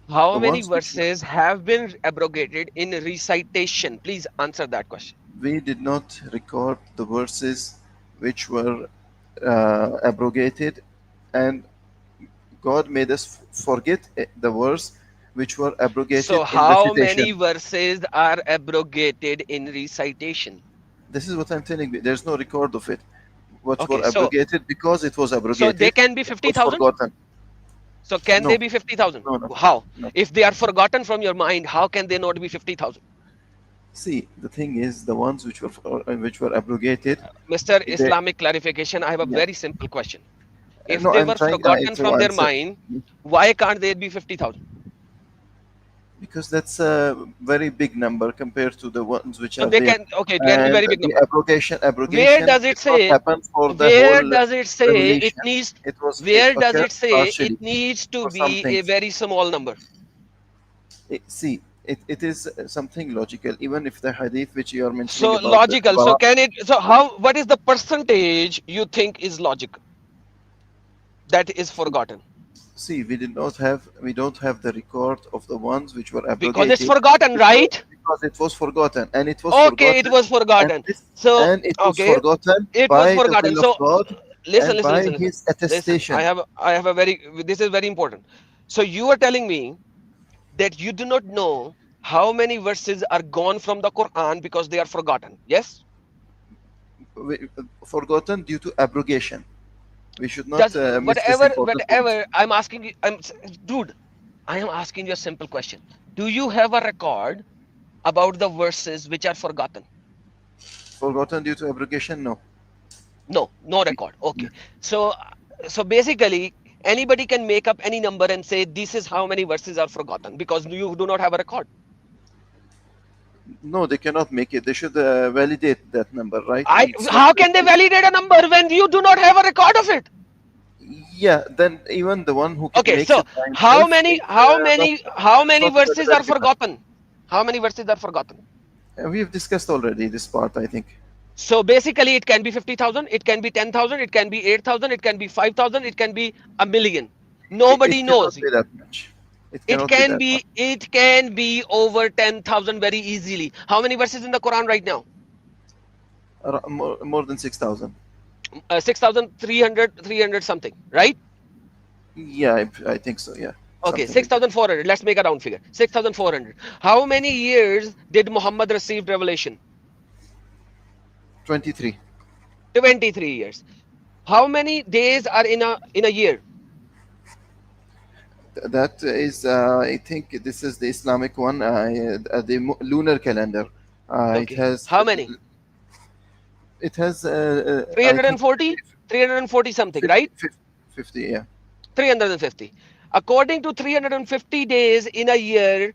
S2: How many verses have been abrogated in recitation? Please answer that question.
S7: We did not record the verses which were abrogated, and God made us forget the verse which were abrogated.
S2: So how many verses are abrogated in recitation?
S7: This is what I'm telling you. There's no record of it. What were abrogated because it was abrogated.
S2: So they can be 50,000? So can they be 50,000?
S7: No.
S2: How?
S7: No.
S2: If they are forgotten from your mind, how can they not be 50,000?
S7: See, the thing is, the ones which were abrogated.
S2: Mr. Islamic clarification, I have a very simple question. If they were forgotten from their mind, why can't they be 50,000?
S7: Because that's a very big number compared to the ones which are
S2: they can, okay, it can be very big number.
S7: Abrogation.
S2: Where does it say? Where does it say it needs? Where does it say it needs to be a very small number?
S7: See, it is something logical, even if the hadith which you are mentioning.
S2: So logical. So can it? So how? What is the percentage you think is logical? That is forgotten.
S7: See, we don't have the record of the ones which were abrogated.
S2: Because it's forgotten, right?
S7: Because it was forgotten, and it was
S2: okay. It was forgotten.
S7: And it was forgotten.
S2: It was forgotten.
S7: So
S2: listen.
S7: His attestation.
S2: Listen, I have a very. This is very important. So you are telling me that you do not know how many verses are gone from the Quran because they are forgotten. Yes.
S7: Forgotten due to abrogation. We should not
S2: whatever I'm asking you, dude, I am asking you a simple question. Do you have a record about the verses which are forgotten?
S7: Forgotten due to abrogation? No.
S2: No, no record. Okay. So basically, anybody can make up any number and say this is how many verses are forgotten because you do not have a record.
S7: No, they cannot make it. They should validate that number, right? It's
S2: How
S7: not-
S2: can they validate a number when you do not have a record of it?
S7: Yeah, then even the one who can
S2: Okay,
S7: make
S2: so
S7: it by
S2: how
S7: himself
S2: many
S7: is,
S2: how many
S7: not-
S2: how many
S7: not
S2: verses are
S7: valid.
S2: forgotten? How many verses are forgotten?
S7: We've discussed already this part, I think.
S2: So basically, it can be 50,000, it can be 10,000, it can be 8,000, it can be 5,000, it can be a million. Nobody
S7: It
S2: knows.
S7: cannot be that much. It
S2: It
S7: cannot be
S2: can
S7: that
S2: be
S7: much.
S2: it can be over 10,000 very easily. How many verses in the Quran right now?
S7: More than 6,000.
S2: 6,300, 300 something, right?
S7: Yeah, I think so. Yeah.
S2: Okay,
S7: Something like
S2: 6,400. Let's make a round figure. 6,400. How many years did Muhammad receive revelation?
S7: 23.
S2: 23 years. How many days are in a year?
S7: That is, I think this is the Islamic one, the lunar calendar.
S2: Okay.
S7: It has.
S2: How many?
S7: It has.
S2: 340? 340 something, right?
S7: 50, yeah.
S2: 350. According to 350 days in a year,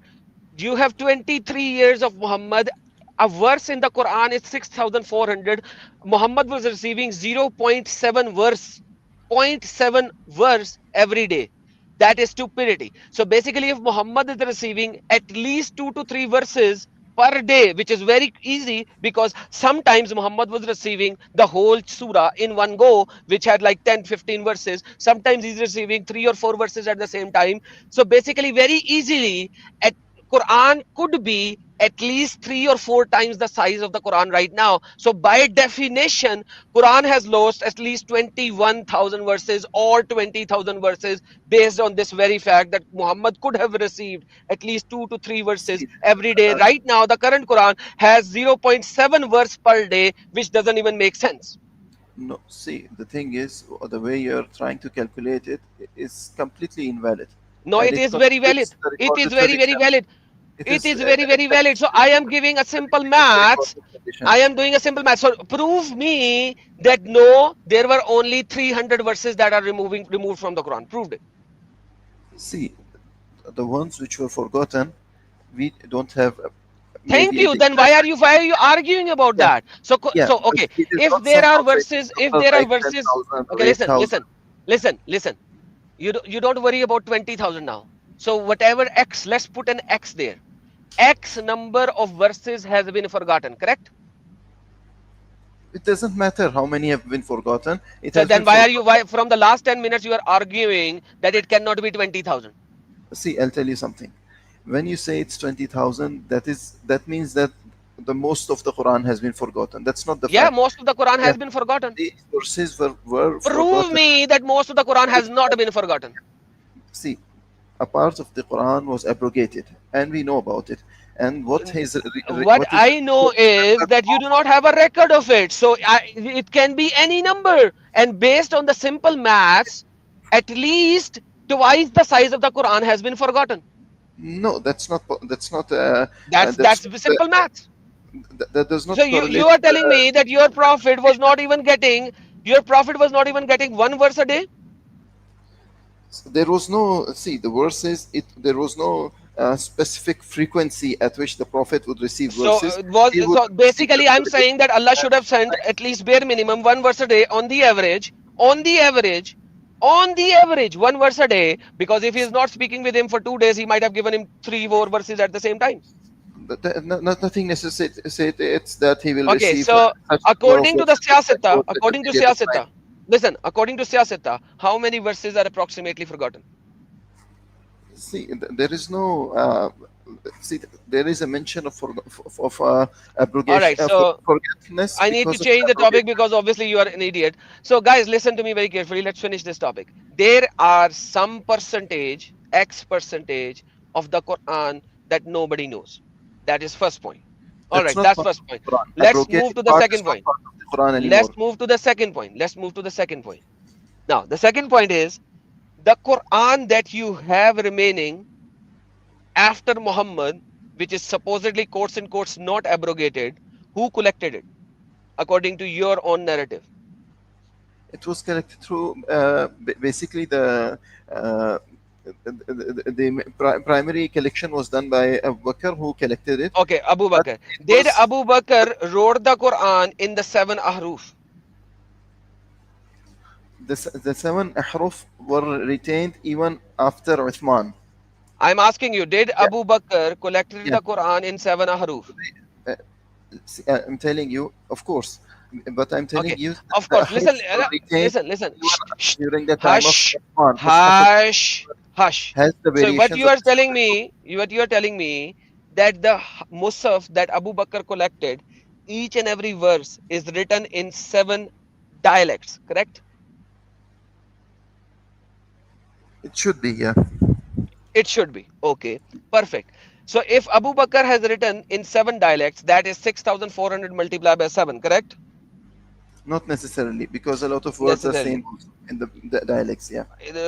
S2: you have 23 years of Muhammad. A verse in the Quran is 6,400. Muhammad was receiving 0.7 verse, 0.7 verse every day. That is stupidity. So basically, if Muhammad is receiving at least 2 to 3 verses per day, which is very easy because sometimes Muhammad was receiving the whole surah in one go, which had like 10, 15 verses. Sometimes he's receiving 3 or 4 verses at the same time. So basically, very easily, at Quran could be at least 3 or 4 times the size of the Quran right now. So by definition, Quran has lost at least 21,000 verses or 20,000 verses based on this very fact that Muhammad could have received at least 2 to 3 verses every day. Right now, the current Quran has 0.7 verse per day, which doesn't even make sense.
S7: No, see, the thing is, the way you're trying to calculate it is completely invalid.
S2: No,
S7: And
S2: it is very valid.
S7: contradicts the
S2: It is
S7: recorded
S2: very, very
S7: tradition.
S2: valid. It is very, very valid. So I am giving a simple maths. I am doing a simple math. So prove me that no, there were only 300 verses that are removed from the Quran. Proved it.
S7: See, the ones which were forgotten, we don't have.
S2: Thank
S7: maybe
S2: you.
S7: an
S2: Then
S7: exact-
S2: why are you arguing about
S7: Yeah.
S2: that? So
S7: Yeah,
S2: so
S7: but
S2: okay.
S7: it is
S2: If
S7: not
S2: there are
S7: somehow
S2: verses, if
S7: like
S2: there are
S7: 10,000
S2: verses,
S7: or
S2: okay, listen,
S7: 8,000.
S2: listen. You don't worry about 20,000 now. So whatever X, let's put an X there. X number of verses has been forgotten, correct?
S7: It doesn't matter how many have been forgotten. It
S2: So
S7: has
S2: then
S7: been
S2: why from the last 10 minutes you are arguing that it cannot be 20,000?
S7: See, I'll tell you something. When you say it's 20,000, that means that the most of the Quran has been forgotten. That's not the
S2: Yeah,
S7: fact.
S2: most of the Quran has
S7: Yeah.
S2: been forgotten.
S7: The verses were
S2: Prove
S7: forgotten.
S2: me that most of the Quran has not been forgotten.
S7: See, a part of the Quran was abrogated, and we know about it. And what is
S2: What I know is that you do not have a record of it. So it can be any number. And based on the simple maths, at least twice the size of the Quran has been forgotten.
S7: No, that's not. That's not.
S2: That's simple maths.
S7: That does not.
S2: So you
S7: correlate,
S2: are telling me that your prophet was not even getting one verse a day?
S7: There was no. See, the verses. There was no specific frequency at which the prophet would receive
S2: So
S7: verses. He would
S2: so basically I'm
S7: receive
S2: saying that Allah should have sent at least bare minimum one verse a day on the average, one verse a day, because if he is not speaking with him for 2 days, he might have given him 3-4 verses at the same time.
S7: nothing necessitates that he will
S2: Okay,
S7: receive.
S2: so
S7: such
S2: according to
S7: number
S2: the
S7: of verses
S2: Siyasata,
S7: at
S2: according to
S7: a period of time.
S2: Siyasata, listen, according to Siyasata, how many verses are approximately forgotten?
S7: See, there is no. See, there is a mention of abrogation.
S2: All right, so
S7: forgetfulness.
S2: I need to
S7: because of
S2: change the topic
S7: abrogation.
S2: because obviously you are an idiot. So guys, listen to me very carefully. Let's finish this topic. There are some percentage, X percentage of the Quran that nobody knows. That is first point. All right,
S7: not
S2: that's
S7: part
S2: first
S7: of
S2: point.
S7: the Quran.
S2: Let's
S7: Abrogated
S2: move to the
S7: part
S2: second
S7: is not
S2: point.
S7: part of the Quran anymore.
S2: Let's move to the second point. Now, the second point is the Quran that you have remaining after Muhammad, which is supposedly quotes and quotes not abrogated, who collected it according to your own narrative?
S7: It was collected through basically the primary collection was done by Abu Bakr, who collected it.
S2: Okay, Abu
S7: But
S2: Bakr.
S7: it
S2: Did
S7: was-
S2: Abu Bakr wrote the Quran in the 7 ahruf?
S7: the 7 ahruf were retained even after Uthman.
S2: I'm asking you, did
S7: Yeah.
S2: Abu Bakr collected
S7: Yeah.
S2: the Quran in 7 ahruf?
S7: I'm telling you, of course, but I'm telling
S2: Okay,
S7: you,
S2: of
S7: the
S2: course.
S7: ahruf
S2: Listen,
S7: were retained
S2: listen. Shh,
S7: during the time
S2: hush,
S7: of Uthman.
S2: hush.
S7: Has the
S2: So what
S7: variations
S2: you
S7: of
S2: are telling me, that the Musaf that Abu Bakr collected, each and every verse is written in 7 dialects, correct?
S7: It should be, yeah.
S2: It should be. Okay, perfect. So if Abu Bakr has written in 7 dialects, that is 6,400 multiplied by 7, correct?
S7: Not necessarily, because a lot of words are
S2: Necessarily.
S7: same in the dialects, yeah.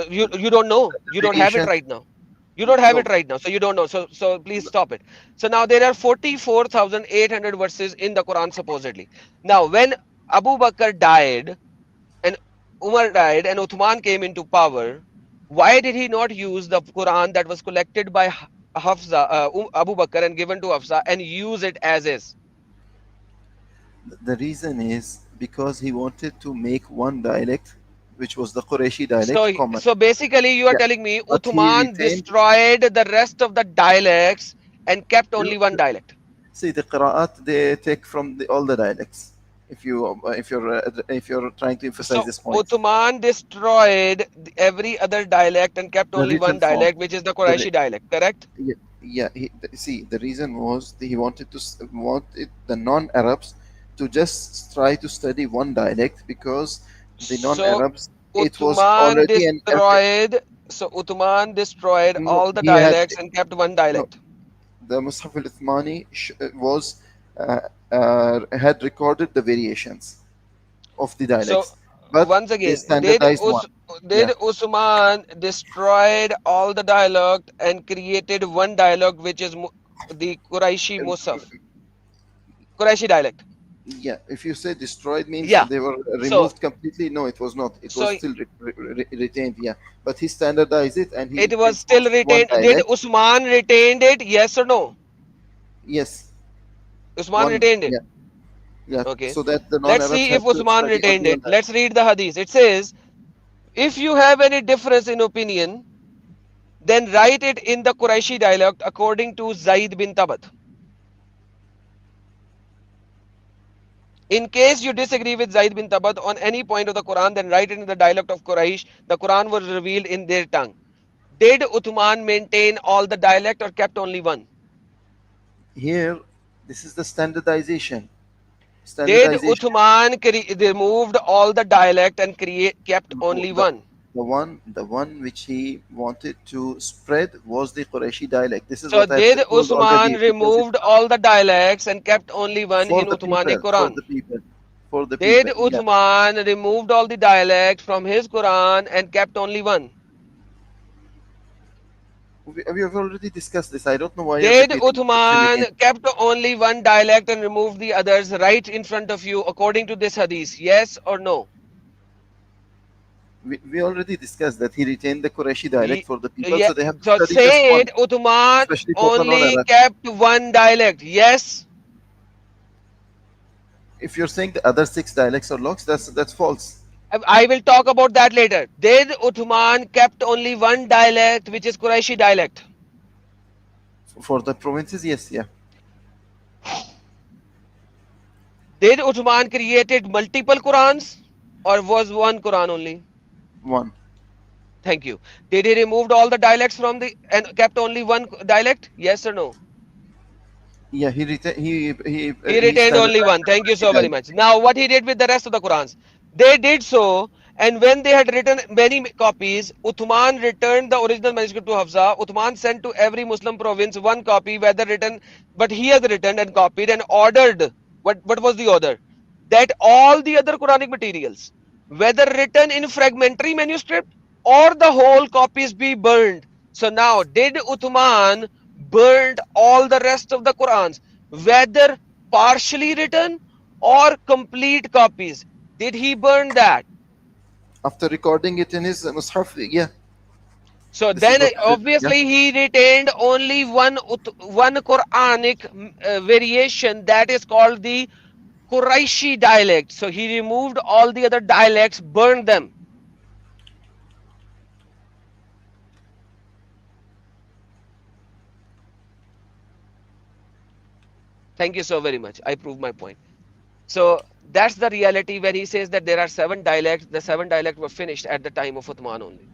S2: You don't know. You don't have it
S7: Variation-
S2: right now. You don't have
S7: No.
S2: it right now, so you don't know. So please stop it. So now there are 44,800 verses in the Quran supposedly. Now when Abu Bakr died and Umar died and Uthman came into power, why did he not use the Quran that was collected by Hafsa, Abu Bakr and given to Hafsa and use it as is?
S7: The reason is because he wanted to make one dialect, which was the Qurayshi dialect,
S2: So,
S7: common.
S2: so basically, you are
S7: Yeah,
S2: telling me
S7: but he
S2: Uthman
S7: retained-
S2: destroyed the rest of the dialects and kept only one dialect.
S7: See, the qira'at they take from all the dialects. If you're trying to emphasize
S2: So
S7: this point,
S2: Uthman destroyed every other dialect and kept
S7: The
S2: only
S7: written
S2: one dialect, which is the Quraishi dialect, correct?
S7: yeah. See, the reason was he wanted to wanted the non-Arabs to just try to study one dialect, because the
S2: So
S7: non-Arabs it was
S2: Uthman
S7: already an
S2: destroyed. So Uthman destroyed
S7: No,
S2: all the
S7: he had-
S2: dialects and kept one dialect.
S7: the Mus'haf al-Uthmani was had recorded the variations of the dialects. But
S2: Once
S7: they
S2: again, did
S7: standardized one.
S2: Usman destroyed all the dialect and created one dialogue, which is the Quraishi Musaf, Quraishi dialect?
S7: Yeah, if you say destroyed means
S2: Yeah.
S7: they were removed completely. No, it was not. It
S2: So-
S7: was still retained. Yeah, but he standardized it and he.
S2: It was still
S7: enforced one
S2: retained. Did
S7: dialect.
S2: Usman retained it? Yes or no?
S7: Yes.
S2: Usman
S7: one-
S2: retained it.
S7: Yeah. Yeah.
S2: Okay.
S7: So that the
S2: Let's
S7: non-Arabs
S2: see
S7: had
S2: if
S7: to
S2: Usman
S7: study
S2: retained
S7: only
S2: it.
S7: one
S2: Let's read the hadith. It says, if you have any difference in opinion, then write it in the Quraishi dialect according to Zaid bin Tabat. In case you disagree with Zaid bin Tabat on any point of the Quran, then write it in the dialect of Quraysh. The Quran was revealed in their tongue. Did Uthman maintain all the dialect or kept only one?
S7: Here, this is the standardization.
S2: Did Uthman removed all the dialect and kept only one?
S7: The one which he wanted to spread was the Qurayshi dialect. This is
S2: So
S7: what I
S2: did
S7: told
S2: Usman
S7: already, because
S2: removed all the dialects and kept only one
S7: for
S2: in
S7: the
S2: Uthmani
S7: people,
S2: Quran?
S7: for the
S2: Did
S7: people. Yeah.
S2: Uthman removed all the dialects from his Quran and kept only one?
S7: We have already discussed this. I don't know why.
S2: Did
S7: you're repeating the question again.
S2: Uthman kept only one dialect and removed the others right in front of you according to this hadith? Yes or no?
S7: We already discussed that he retained the Qurayshi dialect for the people,
S2: Yeah,
S7: so they have to
S2: so
S7: study just
S2: say
S7: one.
S2: it, Uthman
S7: Especially for the
S2: only
S7: non-Arabs.
S2: kept one dialect. Yes?
S7: If you're saying the other 6 dialects are lost, that's false.
S2: I will talk about that later. Did Uthman kept only one dialect, which is Quraishi dialect?
S7: For the provinces, yes, yeah.
S2: Did Uthman created multiple Qurans or was one Quran only?
S7: One.
S2: Thank you. Did he removed all the dialects from the and kept only one dialect? Yes or no?
S7: Yeah, he retained. He
S2: Retained only one. Thank you so very much. Now, what he did with the rest of the Qurans? They did so, and when they had written many copies, Uthman returned the original manuscript to Hafsa. Uthman sent to every Muslim province one copy, whether written, but he has written and copied and ordered. What was the order? That all the other Quranic materials, whether written in fragmentary manuscript or the whole copies, be burned. So now, did Uthman burned all the rest of the Qurans, whether partially written or complete copies. Did he burn that?
S7: After recording it in his Mus'haf, yeah.
S2: So
S7: This is
S2: then
S7: what he did,
S2: obviously he retained only one Quranic variation, that is called the Quraishi dialect. So he removed all the other dialects, burned them. Thank you so very much. I proved my point. So that's the reality when he says that there are 7 dialects. The 7 dialects were finished at the time of Uthman only.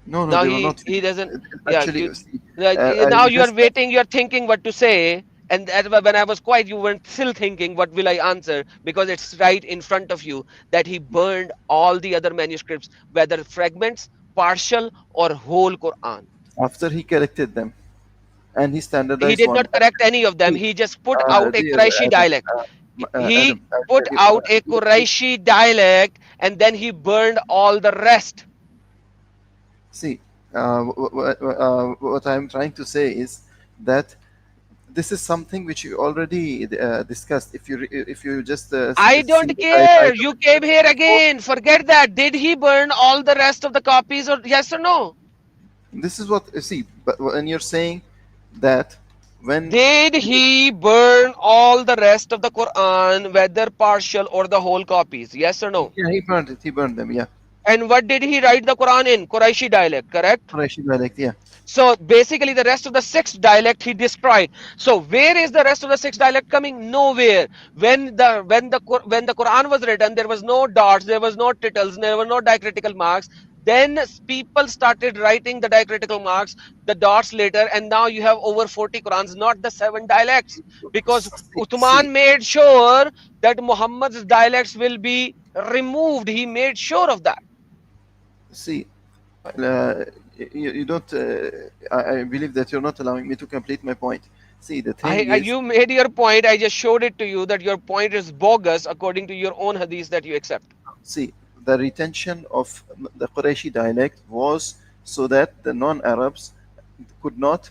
S7: No,
S2: Now
S7: they were not.
S2: he doesn't.
S7: Actually,
S2: Yeah,
S7: see,
S2: now
S7: I
S2: you are
S7: just
S2: waiting. You are thinking what to say. And when I was quiet, you weren't still thinking, what will I answer? Because it's right in front of you that he burned all the other manuscripts, whether fragments, partial, or whole Quran.
S7: after he corrected them and he
S2: He
S7: standardized
S2: did
S7: one.
S2: not correct any of them.
S7: See,
S2: He just put out a
S7: dear
S2: Quraishi
S7: Adam,
S2: dialect. He
S7: Adam,
S2: put out a Quraishi dialect and then he burned all the rest.
S7: See, what I'm trying to say is that this is something which you already discussed. If you just
S2: I don't
S7: see the
S2: care.
S7: title-
S2: You came here again. Forget that. Did he burn all the rest of the copies, or yes or no?
S7: This is what see. But when you're saying that, when
S2: Did he burn all the rest of the Quran, whether partial or the whole copies? Yes or no?
S7: yeah, he burned it. He burned them. Yeah,
S2: And what did he write the Quran in? Quraishi dialect, correct?
S7: Quraishi dialect. Yeah.
S2: So basically the rest of the 6 dialect he destroyed. So where is the rest of the 6 dialect coming? Nowhere. When the Quran was written, there was no dots, there was no tittles, there were no diacritical marks. Then people started writing the diacritical marks, the dots later, and now you have over 40 Qurans, not the 7 dialects. Because Uthman made sure that Muhammad's dialects will be removed. He made sure of that.
S7: See, you don't. I believe that you're not allowing me to complete my point. See, the thing is,
S2: You made your point. I just showed it to you that your point is bogus according to your own hadith that you accept.
S7: see, the retention of the Qurayshi dialect was so that the non-Arabs could not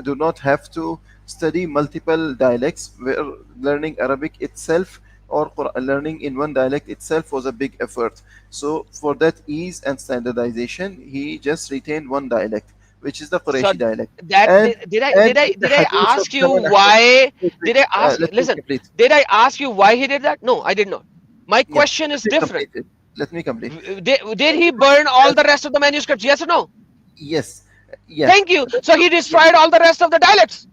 S7: do not have to study multiple dialects, where learning Arabic itself or learning in one dialect itself was a big effort. So for that ease and standardization, he just retained one dialect, which is the Qurayshi dialect.
S2: That
S7: And-
S2: did I
S7: and
S2: did I
S7: the
S2: did I
S7: hadith of
S2: ask you
S7: Salman
S2: why? Did I
S7: Ahmad-
S2: ask?
S7: let me
S2: Listen,
S7: complete.
S2: did I ask you why he did that? No, I did not. My question is
S7: Let me
S2: different.
S7: complete it. Let me complete.
S2: Did he burn all the rest of the manuscripts? Yes or no?
S7: Yes. Yeah.
S2: Thank you. So he destroyed all the rest of the dialects.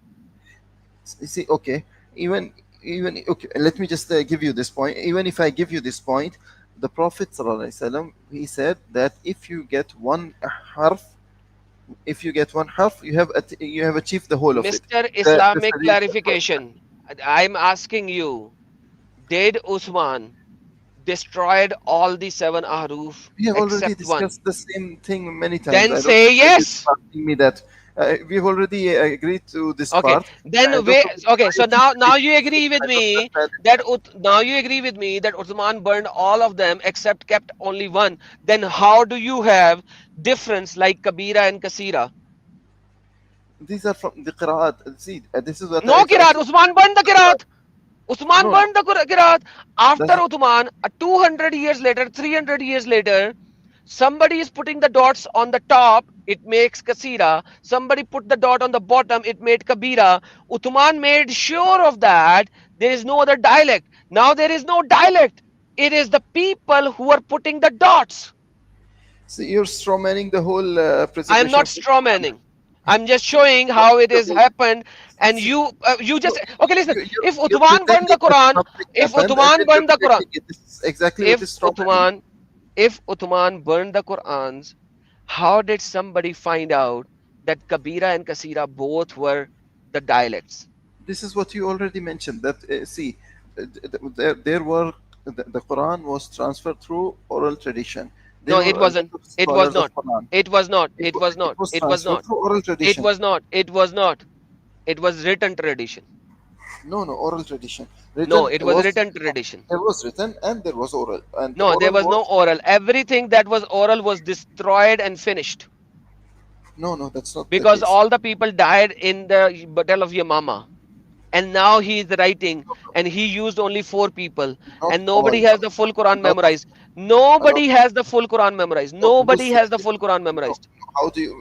S7: See, okay, even okay, let me just give you this point. Even if I give you this point, the Prophet ﷺ, he said that if you get one harf, you have achieved the whole of it.
S2: Mr. Islamic clarification. I'm asking you, did Uthman destroyed all the 7 ahruf
S7: We have already
S2: except one?
S7: discussed the same thing many times.
S2: Then
S7: I don't
S2: say
S7: think you're
S2: yes.
S7: asking me that. We've already agreed to this
S2: Okay.
S7: part.
S2: Then okay. So now you agree with me that Uthman burned all of them except kept only one. Then how do you have difference like Kabira and Kasira?
S7: These are from the Qira'at. See, this is what
S2: No
S7: I-
S2: Qiraat. Uthman burned the Qiraat. Uthman
S7: No.
S2: burned the Qiraat. After
S7: That's-
S2: Uthman, 200 years later, 300 years later, somebody is putting the dots on the top, it makes Kasira. Somebody put the dot on the bottom, it made Kabira. Uthman made sure of that. There is no other dialect. Now there is no dialect. It is the people who are putting the dots.
S7: See, you're strawmanning the whole
S2: I am
S7: presentation.
S2: not strawmanning. I'm just showing how it has happened. And you just okay. Listen. If
S7: You're
S2: Uthman burned the
S7: pretending that
S2: Quran,
S7: something
S2: if
S7: happened,
S2: Uthman
S7: and then
S2: burned the
S7: you're
S2: Quran,
S7: predicting it. This is exactly what is strawmanning.
S2: if Uthman burned the Qurans, how did somebody find out that Kabira and Kasira both were the dialects?
S7: This is what you already mentioned. That see, there were the Quran was transferred through oral tradition.
S2: No,
S7: There
S2: it
S7: were
S2: wasn't. It was
S7: scholars of
S2: not.
S7: Quran.
S2: It was not. It was not. It was
S7: transferred
S2: not.
S7: through oral
S2: It
S7: tradition.
S2: was not. It was not. It was written tradition.
S7: No, oral tradition.
S2: No, it was written tradition.
S7: There was written and there was oral. And
S2: No, there
S7: oral
S2: was no oral. Everything that was oral was destroyed and finished.
S7: No, that's not
S2: because
S7: the case.
S2: all the people died in the battle of Yamama. And now he is writing, and he used only 4 people,
S7: Not
S2: and
S7: all.
S2: nobody has the full Quran
S7: A lot of,
S2: memorized.
S7: a lot.
S2: Nobody has the full Quran memorized.
S7: No,
S2: Nobody
S7: who's
S2: has the
S7: saying
S2: full Quran
S7: it? No.
S2: memorized.
S7: How do you?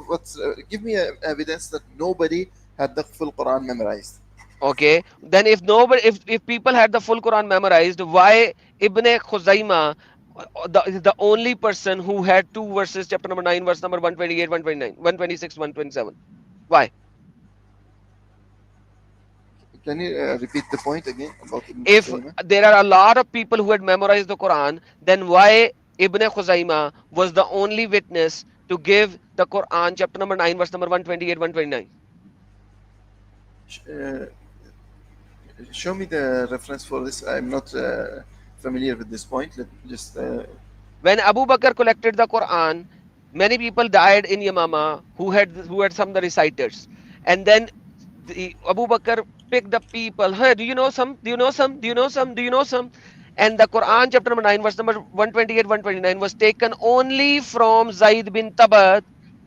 S7: What's? Give me evidence that nobody had the full Quran memorized.
S2: Okay, then if people had the full Quran memorized, why Ibn Khuzaima, the only person who had 2 verses, chapter number 9, verse number 128, 129, 126, 127? Why?
S7: Can you repeat the point again about Ibn
S2: If
S7: Khuzaymah?
S2: there are a lot of people who had memorized the Quran, then why Ibn Khuzaima was the only witness to give the Quran, chapter number 9, verse number 128, 129?
S7: Sh- uh, Show me the reference for this. I'm not familiar with this point. Let me just.
S2: When Abu Bakr collected the Quran, many people died in Yamama who had some of the reciters. And then Abu Bakr picked the people. Hey, do you know some? Do you know some? Do you know some? Do you know some? And the Quran, chapter number 9, verse number 128, 129 was taken only from Zaid bin Tabat,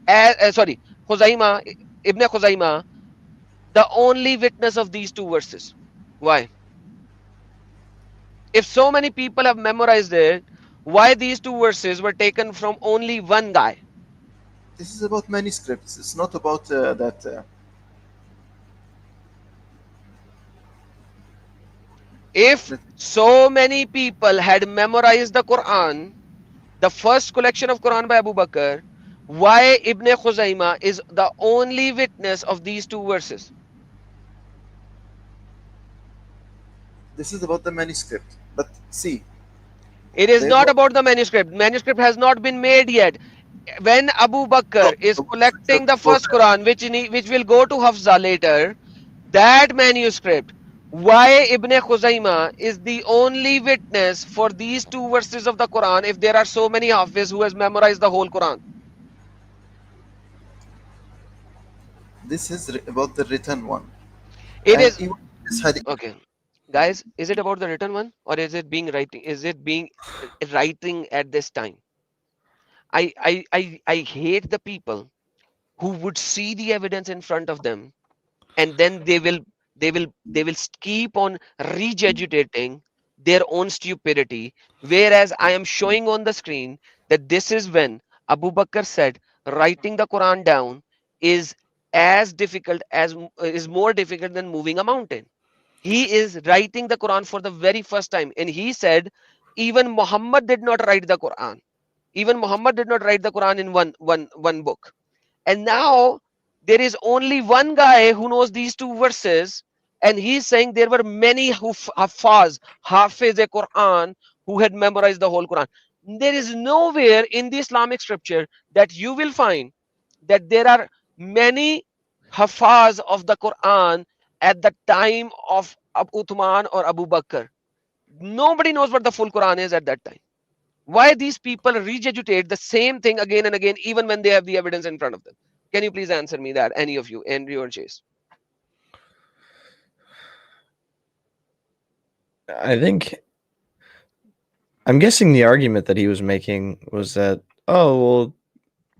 S2: Khuzaima, Ibn Khuzaima, the only witness of these 2 verses. Why? If so many people have memorized it, why these 2 verses were taken from only one guy?
S7: This is about manuscripts. It's not about that.
S2: If so many people had memorized the Quran, the first collection of Quran by Abu Bakr, why Ibn Khuzaima is the only witness of these 2 verses?
S7: This is about the manuscript. But see,
S2: It is
S7: they
S2: not
S7: were-
S2: about the manuscript. Manuscript has not been made yet. When Abu Bakr is collecting the first Quran, which will go to Hafsa later, that manuscript, why Ibn Khuzaima is the only witness for these 2 verses of the Quran if there are so many Hafiz who has memorized the whole Quran?
S7: this is about the written one.
S2: It
S7: And
S2: is
S7: even this hadith,
S2: okay. Guys, is it about the written one or is it being writing? Is it being writing at this time? I hate the people who would see the evidence in front of them and then they will keep on regurgitating their own stupidity, whereas I am showing on the screen that this is when Abu Bakr said writing the Quran down is as difficult as is more difficult than moving a mountain. He is writing the Quran for the very first time, and he said even Muhammad did not write the Quran. Even Muhammad did not write the Quran in one book. And now there is only one guy who knows these 2 verses, and he's saying there were many Hafiz a Quran, who had memorized the whole Quran. There is nowhere in the Islamic scripture that you will find that there are many Hafaz of the Quran at the time of Uthman or Abu Bakr. Nobody knows what the full Quran is at that time. Why these people regurgitate the same thing again and again, even when they have the evidence in front of them? Can you please answer me that, any of you, Andrew or Chase?
S3: I think I'm guessing the argument that he was making was that, oh, well,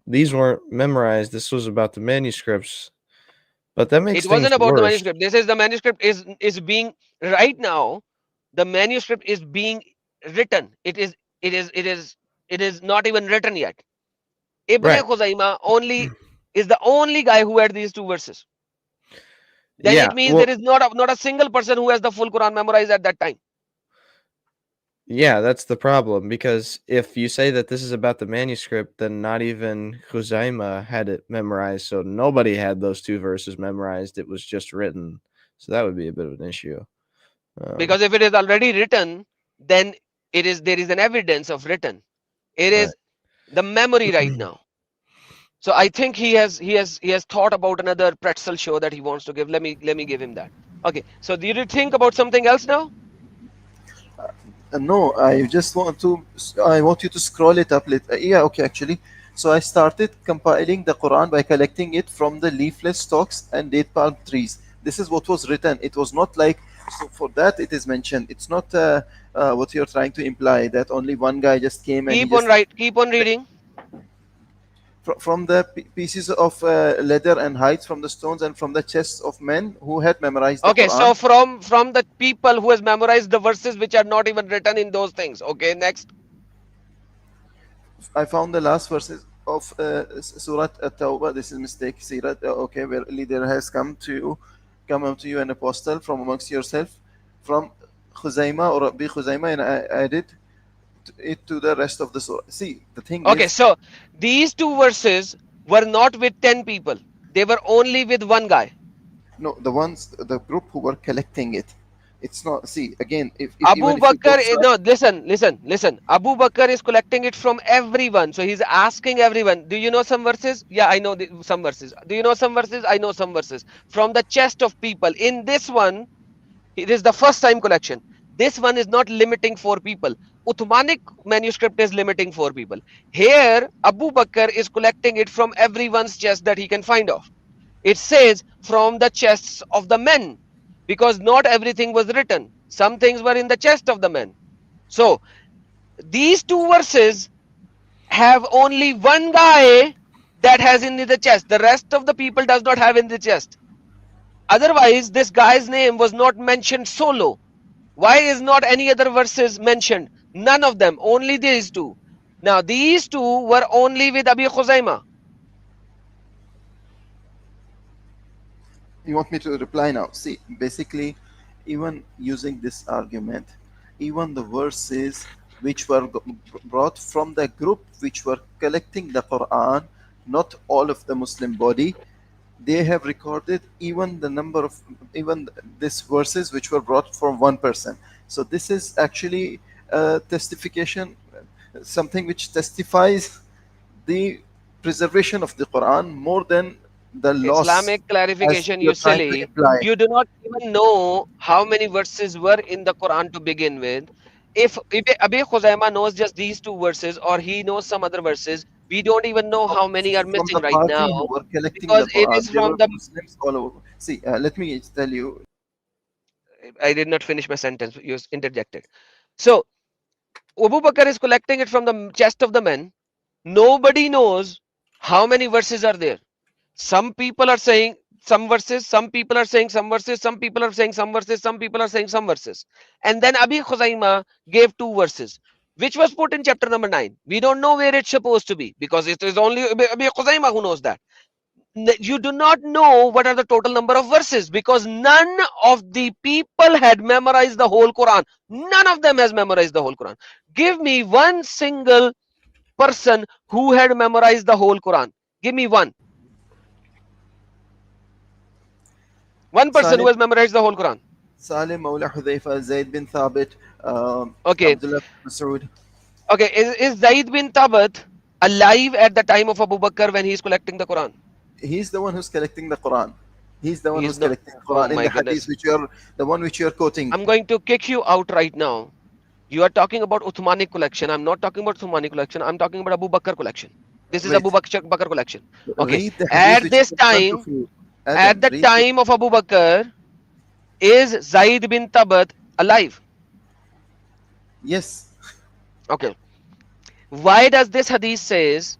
S3: these weren't memorized. This was about the manuscripts. But that makes
S2: It wasn't
S3: things
S2: about the
S3: worse.
S2: manuscript. This is the manuscript is being right now. The manuscript is being written. It is not even written yet. Ibn
S3: Right.
S2: Khuzaima is the only guy who had these 2 verses. Then
S3: Yeah,
S2: it means
S3: well,
S2: there is not a single person who has the full Quran memorized at that time.
S3: yeah, that's the problem, because if you say that this is about the manuscript, then not even Khuzaima had it memorized, so nobody had those 2 verses memorized. It was just written, so that would be a bit of an issue.
S2: Because if it is already written, then there is an evidence of written. It is the memory right now. So I think he has thought about another pretzel show that he wants to give. Let me give him that. Okay. So did you think about something else now?
S7: no, I just want to. I want you to scroll it up. Yeah, okay, actually. So I started compiling the Quran by collecting it from the leafless stalks and date palm trees. This is what was written. It was not like, so for that it is mentioned. It's not what you're trying to imply, that only one guy just came and
S2: Keep on reading.
S7: from the pieces of leather and hides from the stones and from the chests of men who had memorized the
S2: Okay,
S7: Quran.
S2: so from the people who has memorized the verses which are not even written in those things. Okay, next.
S7: I found the last verses of Surah At-Tawbah. This is mistake. Sirat. Okay, where leader has come unto you an apostle from amongst yourself, from Khuzaimah or Rabbi Khuzaimah, and I added it to the rest of the surah. See, the thing
S2: Okay,
S7: is,
S2: so these two verses were not with 10 people. They were only with one guy.
S7: no, the group who were collecting it. It's not. See, again, if
S2: Abu
S7: even if you
S2: Bakr,
S7: go
S2: no, listen. Abu Bakr is collecting it from everyone. So he's asking everyone, do you know some verses? Yeah, I know some verses. Do you know some verses? I know some verses. From the chest of people. In this one, it is the first time collection. This one is not limiting 4 people. Uthmanic manuscript is limiting 4 people. Here, Abu Bakr is collecting it from everyone's chest that he can find of. It says from the chests of the men, because not everything was written. Some things were in the chest of the men. So these two verses have only one guy that has in the chest. The rest of the people does not have in the chest. Otherwise, this guy's name was not mentioned solo. Why is not any other verses mentioned? None of them, only these two. Now, these two were only with Abi Khuzaimah.
S7: you want me to reply now? See, basically, even using this argument, even the verses which were brought from the group which were collecting the Quran, not all of the Muslim body, they have recorded even the number of even these verses which were brought from one person. So this is actually a testification, something which testifies the preservation of the Quran more than the loss.
S2: Islamic clarification,
S7: you're
S2: you
S7: trying to
S2: silly.
S7: imply.
S2: You do not even know how many verses were in the Quran to begin with. If Abi Khuzaimah knows just these two verses or he knows some other verses, we don't even know how many are
S7: From
S2: missing
S7: the
S2: right
S7: party
S2: now
S7: who were collecting
S2: because
S7: the
S2: it
S7: Quran,
S2: is
S7: they
S2: from
S7: were
S2: the.
S7: Muslims all over. See, let me tell you.
S2: I did not finish my sentence. You interjected. So Abu Bakr is collecting it from the chest of the men. Nobody knows how many verses are there. Some people are saying some verses, some people are saying some verses, some people are saying some verses, some people are saying some verses. And then Abi Khuzaimah gave 2 verses, which was put in chapter number 9. We don't know where it's supposed to be because it is only Abi Khuzaimah who knows that. You do not know what are the total number of verses because none of the people had memorized the whole Quran. None of them has memorized the whole Quran. Give me one single person who had memorized the whole Quran. Give me one. One person who
S7: Salim,
S2: has memorized the whole Quran.
S7: Salim Mawla Hudhaifa, Zayd bin Thabit,
S2: Okay.
S7: Abdullah bin Mas'ud.
S2: Okay. Is Zaid bin Tabat alive at the time of Abu Bakr when he is collecting the Quran?
S7: He's the one who's collecting the Quran. He's the one
S2: He
S7: who's
S2: is not.
S7: collecting the
S2: Oh
S7: Quran in
S2: my
S7: the
S2: goodness.
S7: hadith, which you're the one which you're quoting.
S2: I'm going to kick you out right now. You are talking about Uthmani collection. I'm not talking about Uthmani collection. I'm talking about Abu Bakr collection. This is
S7: Wait,
S2: Abu Bakr collection. Okay.
S7: read the hadith
S2: At
S7: which is
S2: this
S7: in front
S2: time,
S7: of you.
S2: at
S7: Adam,
S2: the
S7: read
S2: time of Abu Bakr, is Zaid bin Tabat alive?
S7: Yes.
S2: Okay. Why does this hadith says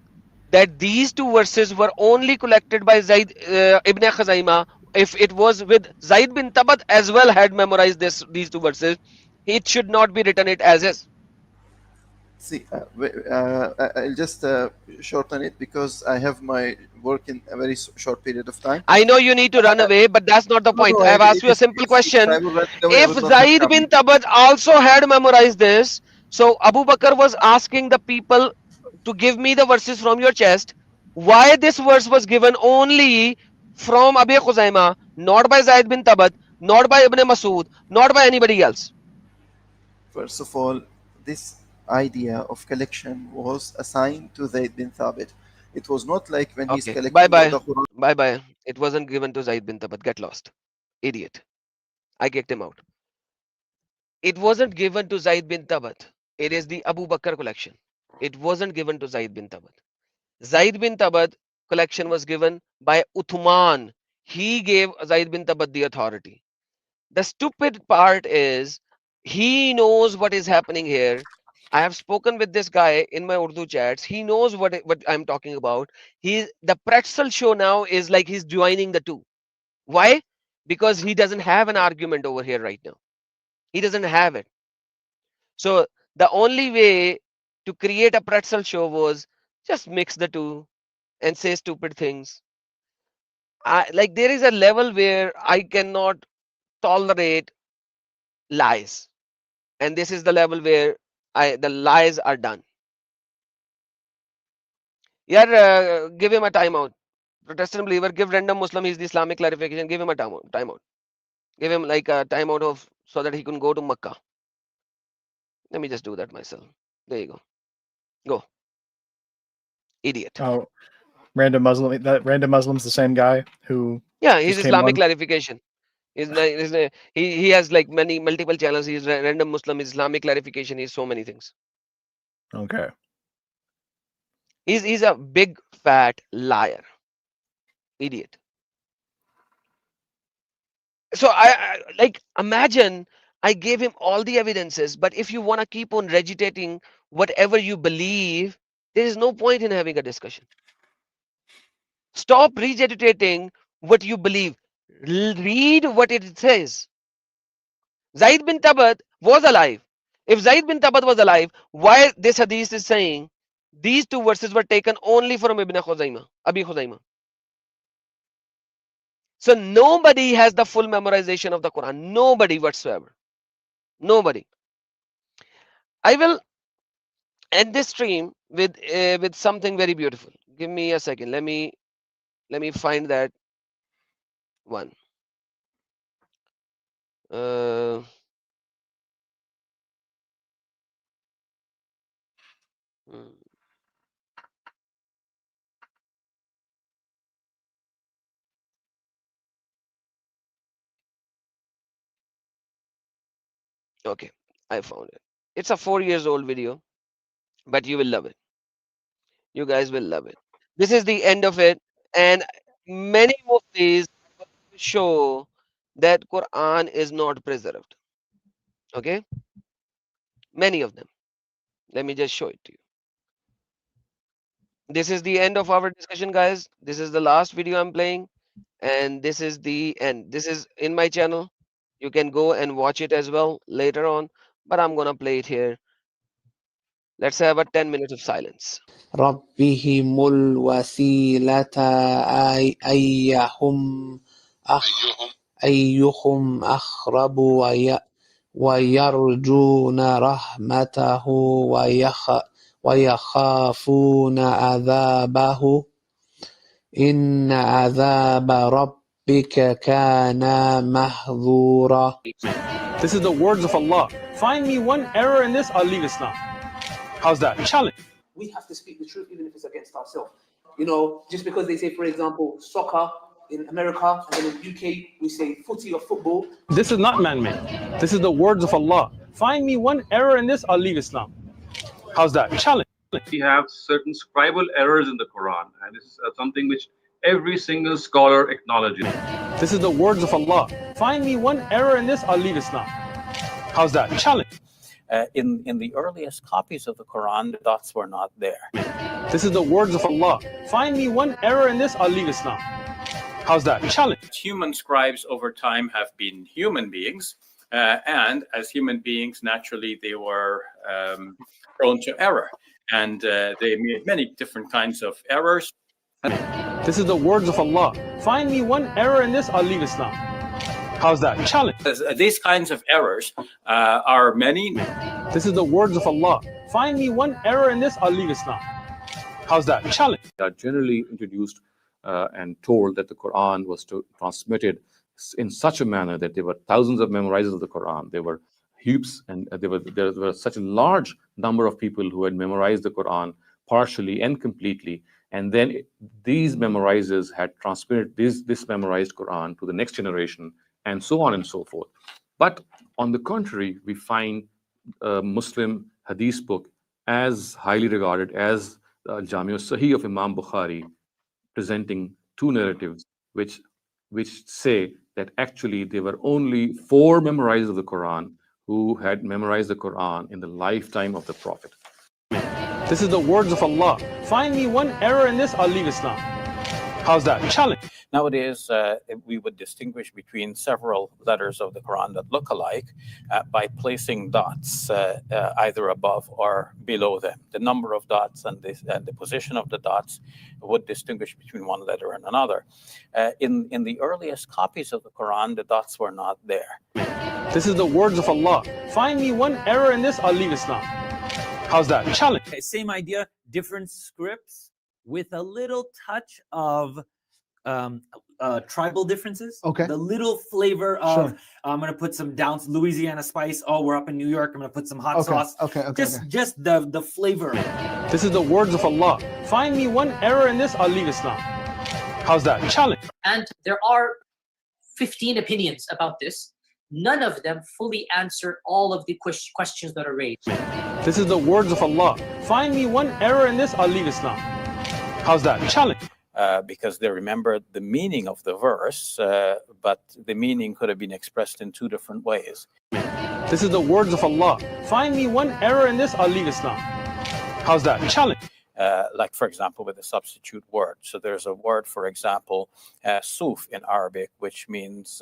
S2: that these two verses were only collected by Zaid ibn Khuzaimah? If it was with Zaid bin Tabat as well had memorized these two verses, it should not be written it as is.
S7: See, I'll just shorten it because I have my work in a very short period of time.
S2: I know you need to run away, but that's not the point.
S7: No,
S2: I have asked you a
S7: if
S2: simple
S7: if
S2: question.
S7: I were running away, I
S2: If
S7: would not have
S2: Zaid
S7: come.
S2: bin Tabat also had memorized this, so Abu Bakr was asking the people to give me the verses from your chest. Why this verse was given only from Abi Khuzaimah, not by Zaid bin Tabat, not by Ibn Masud, not by anybody else?
S7: First of all, this idea of collection was assigned to Zayd bin Thabit. It was not like when he's
S2: Okay,
S7: collecting
S2: bye
S7: all
S2: bye.
S7: the Quran.
S2: Bye bye. It wasn't given to Zaid bin Tabat. Get lost. Idiot. I kicked him out. It wasn't given to Zaid bin Tabat. It is the Abu Bakr collection. It wasn't given to Zaid bin Tabat. Zaid bin Tabat collection was given by Uthman. He gave Zaid bin Tabat the authority. The stupid part is he knows what is happening here. I have spoken with this guy in my Urdu chats. He knows what I'm talking about. The pretzel show now is like he's joining the two. Why? Because he doesn't have an argument over here right now. He doesn't have it. So the only way to create a pretzel show was just mix the two and say stupid things. Like there is a level where I cannot tolerate lies, and this is the level where the lies are done. Yeah, give him a timeout. Protestant believer, give random Muslim he's the Islamic clarification. Give him a timeout. Give him like a timeout of so that he can go to Makkah. Let me just do that myself. There you go. Go. Idiot.
S5: Oh, random Muslim. That random Muslim's the same guy who
S2: Yeah, he's
S5: just came
S2: Islamic
S5: on.
S2: clarification. He has like multiple channels. He's random Muslim, Islamic clarification. He's so many things.
S5: Okay.
S2: He's a big fat liar. Idiot. So I like imagine I gave him all the evidences, but if you want to keep on regurgitating whatever you believe, there is no point in having a discussion. Stop regurgitating what you believe. Read what it says. Zaid bin Tabat was alive. If Zaid bin Tabat was alive, why this hadith is saying these two verses were taken only from Ibn Khuzaymah, Abi Khuzaymah. So nobody has the full memorization of the Quran. Nobody whatsoever. Nobody. I will end this stream with something very beautiful. Give me a second. Let me find that one. Okay, I found it. It's a 4 years old video, but you will love it. You guys will love it. This is the end of it, and many muftis show that Quran is not preserved. Okay, many of them. Let me just show it to you. This is the end of our discussion, guys. This is the last video I'm playing, and this is the end. This is in my channel. You can go and watch it as well later on, but I'm gonna play it here. Let's have a 10 minutes of silence.
S8: ربهم الوسيلة أيهم أقرب ويرجون رحمته ويخافون عذابه إن عذاب ربك كان محذورا.
S9: This is the words of Allah. Find me one error in this, I'll leave Islam. How's that? Challenge.
S8: We have to speak the truth even if it's against ourselves. You know, just because they say, for example, soccer in America and then in the UK, we say footy or football.
S9: This is not man-made. This is the words of Allah. Find me one error in this, I'll leave Islam. How's that? Challenge.
S10: We have certain scribal errors in the Quran, and this is something which every single scholar acknowledges.
S9: This is the words of Allah. Find me one error in this, I'll leave Islam. How's that? Challenge.
S11: In the earliest copies of the Quran, the dots were not there.
S9: This is the words of Allah. Find me one error in this, I'll leave Islam. How's that? Challenge.
S11: Human scribes over time have been human beings, and as human beings, naturally, they were prone to error. And they made many different kinds of errors.
S9: This is the words of Allah. Find me one error in this, I'll leave Islam. How's that? Challenge.
S11: These kinds of errors are many.
S9: This is the words of Allah. Find me one error in this, I'll leave Islam. How's that? Challenge.
S12: They are generally introduced and told that the Quran was transmitted in such a manner that there were thousands of memorizers of the Quran. There were heaps, and there were such a large number of people who had memorized the Quran partially and completely. And then these memorizers had transmitted this memorized Quran to the next generation, and so on and so forth. But on the contrary, we find a Muslim hadith book as highly regarded as the Jami' al-Sahih of Imam Bukhari, presenting two narratives which say that actually there were only 4 memorizers of the Quran who had memorized the Quran in the lifetime of the Prophet.
S9: This is the words of Allah. Find me one error in this, I'll leave Islam. How's that? Challenge.
S11: Nowadays, we would distinguish between several letters of the Quran that look alike by placing dots either above or below them. The number of dots and the position of the dots would distinguish between one letter and another. In the earliest copies of the Quran, the dots were not there.
S9: This is the words of Allah. Find me one error in this, I'll leave Islam. How's that? Challenge.
S13: Okay, same idea, different scripts with a little touch of tribal differences.
S14: Okay.
S13: The little flavor of,
S14: Sure.
S13: I'm going to put some down Louisiana spice. Oh, we're up in New York. I'm going to put some hot sauce.
S14: Okay.
S13: Just the flavor.
S9: This is the words of Allah. Find me one error in this, I'll leave Islam. How's that? Challenge.
S15: And there are 15 opinions about this. None of them fully answer all of the questions that are raised.
S9: This is the words of Allah. Find me one error in this, I'll leave Islam. How's that? Challenge.
S11: Because they remembered the meaning of the verse, but the meaning could have been expressed in two different ways.
S9: This is the words of Allah. Find me one error in this, I'll leave Islam. How's that? Challenge.
S11: Like, for example, with a substitute word. So there's a word, for example, suf in Arabic, which means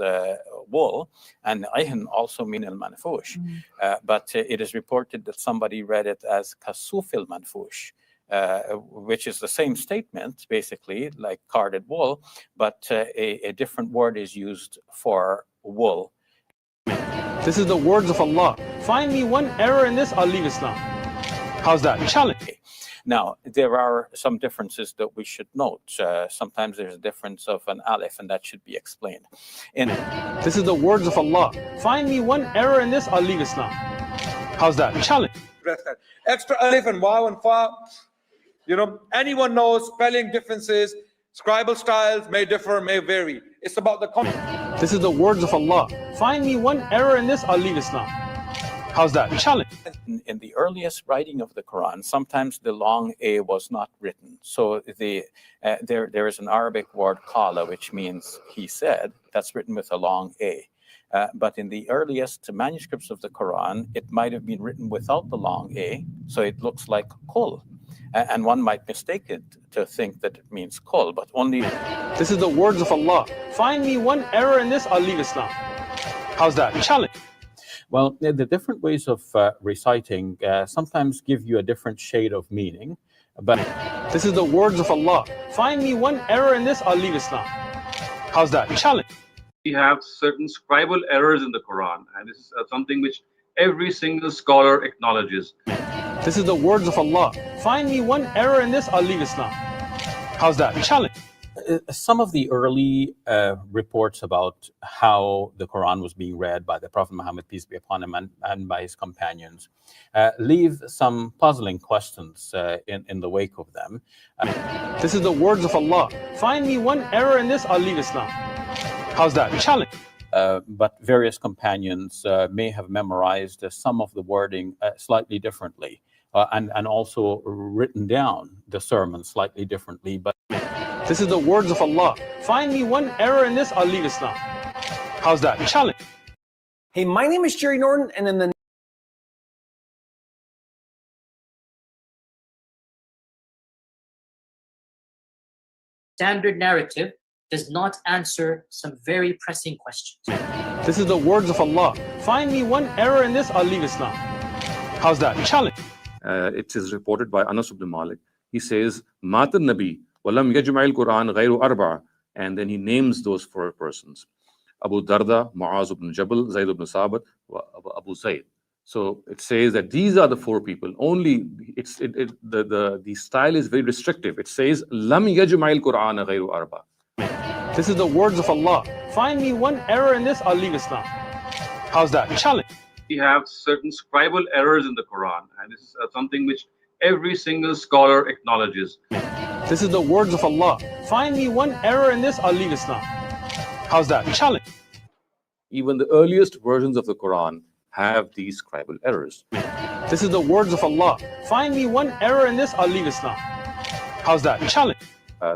S11: wool, and ayhan also mean al-manfush. But it is reported that somebody read it as kasuf al-manfush, which is the same statement, basically, like carded wool, but a different word is used for wool.
S9: This is the words of Allah. Find me one error in this, I'll leave Islam. How's that? Challenge.
S11: Now, there are some differences that we should note. Sometimes there's a difference of an alif, and that should be explained.
S9: This is the words of Allah. Find me one error in this, I'll leave Islam. How's that? Challenge.
S16: Extra alif and waw and fa. You know, anyone knows spelling differences, scribal styles may differ, may vary. It's about the content.
S9: This is the words of Allah. Find me one error in this, I'll leave Islam. How's that? Challenge.
S11: In the earliest writing of the Quran, sometimes the long A was not written. So there is an Arabic word qala, which means he said, that's written with a long A. But in the earliest manuscripts of the Quran, it might have been written without the long A, so it looks like qul. And one might mistake it to think that it means qul, but only...
S9: This is the words of Allah. Find me one error in this, I'll leave Islam. How's that? Challenge.
S11: Well, the different ways of reciting sometimes give you a different shade of meaning, but...
S9: This is the words of Allah. Find me one error in this, I'll leave Islam. How's that? Challenge.
S10: We have certain scribal errors in the Quran, and this is something which every single scholar acknowledges.
S9: This is the words of Allah. Find me one error in this, I'll leave Islam. How's that? Challenge.
S11: Some of the early reports about how the Quran was being read by the Prophet Muhammad, peace be upon him, and by his companions, leave some puzzling questions in the wake of them.
S9: This is the words of Allah. Find me one error in this, I'll leave Islam. How's that? Challenge.
S11: But various companions may have memorized some of the wording slightly differently, and also written down the sermon slightly differently. But
S9: this is the words of Allah. Find me one error in this, I'll leave Islam. How's that? Challenge.
S17: Hey, my name is Jerry Norton, and in the
S15: standard narrative does not answer some very pressing questions.
S9: This is the words of Allah. Find me one error in this, I'll leave Islam. How's that? Challenge.
S12: It is reported by Anas ibn Malik. He says, Mat al-Nabi, walam yajma'il Quran ghayru arba'a. And then he names those four persons. Abu Darda, Mu'az ibn Jabal, Zayd ibn Sabit, Abu Zayd. So it says that these are the four people. Only the style is very restrictive. It says, Lam yajma'il Quran ghayru arba'a.
S9: This is the words of Allah. Find me one error in this, I'll leave Islam. How's that? Challenge.
S10: We have certain scribal errors in the Quran, and this is something which every single scholar acknowledges.
S9: This is the words of Allah. Find me one error in this, I'll leave Islam. How's that? Challenge.
S12: Even the earliest versions of the Quran have these scribal errors.
S9: This is the words of Allah. Find me one error in this, I'll leave Islam. How's that? Challenge.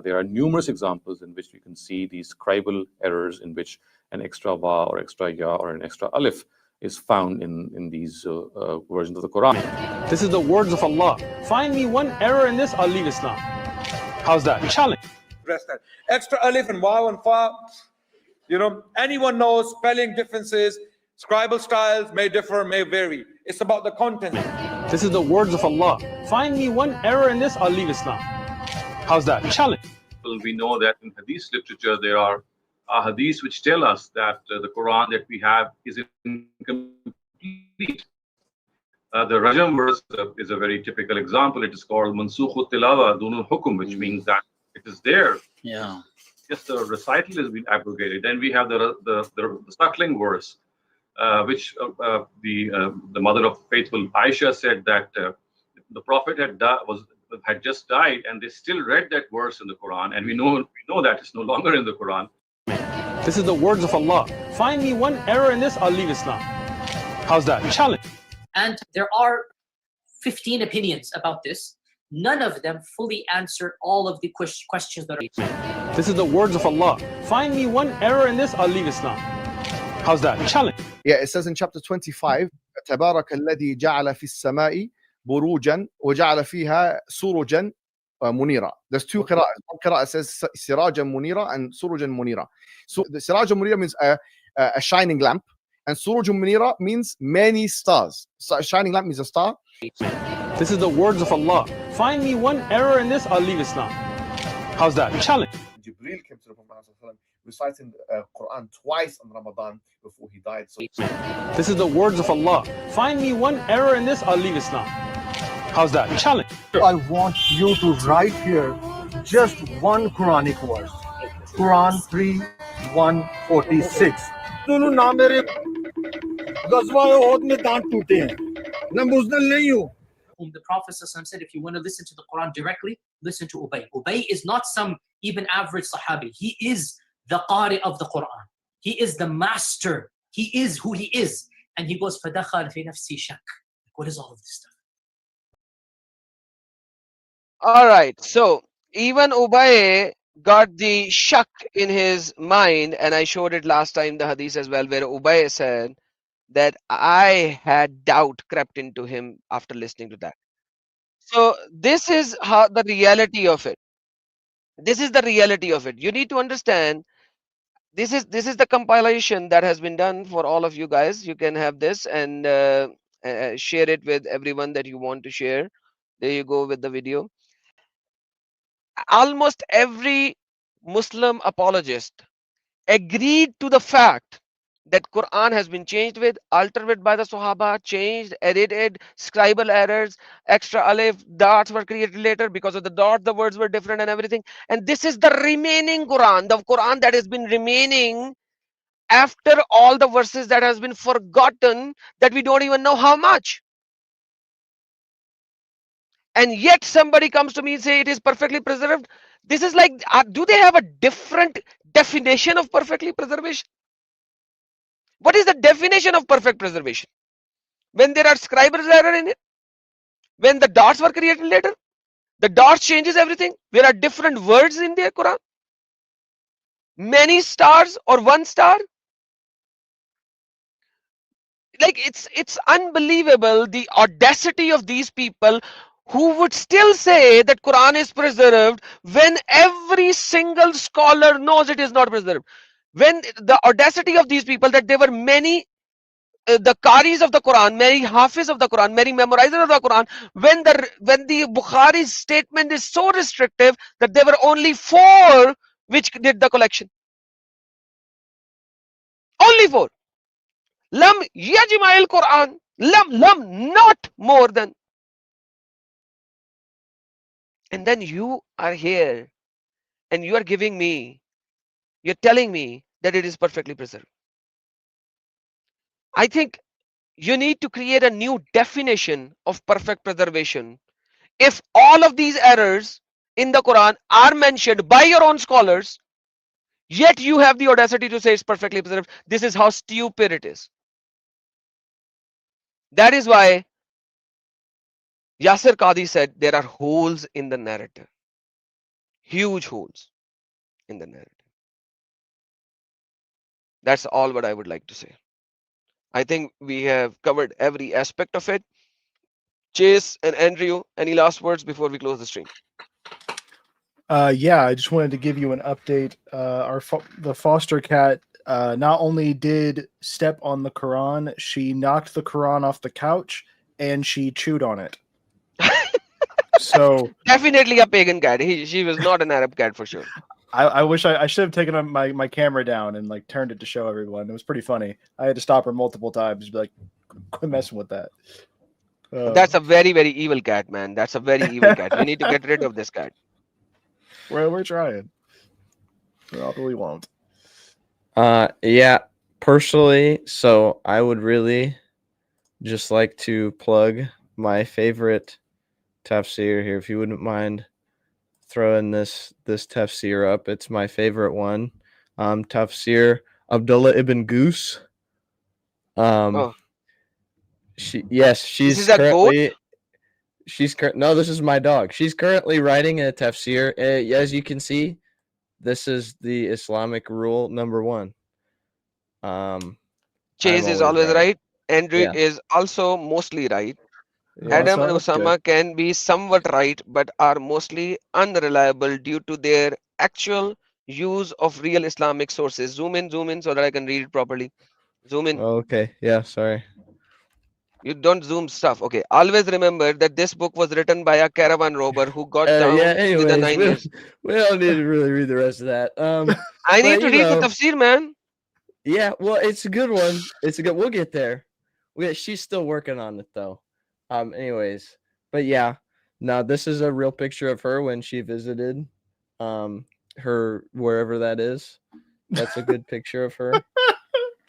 S12: There are numerous examples in which we can see these scribal errors in which an extra va or extra ya or an extra alif is found in these versions of the Quran.
S9: This is the words of Allah. Find me one error in this, I'll leave Islam. How's that? Challenge.
S16: Rest that. Extra alif and waw and fa. You know, anyone knows spelling differences, scribal styles may differ, may vary. It's about the content.
S9: This is the words of Allah. Find me one error in this, I'll leave Islam. How's that? Challenge.
S10: We know that in Hadith literature there are Hadiths which tell us that the Quran that we have is incomplete. The Rajam verse is a very typical example. It is called Mansukh Tilawa Dunul Hukum, which means that it is there.
S13: Yeah.
S10: Just the recital has been abrogated. Then we have the suckling verse, which the mother of faithful Aisha said that the Prophet had just died, and they still read that verse in the Quran, and we know that it's no longer in the Quran.
S9: This is the words of Allah. Find me one error in this, I'll leave Islam. How's that? Challenge.
S15: And there are 15 opinions about this. None of them fully answer all of the questions that are.
S9: This is the words of Allah. Find me one error in this, I'll leave Islam. How's that? Challenge.
S14: Yeah, it says in chapter 25, تبارك الذي جعل في السماء بروجا وجعل فيها سروجا منيرة. There's two qira'ahs. One qira'ah says sirajan munira and surujan munira. So the sirajan munira means a shining lamp, and surujan munira means many stars. So a shining lamp means a star.
S9: This is the words of Allah. Find me one error in this, I'll leave Islam. How's that? Challenge.
S14: Jibreel came to the Prophet reciting the Quran twice in Ramadan before he died. So
S9: This is the words of Allah. Find me one error in this, I'll leave Islam. How's that? Challenge.
S18: I want you to write here just one Quranic verse. Quran 3:146. दोनों ना मेरे गज़वा ओद में दांत टूटे हैं मैं मुज़्निल नहीं हूँ.
S15: Whom the Prophet ﷺ said, if you want to listen to the Quran directly, listen to Ubay. Ubay is not some even average Sahabi. He is the Qari of the Quran. He is the master. He is who he is. And he goes, فَدَخَلْ فِي نَفْسِي شَكْ. What is all of this stuff?
S2: All right. So even Ubay got the shak in his mind, and I showed it last time, the hadith as well, where Ubay said that I had doubt crept into him after listening to that. So this is how the reality of it. This is the reality of it. You need to understand. This is the compilation that has been done for all of you guys. You can have this and share it with everyone that you want to share. There you go with the video. Almost every Muslim apologist agreed to the fact that Quran has been changed with, altered by the Sahaba, changed, edited, scribal errors, extra alif, dots were created later. Because of the dot, the words were different and everything. And this is the remaining Quran, the Quran that has been remaining after all the verses that has been forgotten, that we don't even know how much. And yet somebody comes to me and say it is perfectly preserved. This is like, do they have a different definition of perfectly preservation? What is the definition of perfect preservation? When there are scribal error in it, when the dots were created later, the dots changes everything. There are different words in the Quran. Many stars or one star. Like it's unbelievable, the audacity of these people who would still say that Quran is preserved when every single scholar knows it is not preserved. When the audacity of these people that there were many the Qaris of the Quran, many Hafiz of the Quran, many memorizers of the Quran, when the Bukhari's statement is so restrictive that there were only 4 which did the collection. Only 4. Lam yajma'il Quran. Lam, not more than. And then you are here and you are giving me, you're telling me that it is perfectly preserved. I think you need to create a new definition of perfect preservation. If all of these errors in the Quran are mentioned by your own scholars, yet you have the audacity to say it's perfectly preserved, this is how stupid it is. That is why Yasir Qadhi said there are holes in the narrative. Huge holes in the narrative. That's all what I would like to say. I think we have covered every aspect of it. Chase and Andrew, any last words before we close the stream?
S5: Yeah, I just wanted to give you an update. The foster cat not only did step on the Quran, she knocked the Quran off the couch and she chewed on it. So
S2: Definitely a pagan cat. She was not an Arab cat for sure.
S5: I wish I should have taken my camera down and like turned it to show everyone. It was pretty funny. I had to stop her multiple times, be like, quit messing with that.
S2: That's a very, very evil cat, man. That's a very evil cat. We need to get rid of this cat.
S5: We're trying. Probably we won't.
S3: Yeah, personally, so I would really just like to plug my favorite tafsir here, if you wouldn't mind throwing this tafsir up. It's my favorite one. Tafsir Abdullah ibn Goose. She's
S2: This is a
S3: currently
S2: goat?
S3: no, this is my dog. She's currently writing a tafsir. As you can see, this is the Islamic rule number 1.
S2: Chase is always right. Andrew
S3: Yeah.
S2: is also mostly right.
S3: Yeah,
S2: Adam
S3: so
S2: and
S3: that's
S2: Osama
S3: good.
S2: can be somewhat right, but are mostly unreliable due to their actual use of real Islamic sources. Zoom in so that I can read it properly. Zoom in.
S3: Okay, yeah, sorry.
S2: You don't zoom stuff. Okay. Always remember that this book was written by a caravan robber who got down
S3: Yeah,
S2: with the
S3: anyways,
S2: 9 years.
S3: we don't need to really read the rest of that.
S2: I need
S3: but,
S2: to
S3: you
S2: read the
S3: know,
S2: tafsir, man.
S3: Yeah, well, it's a good one. We'll get there. She's still working on it though. Anyways, but yeah, no, this is a real picture of her when she visited her wherever that is. That's a good picture of her.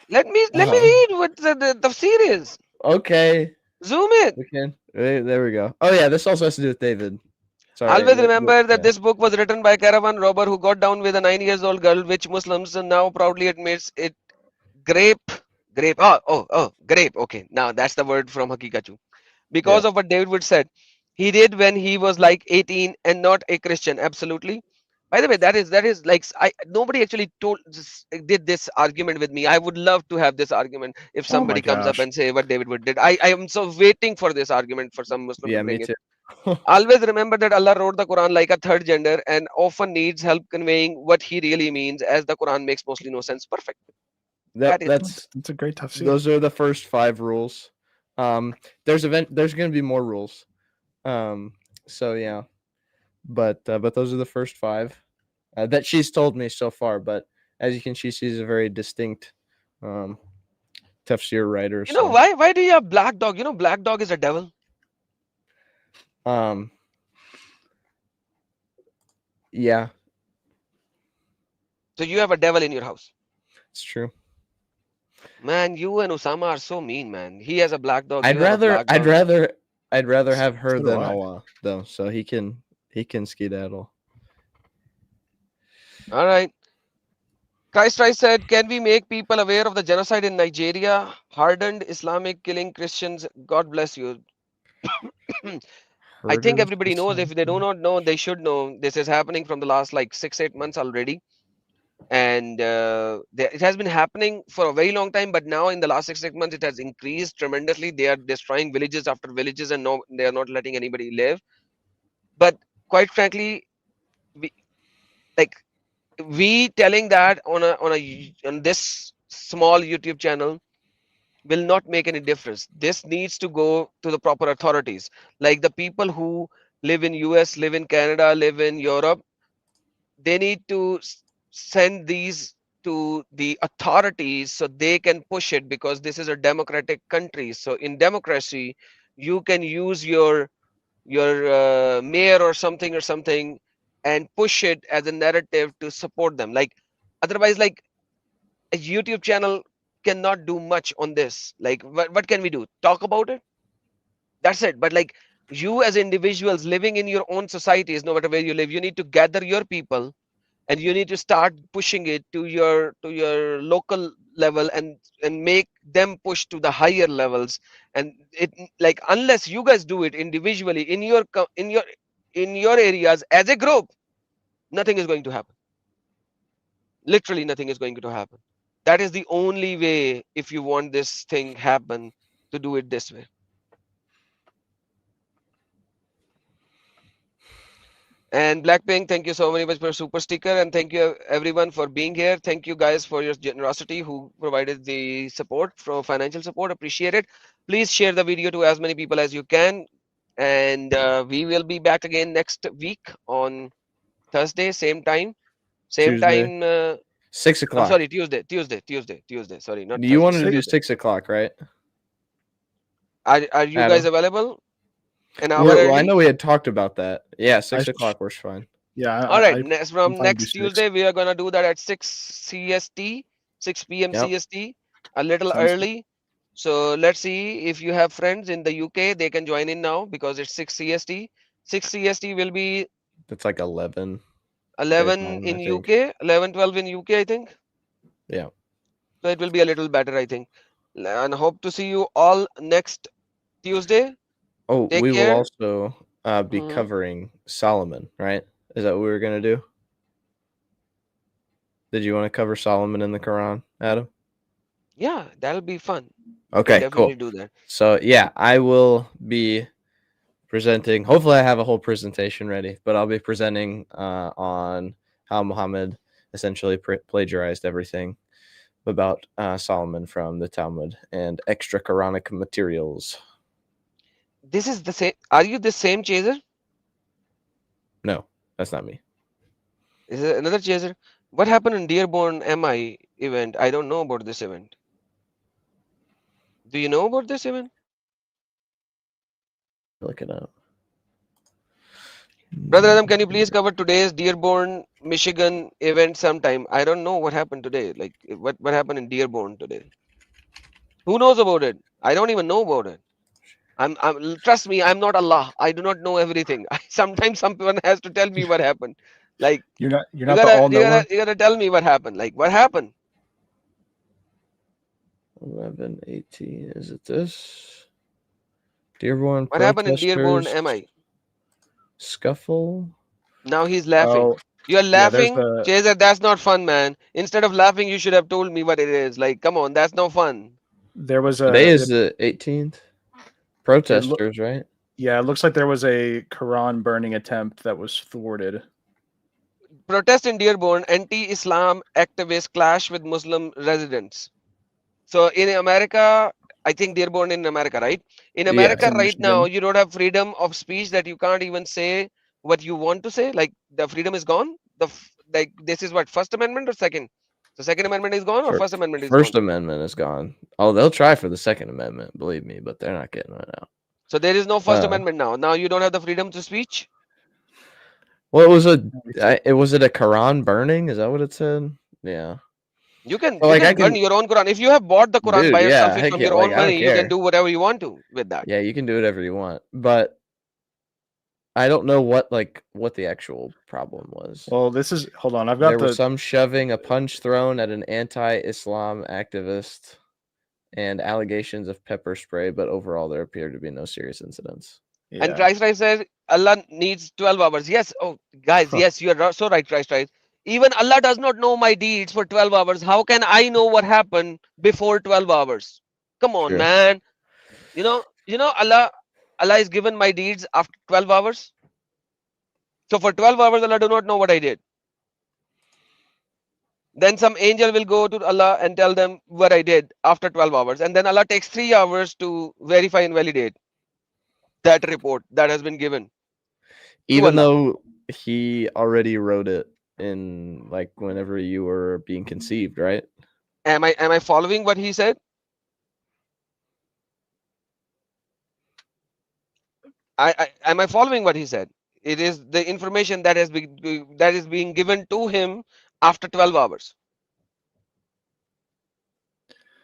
S2: Let me
S3: Uh-huh.
S2: read what the tafsir is.
S3: Okay.
S2: Zoom it.
S3: We can. There we go. Oh yeah, this also has to do with David. Sorry.
S2: Always remember that
S3: yeah.
S2: this book was written by a caravan robber who got down with a 9 years old girl, which Muslims now proudly admits it grape. Grape. Okay, now that's the word from Hakikachu. Because of what David Wood said, he did when he was like 18 and not a Christian. Absolutely. By the way, that is like nobody actually did this argument with me. I would love to have this argument if
S5: Oh my
S2: somebody comes up
S5: gosh.
S2: and say what David Wood did. I am so waiting for this argument for some Muslim
S3: Yeah,
S2: to bring
S3: me
S2: it.
S3: too.
S2: Always remember that Allah wrote the Quran like a third gender and often needs help conveying what he really means, as the Quran makes mostly no sense. Perfect.
S3: That's
S5: a great tafsir.
S3: Those are the first 5 rules. There's going to be more rules. So yeah, but those are the first 5 that she's told me so far. But as you can see, she's a very distinct tafsir writer.
S2: You know why? Why do you have black dog? You know, black dog is a devil.
S3: Yeah,
S2: So you have a devil in your house.
S3: it's true.
S2: Man, you and Osama are so mean, man. He has a black dog.
S3: I'd
S2: you have a black dog.
S3: I'd rather have her
S5: So do
S3: than
S5: I.
S3: Allah though, so he can skedaddle.
S2: All right. Christ said, can we make people aware of the genocide in Nigeria? Hardened Islamic killing Christians. God bless you. I think everybody knows. If they do not know, they should know. This is happening from the last like 6-8 months already. And it has been happening for a very long time, but now in the last 6-8 months, it has increased tremendously. They are destroying villages after villages, and no, they are not letting anybody live. But quite frankly, we telling that on this small YouTube channel will not make any difference. This needs to go to the proper authorities, like the people who live in US, live in Canada, live in Europe. They need to send these to the authorities so they can push it, because this is a democratic country. So in democracy, you can use your mayor or something and push it as a narrative to support them. Like otherwise, like a YouTube channel cannot do much on this. Like what can we do? Talk about it? That's it. But like you as individuals living in your own societies, no matter where you live, you need to gather your people and you need to start pushing it to your local level and make them push to the higher levels. And it, like, unless you guys do it individually in your areas as a group, nothing is going to happen. Literally nothing is going to happen. That is the only way, if you want this thing happen, to do it this way. And Blackpink, thank you so very much for super sticker, and thank you everyone for being here. Thank you guys for your generosity who provided the support, for financial support. Appreciate it. Please share the video to as many people as you can, and we will be back again next week on Thursday, same time, same
S3: Tuesday.
S2: time.
S3: 6
S2: I'm
S3: o'clock.
S2: sorry, Tuesday. Sorry, not
S3: You
S2: Thursday,
S3: wanted to do
S2: Tuesday.
S3: 6 o'clock, right?
S2: Are you guys
S3: Adam?
S2: available? An hour
S3: Well, I
S2: early?
S3: know we had talked about that. Yeah, 6
S5: I-
S3: o'clock works fine.
S5: Yeah.
S2: All right,
S5: I'm
S2: from
S5: fine to
S2: next
S5: do 6.
S2: Tuesday, we are going to do that at 6 CST, 6 p.m.
S3: Yep.
S2: CST, a little
S5: Sounds good.
S2: early. So let's see if you have friends in the UK, they can join in now because it's 6 CST. 6 CST will be
S3: It's like 11.
S2: 11
S3: time,
S2: in
S3: I think.
S2: UK, 11, 12 in UK, I think.
S3: Yeah.
S2: So it will be a little better, I think. And hope to see you all next Tuesday.
S3: Oh,
S2: Take
S3: we will
S2: care.
S3: also be
S2: Mhm.
S3: covering Solomon, right? Is that what we were going to do? Did you want to cover Solomon in the Quran, Adam?
S2: Yeah, that'll be fun.
S3: Okay,
S2: Definitely
S3: cool.
S2: do that.
S3: So, yeah, I will be presenting. Hopefully, I have a whole presentation ready, but I'll be presenting on how Muhammad essentially plagiarized everything about Solomon from the Talmud and extra Quranic materials.
S2: This is the same. Are you the same chaser?
S3: No, that's not me.
S2: Is it another chaser? What happened in Dearborn MI event? I don't know about this event. Do you know about this event?
S3: Look it up.
S2: Brother Adam, can you please cover today's Dearborn, Michigan event sometime? I don't know what happened today. Like what happened in Dearborn today? Who knows about it? I don't even know about it. I'm trust me, I'm not Allah. I do not know everything. Sometimes someone has to tell me what happened. Like
S5: You're not
S2: you
S5: the
S2: gotta,
S5: all knower.
S2: you gotta tell me what happened. Like what happened?
S3: 11:18. Is it this? Dearborn
S2: What happened in Dearborn
S3: protesters
S2: MI?
S3: scuffle.
S2: Now he's laughing.
S5: Oh,
S2: You're
S5: yeah, there's
S2: laughing,
S5: the
S2: Chaser. That's not fun, man. Instead of laughing, you should have told me what it is. Like, come on, that's no fun.
S5: there was a
S3: Today is the 18th. Protesters, right?
S5: yeah, it looks like there was a Quran burning attempt that was thwarted.
S2: Protest in Dearborn, anti-Islam activists clash with Muslim residents. So in America, I think Dearborn in America, right? In
S3: Yeah,
S2: America
S5: in
S2: right now,
S5: Michigan.
S2: you don't have freedom of speech, that you can't even say what you want to say. Like the freedom is gone. Like this is what, First Amendment or second? The Second Amendment is gone or First Amendment is
S3: First
S2: gone?
S3: Amendment is gone. Oh, they'll try for the Second Amendment, believe me, but they're not getting it out.
S2: So there is no First
S3: Uh,
S2: Amendment now. Now you don't have the freedom to speech.
S3: Well, it was was it a Quran burning? Is that what it said? Yeah.
S2: You can,
S3: Well, like, I
S2: burn
S3: can-
S2: your own Quran. If you have bought the Quran
S3: Dude,
S2: by
S3: yeah,
S2: yourself
S3: heck
S2: from
S3: yeah,
S2: your
S3: like,
S2: own
S3: I don't
S2: money, you can
S3: care.
S2: do whatever you want to with that.
S3: Yeah, you can do whatever you want, but I don't know what the actual problem was.
S5: Well, this is hold on. I've got
S3: There
S5: the
S3: was some shoving, a punch thrown at an anti-Islam activist, and allegations of pepper spray, but overall there appeared to be no serious incidents.
S2: And Christ says Allah needs 12 hours. Yes. Oh, guys, yes, you are so right, Christ. Even Allah does not know my deeds for 12 hours. How can I know what happened before 12 hours? Come on,
S3: Sure.
S2: man. You know, Allah is given my deeds after 12 hours. So for 12 hours, Allah do not know what I did. Then some angel will go to Allah and tell them what I did after 12 hours. And then Allah takes 3 hours to verify and validate that report that has been given.
S3: Even
S2: Allah.
S3: though he already wrote it in like whenever you were being conceived, right?
S2: Am I following what he said? Am I following what he said? It is the information that is being given to him after 12 hours.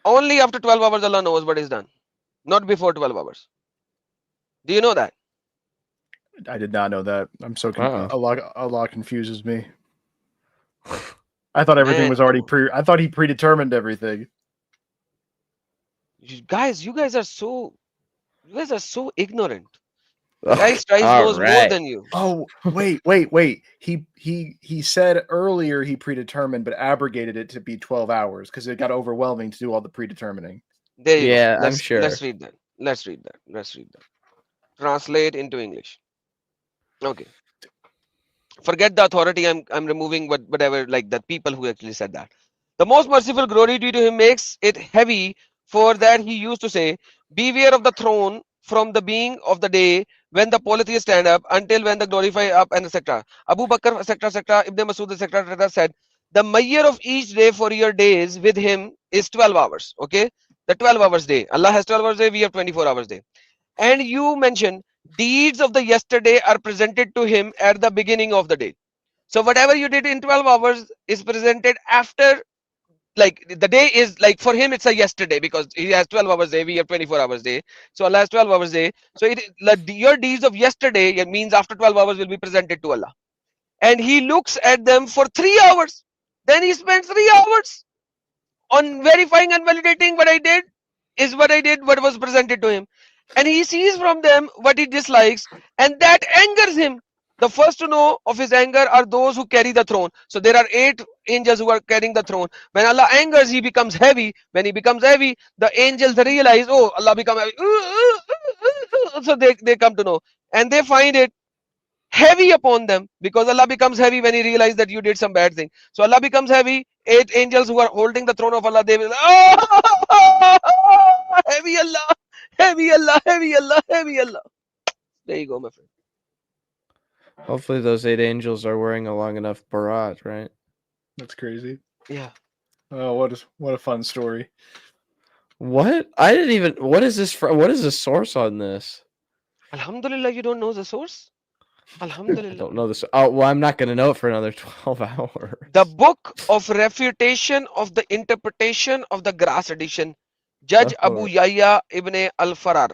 S2: Only after 12 hours Allah knows what is done, not before 12 hours. Do you know that?
S5: I did not know that. I'm so a lot confuses me. I thought everything was already I thought he predetermined everything.
S2: You guys are so ignorant. Christ
S3: All
S2: knows more
S3: right.
S2: than you.
S5: Oh, wait. He said earlier he predetermined, but abrogated it to be 12 hours because it got overwhelming to do all the predetermining.
S2: There you
S3: Yeah,
S2: go.
S3: I'm sure.
S2: Let's read that. Let's read that. Translate into English. Okay. Forget the authority. I'm removing whatever, like the people who actually said that. The most merciful glory due to him makes it heavy. For that he used to say, beware of the throne from the being of the day when the polytheists stand up until when the glorify up, and etc. Abu Bakr, etc. Ibn Masud, etc. said, the measure of each day for your days with him is 12 hours. Okay, the 12 hours day. Allah has 12 hours day, we have 24 hours day. And you mentioned deeds of the yesterday are presented to him at the beginning of the day. So whatever you did in 12 hours is presented after, like the day is like, for him it's a yesterday because he has 12 hours day, we have 24 hours day. So Allah has 12 hours day. So your deeds of yesterday, it means after 12 hours will be presented to Allah. And he looks at them for 3 hours. Then he spends 3 hours on verifying and validating what I did, what was presented to him. And he sees from them what he dislikes, and that angers him. The first to know of his anger are those who carry the throne. So there are 8 angels who are carrying the throne. When Allah angers, he becomes heavy. When he becomes heavy, the angels realize, oh, Allah become heavy. So they come to know, and they find it heavy upon them because Allah becomes heavy when he realizes that you did some bad thing. So Allah becomes heavy. 8 angels who are holding the throne of Allah, they will, heavy Allah, heavy Allah, heavy Allah, heavy Allah. There you go, my friend.
S3: Hopefully those 8 angels are wearing a long enough barat, right?
S5: That's crazy.
S2: Yeah.
S5: Oh, what a fun story.
S3: What? I didn't even. What is this from? What is the source on this?
S2: Alhamdulillah, you don't know the source?
S3: I
S2: Alhamdulillah.
S3: don't know this. Oh, well, I'm not going to know it for another 12 hours.
S2: The book of refutation of the interpretation of the Grass edition, Judge Abu Yahya ibn al-Farar.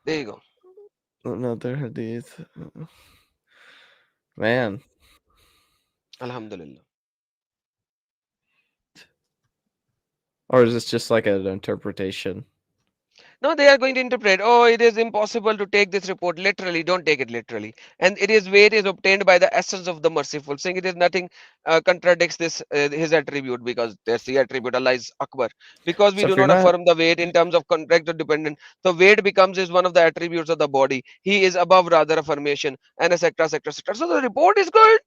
S2: There you go.
S3: Another hadith. Man.
S2: Alhamdulillah.
S3: Or is this just like an interpretation?
S2: No, they are going to interpret, oh, it is impossible to take this report literally. Don't take it literally. And it is weight is obtained by the essence of the merciful. Saying it is nothing contradicts this his attribute, because that's the attribute. Allah is Akbar. Because we
S3: So
S2: do
S3: if you're
S2: not
S3: not-
S2: affirm the weight in terms of contract or dependent. So weight becomes is one of the attributes of the body. He is above rather affirmation, and etc. etc. etc. So the report is good.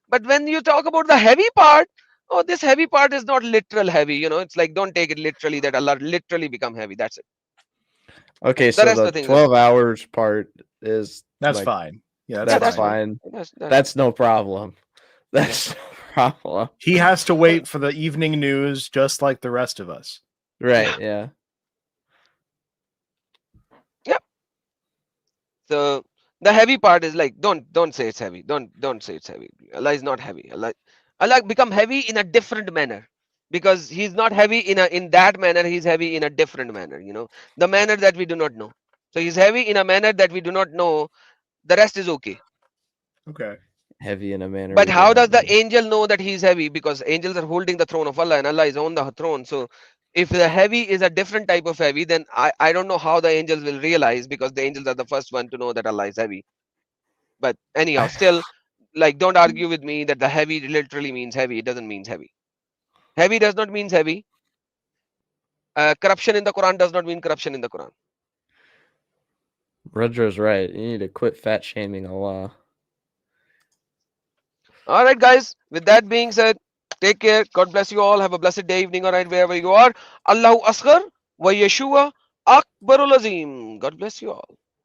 S2: But when you talk about the heavy part, oh, this heavy part is not literal heavy. You know, it's like, don't take it literally that Allah literally become heavy. That's it.
S3: Okay,
S2: The
S3: so
S2: rest of
S3: the
S2: the things are
S3: 12 hours part is
S5: That's
S3: like,
S5: fine. Yeah,
S3: that's,
S5: that's
S3: fine.
S2: That's-
S3: That's no problem. That's no problem.
S5: He has to wait for the evening news just like the rest of us.
S3: Right, yeah.
S2: So the heavy part is like, don't say it's heavy. Don't say it's heavy. Allah is not heavy. Allah become heavy in a different manner, because he's not heavy in that manner. He's heavy in a different manner. You know, the manner that we do not know. So he's heavy in a manner that we do not know. The rest is okay.
S5: Okay.
S3: Heavy in a manner.
S2: But
S3: we
S2: how
S3: don't
S2: does the angel know that he's heavy? Because angels are holding the throne of Allah, and Allah is on the throne. So if the heavy is a different type of heavy, then I don't know how the angels will realize, because the angels are the first one to know that Allah is heavy. But anyhow, still, like, don't argue with me that the heavy literally means heavy. It doesn't mean heavy. Heavy does not mean heavy. Corruption in the Quran does not mean corruption in the Quran.
S3: Rudra's right. You need to quit fat shaming Allah.
S2: All right, guys. With that being said, take care. God bless you all. Have a blessed day, evening, or night, wherever you are. Allahu Asghar wa Yeshua Akbarul Azim. God bless you all.